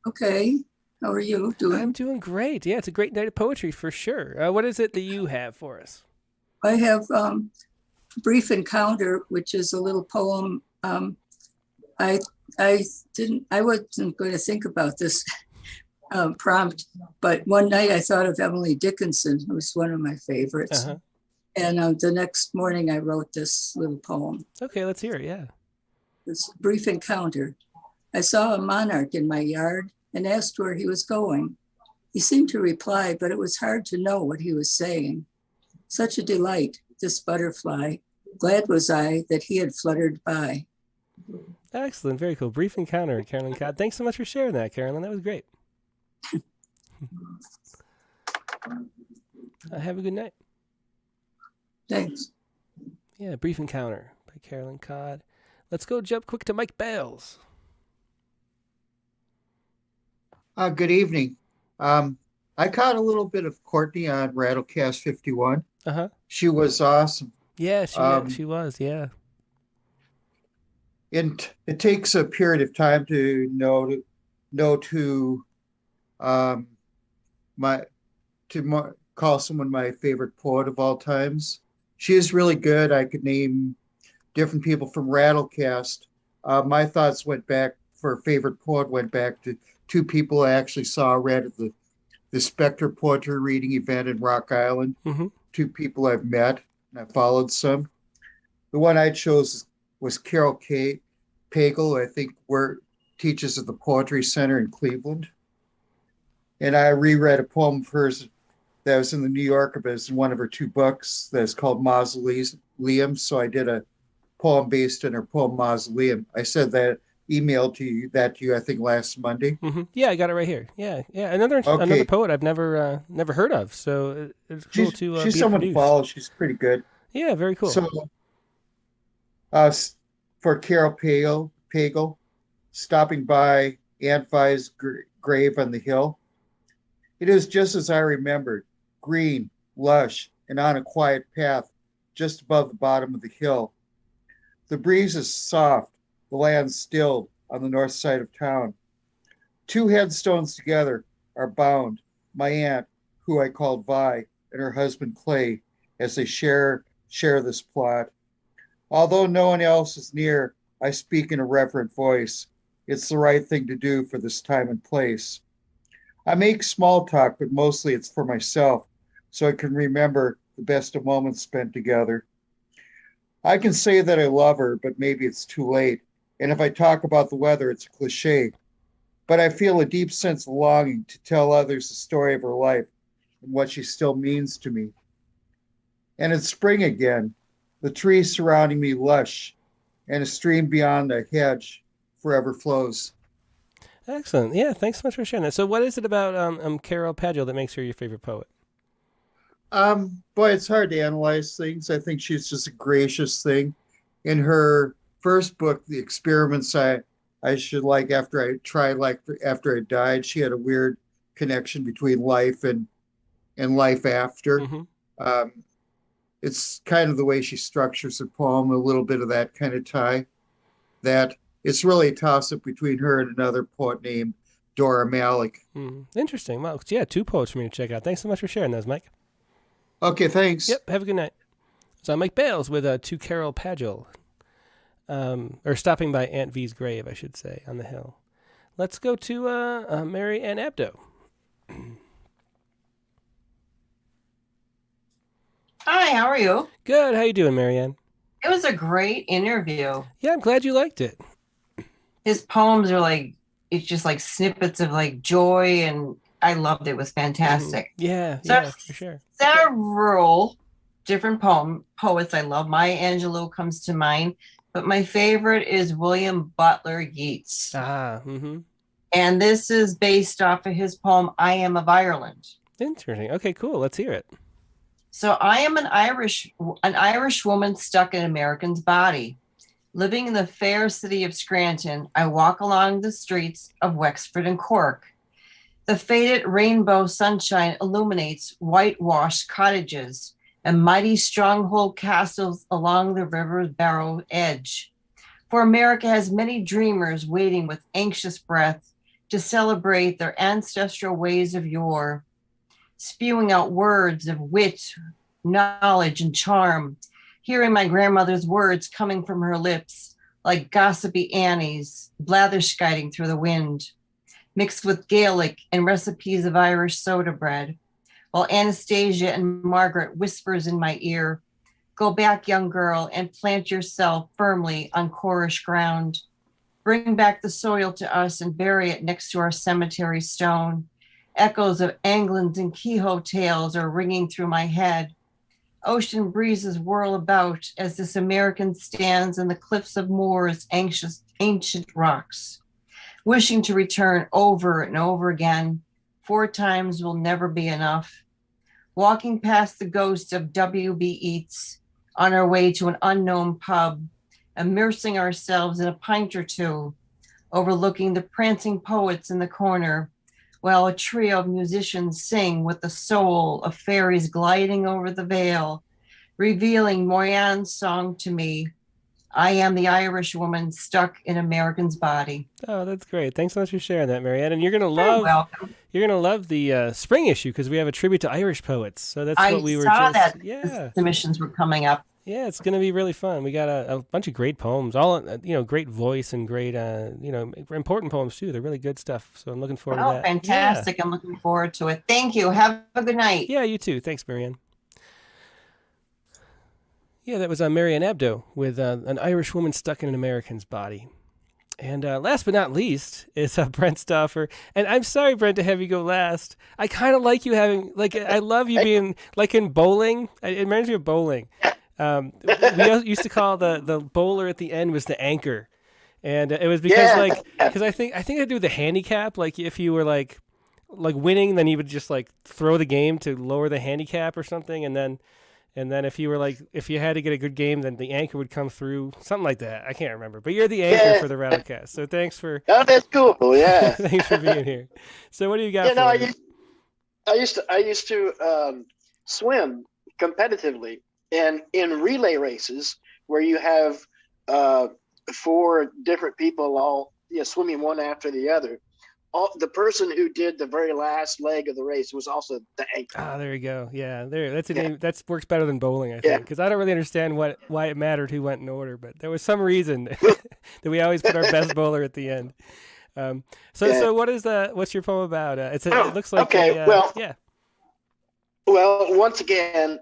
Okay. How are you doing? I'm doing great. Yeah, it's a great night of poetry for sure. What is it that you have for us? I have Brief Encounter, which is a little poem. I wasn't going to think about this prompt, but one night I thought of Emily Dickinson, who was one of my favorites. And the next morning I wrote this little poem. Okay, let's hear it. Yeah. This Brief Encounter. I saw a monarch in my yard and asked where he was going. He seemed to reply, but it was hard to know what he was saying. Such a delight, this butterfly. Glad was I that he had fluttered by. Excellent. Very cool. Brief Encounter, Carolyn Codd. Thanks so much for sharing that, Carolyn. That was great. Have a good night. Thanks. Yeah, Brief Encounter by Carolyn Codd. Let's go jump quick to Mike Bales. Good evening. I caught a little bit of Courtney on Rattlecast 51. She was awesome. Yeah, she was. Yeah. And it takes a period of time to know to my call someone my favorite poet of all times. She is really good. I could name different people from Rattlecast. My thoughts went back for favorite poet went back to two people I actually read at the Spectre Poetry Reading event in Rock Island. Mm-hmm. Two people I've met and I followed some. The one I chose was Carol K. Pagel, I think teaches at the Poetry Center in Cleveland. And I reread a poem of hers that was in the New Yorker, but it's in one of her two books that's called Mausoleum. So I did a poem based on her poem Mausoleum. I said that emailed to you, I think last Monday. Mm-hmm. Yeah, I got it right here. Yeah. Another poet I've never heard of. So it's cool to she's be someone to introduced. follow. She's pretty good. Yeah, very cool. So for Carol Pagel, stopping by Aunt Vi's grave on the hill. It is just as I remembered, green, lush, and on a quiet path just above the bottom of the hill. The breeze is soft, the land stilled on the north side of town. Two headstones together are bound, my aunt, who I called Vi, and her husband Clay, as they share this plot. Although no one else is near, I speak in a reverent voice. It's the right thing to do for this time and place. I make small talk, but mostly it's for myself, so I can remember the best of moments spent together. I can say that I love her, but maybe it's too late. And if I talk about the weather, it's a cliche. But I feel a deep sense of longing to tell others the story of her life and what she still means to me. And it's spring again, the trees surrounding me lush, and a stream beyond the hedge forever flows. Excellent. Yeah, thanks so much for sharing that. So what is it about Carol Pagel that makes her your favorite poet? Boy, it's hard to analyze things. I think she's just a gracious thing. In her first book, The Experiments I Should Like After I Died, she had a weird connection between life and life after. Mm-hmm. It's kind of the way she structures her poem, a little bit of that kind of tie. That it's really a toss-up between her and another poet named Dora Malik. Interesting. Well, yeah, two poets for me to check out. Thanks so much for sharing those, Mike. Okay, thanks. Yep, have a good night. So Mike Bales with To Carol Pagel, or stopping by Aunt V's grave, I should say, on the hill. Let's go to Mary Ann Abdo. Hi, how are you? Good. How you doing, Mary Ann? It was a great interview. Yeah, I'm glad you liked it. His poems are it's just like snippets of joy, and I loved it. It was fantastic. Yeah, for sure. Several different poets I love. Maya Angelou comes to mind, but my favorite is William Butler Yeats. And this is based off of his poem, I Am of Ireland. Interesting. Okay, cool. Let's hear it. So I am an Irish woman stuck in an American's body. Living in the fair city of Scranton, I walk along the streets of Wexford and Cork. The faded rainbow sunshine illuminates whitewashed cottages and mighty stronghold castles along the river's Barrow edge. For America has many dreamers waiting with anxious breath to celebrate their ancestral ways of yore, spewing out words of wit, knowledge, and charm, hearing my grandmother's words coming from her lips like gossipy Annies blatherskiting through the wind, mixed with Gaelic and recipes of Irish soda bread, while Anastasia and Margaret whispers in my ear, go back, young girl, and plant yourself firmly on Cornish ground. Bring back the soil to us and bury it next to our cemetery stone. Echoes of Anglin's and Kehoe tales are ringing through my head. Ocean breezes whirl about as this American stands on the cliffs of Moore's ancient rocks, wishing to return over and over again. 4 times will never be enough. Walking past the ghost of W.B. Yeats on our way to an unknown pub, immersing ourselves in a pint or two, overlooking the prancing poets in the corner, while a trio of musicians sing with the soul of fairies gliding over the vale, revealing Moyan's song to me. I am the Irish woman stuck in American's body. Oh, that's great. Thanks so much for sharing that, Marianne. And you're gonna love the spring issue because we have a tribute to Irish poets. So that's what we were just that submissions were coming up. Yeah, it's gonna be really fun. We got a bunch of great poems, all great voice and great important poems too. They're really good stuff. So I'm looking forward to that. Fantastic! Yeah. I'm looking forward to it. Thank you. Have a good night. Yeah, you too. Thanks, Marianne. Yeah, that was Marianne Abdo with an Irish woman stuck in an American's body. And last but not least is Brent Stauffer. And I'm sorry, Brent, to have you go last. I kind of like you having, I love you being, like in bowling. It reminds me of bowling. We used to call the bowler at the end was the anchor. And it was because, because I think I do with the handicap. Like, if you were, like winning, then you would just, throw the game to lower the handicap or something. And then if you were if you had to get a good game, then the anchor would come through, something like that. I can't remember, but you're the anchor for the Rattlecast. So thanks for. Oh, that's cool. Yeah. Thanks for being here. So what do you got? Yeah, no, I used to swim competitively, and in relay races where you have 4 different people all swimming one after the other. The person who did the very last leg of the race was also the anchor. Ah, there you go. Yeah, that's a name that works better than bowling, I think, because I don't really understand why it mattered who went in order, but there was some reason that we always put our best bowler at the end. So what's your poem about? It looks like Well, once again,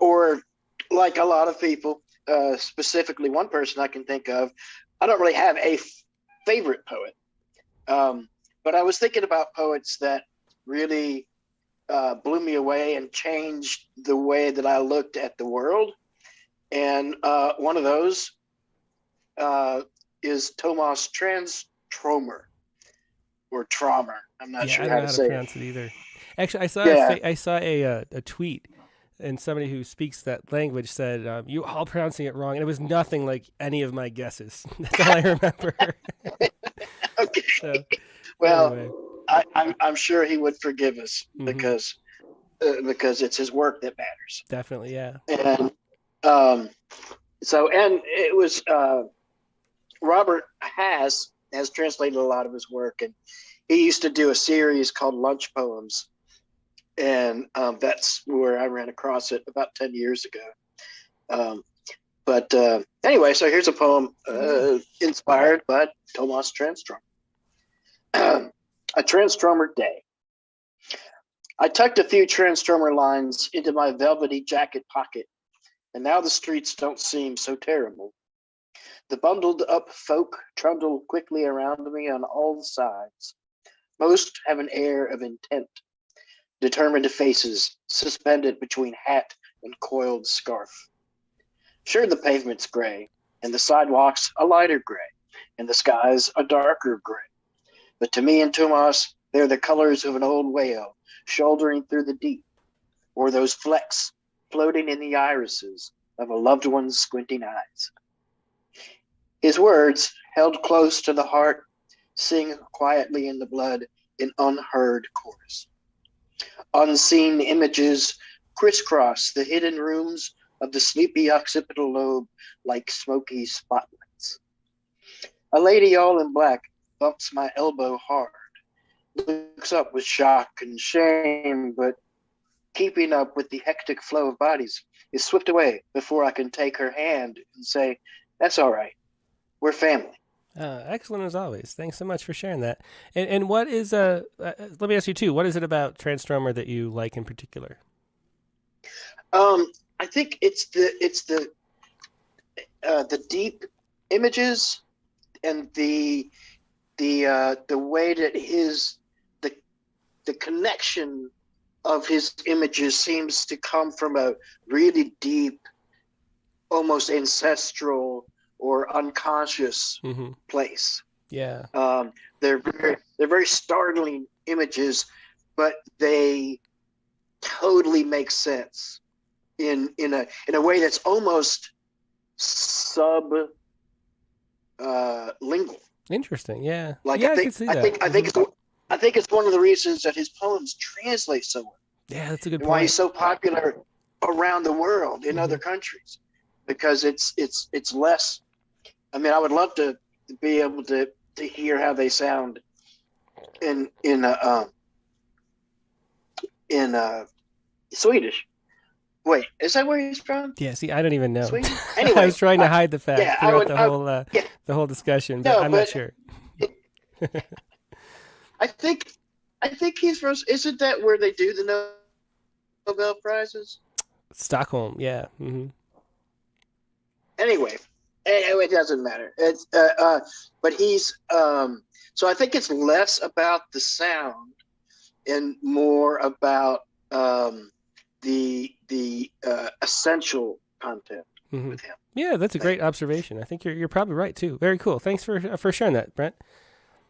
or like a lot of people, specifically one person I can think of, I don't really have a favorite poet. But I was thinking about poets that really blew me away and changed the way that I looked at the world. And one of those is Thomas Transtromer, or Tromer. I'm not sure how to say pronounce it either. Actually, I saw a tweet, and somebody who speaks that language said, "You're all pronouncing it wrong," and it was nothing like any of my guesses. That's all I remember. Okay. So, well, anyway. I'm sure he would forgive us because it's his work that matters. Definitely, yeah. And and it was Robert has translated a lot of his work, and he used to do a series called Lunch Poems, and that's where I ran across it about 10 years ago. But anyway, so here's a poem inspired by Thomas Transtromer. A Transtromer Day. I tucked a few Transtromer lines into my velvety jacket pocket, and now the streets don't seem so terrible. The bundled up folk trundle quickly around me on all sides. Most have an air of intent, determined faces suspended between hat and coiled scarf. Sure, the pavement's gray, and the sidewalks a lighter gray, and the skies a darker gray. But to me and Tomas, they're the colors of an old whale shouldering through the deep, or those flecks floating in the irises of a loved one's squinting eyes. His words, held close to the heart, sing quietly in the blood in unheard chorus. Unseen images crisscross the hidden rooms of the sleepy occipital lobe like smoky spotlights. A lady all in black bumps my elbow hard, looks up with shock and shame, but keeping up with the hectic flow of bodies is swept away before I can take her hand and say, "That's all right. We're family." Excellent as always. Thanks so much for sharing that. And what is let me ask you too, what is it about Transtromer that you like in particular? I think it's the deep images and the way that the connection of his images seems to come from a really deep, almost ancestral or unconscious place. Yeah. They're very startling images, but they totally make sense in a way that's almost lingual. Interesting. Yeah. Like yeah, I can see that. I think it's one of the reasons that his poems translate so well. Yeah, that's a good and point. why he's so popular around the world in other countries, because it's less. I mean, I would love to be able to hear how they sound in Swedish. Wait, is that where he's from? Yeah, see, I don't even know. Sweden? Anyway, I was trying to hide the fact yeah, throughout the whole discussion, but I'm not sure. I think he's from. Isn't that where they do the Nobel Prizes? Stockholm, yeah. Mm-hmm. Anyway, it doesn't matter. It's but he's so I think it's less about the sound and more about the essential content with him. Yeah, that's a great observation. I think you're probably right too. Very cool. Thanks for sharing that, Brent.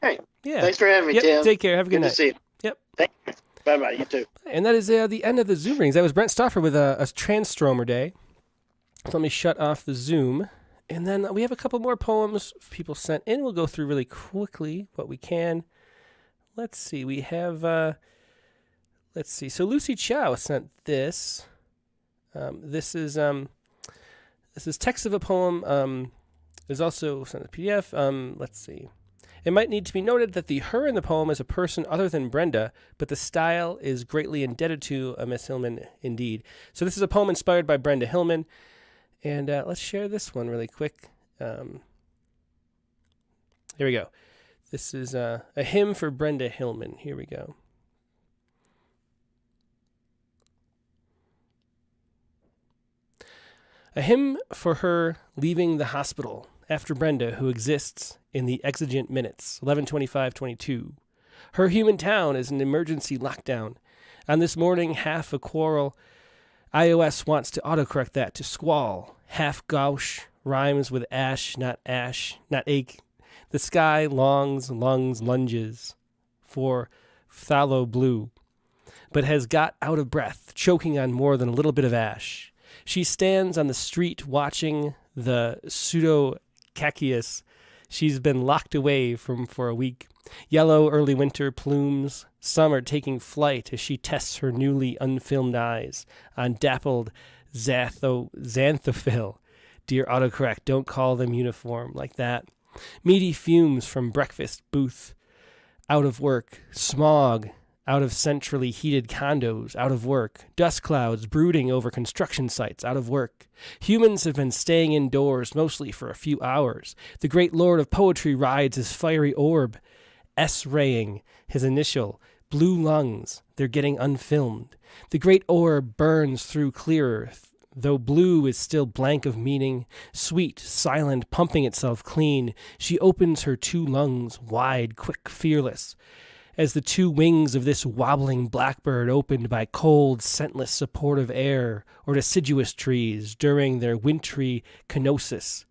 Hey, yeah. Thanks for having me, Tim. Take care. Have a good night. To see you. Yep. Thank you. Bye-bye. You too. And that is the end of the Zoom rings. That was Brent Stoffer with a Transtromer Day. So let me shut off the Zoom. And then we have a couple more poems people sent in. We'll go through really quickly what we can. Let's see. We have, So Lucy Chow sent this. This is text of a poem. Is also sent a PDF. Let's see. It might need to be noted that the her in the poem is a person other than Brenda, but the style is greatly indebted to Miss Hillman indeed. So this is a poem inspired by Brenda Hillman. And let's share this one really quick. Here we go. This is a hymn for Brenda Hillman. Here we go. A hymn for her leaving the hospital after Brenda, who exists in the exigent minutes, 11:25:22. Her human town is an emergency lockdown. On this morning, half a quarrel. iOS wants to autocorrect that to squall. Half gauche rhymes with ash, not ache. The sky lunges for phthalo blue, but has got out of breath, choking on more than a little bit of ash. She stands on the street watching the pseudo-cacius she's been locked away from for a week. Yellow early winter plumes. Some are taking flight as she tests her newly unfilmed eyes on dappled xanthophil. Dear autocorrect, don't call them uniform like that. Meaty fumes from breakfast booth. Out of work. Smog. Out of centrally heated condos, out of work. Dust clouds brooding over construction sites, out of work. Humans have been staying indoors mostly for a few hours. The great lord of poetry rides his fiery orb, S-raying his initial, blue lungs, they're getting unfilmed. The great orb burns through clearer, though blue is still blank of meaning. Sweet, silent, pumping itself clean, she opens her two lungs, wide, quick, fearless. As the two wings of this wobbling blackbird opened by cold, scentless support of air or deciduous trees during their wintry kenosis,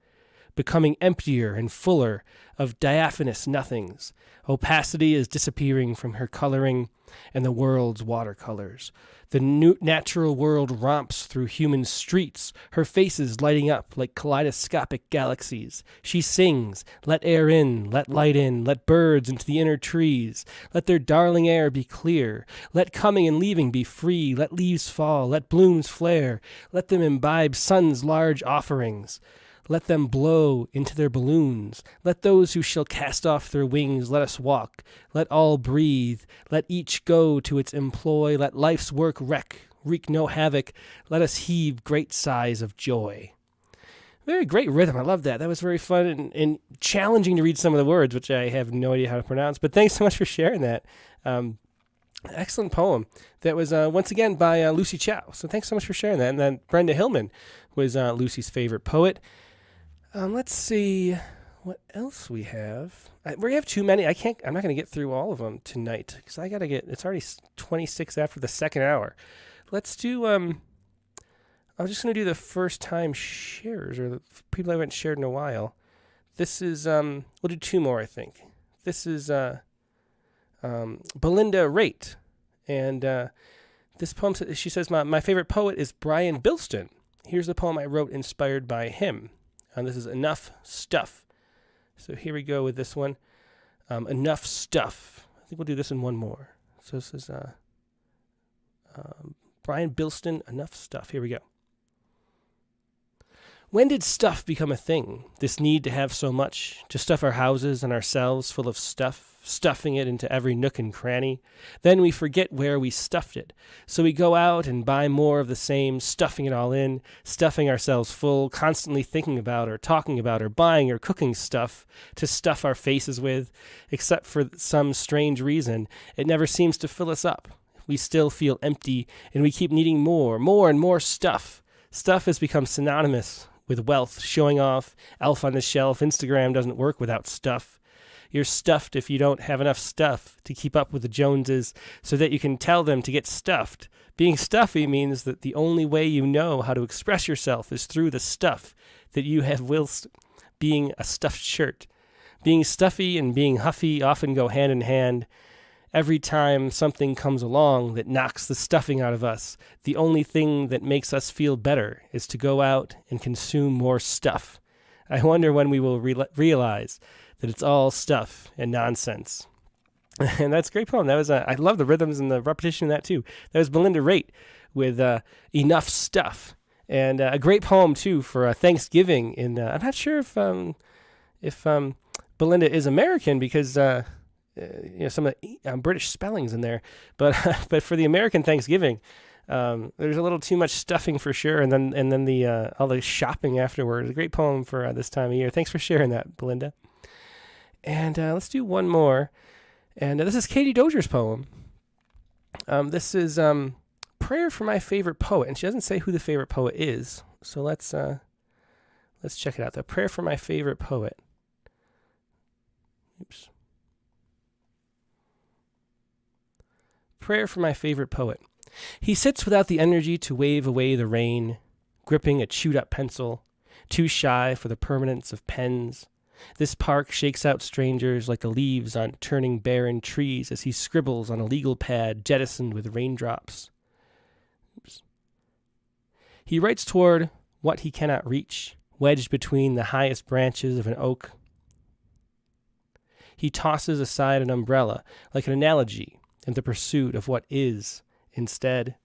becoming emptier and fuller of diaphanous nothings. Opacity is disappearing from her coloring and the world's watercolors. The natural world romps through human streets, her faces lighting up like kaleidoscopic galaxies. She sings, let air in, let light in, let birds into the inner trees. Let their darling air be clear. Let coming and leaving be free. Let leaves fall, let blooms flare. Let them imbibe sun's large offerings. Let them blow into their balloons. Let those who shall cast off their wings let us walk. Let all breathe. Let each go to its employ. Let life's work wreak no havoc. Let us heave great sighs of joy. Very great rhythm. I love that. That was very fun and challenging to read some of the words, which I have no idea how to pronounce. But thanks so much for sharing that. Excellent poem. That was once again by Lucy Chow. So thanks so much for sharing that. And then Brenda Hillman was Lucy's favorite poet. Let's see what else we have. We have too many. I'm not going to get through all of them tonight because I got to get. It's already 26 after the second hour. Let's do. I'm just going to do the first time shares or the people I haven't shared in a while. This is. We'll do two more, I think. This is Belinda Raitt, and this poem. She says my favorite poet is Brian Bilston. Here's the poem I wrote inspired by him. And this is Enough Stuff. So here we go with this one. Enough Stuff. I think we'll do this in one more. So this is Brian Bilston, Enough Stuff. Here we go. When did stuff become a thing? This need to have so much, to stuff our houses and ourselves full of stuff, stuffing it into every nook and cranny. Then we forget where we stuffed it. So we go out and buy more of the same, stuffing it all in, stuffing ourselves full, constantly thinking about or talking about or buying or cooking stuff to stuff our faces with. Except for some strange reason, it never seems to fill us up. We still feel empty, and we keep needing more and more stuff. Stuff has become synonymous with wealth, showing off, elf on the shelf. Instagram doesn't work without stuff. You're stuffed if you don't have enough stuff to keep up with the Joneses so that you can tell them to get stuffed. Being stuffy means that the only way you know how to express yourself is through the stuff that you have whilst being a stuffed shirt. Being stuffy and being huffy often go hand in hand. Every time something comes along that knocks the stuffing out of us, the only thing that makes us feel better is to go out and consume more stuff. I wonder when we will realize that it's all stuff and nonsense. And that's a great poem. That was I love the rhythms and the repetition in that too. That was Belinda Raitt with Enough Stuff, and a great poem too for Thanksgiving. I'm not sure if Belinda is American because. Some of the British spellings in there, but for the American Thanksgiving, there's a little too much stuffing for sure, and then the all the shopping afterwards. A great poem for this time of year. Thanks for sharing that, Belinda. And let's do one more, and this is Katie Dozier's poem. This is Prayer for My Favorite Poet, and she doesn't say who the favorite poet is, so let's check it out. The Prayer for My Favorite Poet. Oops. Prayer for my favorite poet. He sits without the energy to wave away the rain, gripping a chewed-up pencil, too shy for the permanence of pens. This park shakes out strangers like the leaves on turning barren trees as he scribbles on a legal pad jettisoned with raindrops. Oops. He writes toward what he cannot reach, wedged between the highest branches of an oak. He tosses aside an umbrella like an analogy in the pursuit of what is instead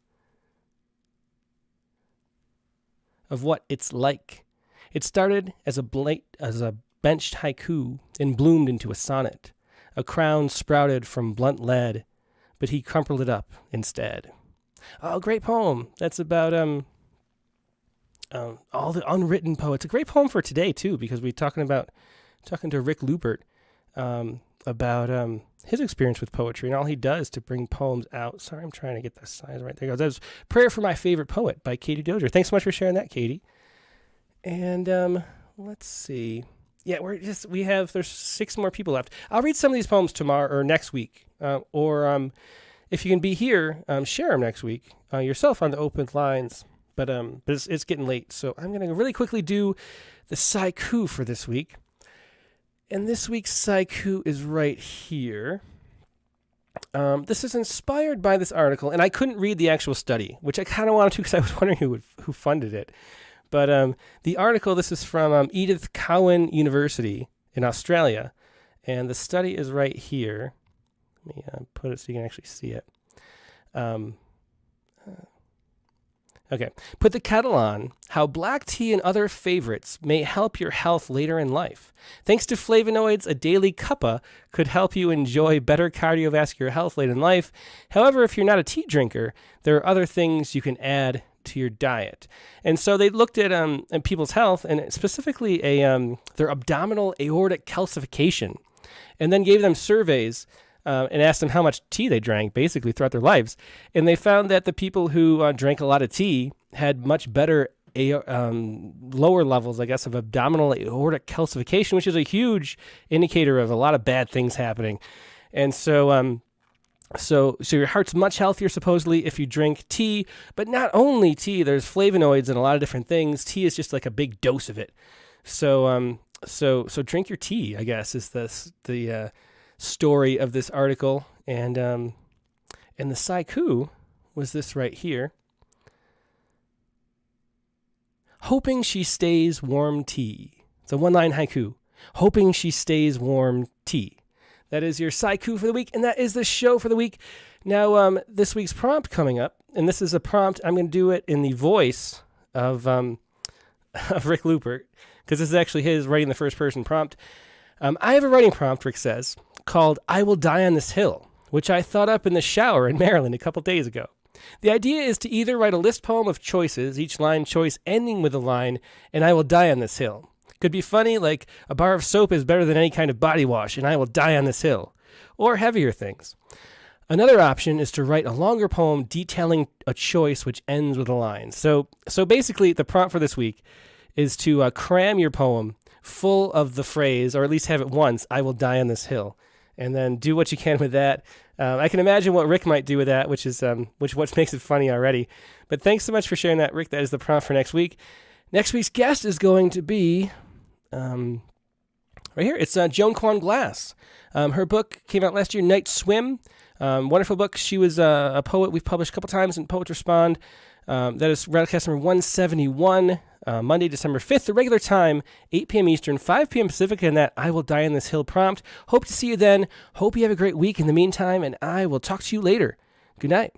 of what it's like. It started as a benched haiku and bloomed into a sonnet. A crown sprouted from blunt lead, but he crumpled it up instead. Oh, great poem. That's about all the unwritten poets. A great poem for today too, because we're talking to Rick Lupert about his experience with poetry and all he does to bring poems out. Sorry, I'm trying to get the size right. There goes. That was Prayer for My Favorite Poet by Katie Dozier. Thanks so much for sharing that, Katie. And let's see. Yeah, there's 6 more people left. I'll read some of these poems tomorrow or next week. Or if you can be here, share them next week yourself on the open lines. But it's getting late, so I'm going to really quickly do the Sciku for this week. And this week's Sciku is right here. This is inspired by this article, and I couldn't read the actual study, which I kind of wanted to because I was wondering who funded it. But the article, this is from Edith Cowan University in Australia, and the study is right here. Let me put it so you can actually see it. Okay. Put the kettle on. How black tea and other favorites may help your health later in life. Thanks to flavonoids, a daily cuppa could help you enjoy better cardiovascular health later in life. However, if you're not a tea drinker, there are other things you can add to your diet. And so they looked at people's health and specifically their abdominal aortic calcification, and then gave them surveys and asked them how much tea they drank basically throughout their lives. And they found that the people who drank a lot of tea had much better lower levels, I guess, of abdominal aortic calcification, which is a huge indicator of a lot of bad things happening. And so your heart's much healthier supposedly if you drink tea, but not only tea, there's flavonoids and a lot of different things. Tea is just like a big dose of it. So drink your tea, I guess, is the story of this article. And the Sciku was this right here. Hoping she stays warm tea. It's a one-line haiku. Hoping she stays warm tea. That is your Sciku for the week, and that is the show for the week. Now, this week's prompt coming up, and this is a prompt. I'm going to do it in the voice of Rick Lupert, because this is actually his writing the first person prompt. I have a writing prompt, Rick says, called I Will Die on This Hill, which I thought up in the shower in Maryland a couple days ago. The idea is to either write a list poem of choices, each line choice ending with a line, and I will die on this hill. Could be funny, like a bar of soap is better than any kind of body wash, and I will die on this hill. Or heavier things. Another option is to write a longer poem detailing a choice which ends with a line. So basically, the prompt for this week is to cram your poem full of the phrase, or at least have it once, I will die on this hill. And then do what you can with that. I can imagine what Rick might do with that, which what makes it funny already. But thanks so much for sharing that, Rick. That is the prompt for next week. Next week's guest is going to be right here. It's Joan Kwan Glass. Her book came out last year, Night Swim. Wonderful book. She was a poet we've published a couple times in Poets Respond. That is Rattlecast number 171, Monday, December 5th, the regular time, 8 p.m. Eastern, 5 p.m. Pacific, and that I Will Die on This Hill prompt. Hope to see you then. Hope you have a great week in the meantime, and I will talk to you later. Good night.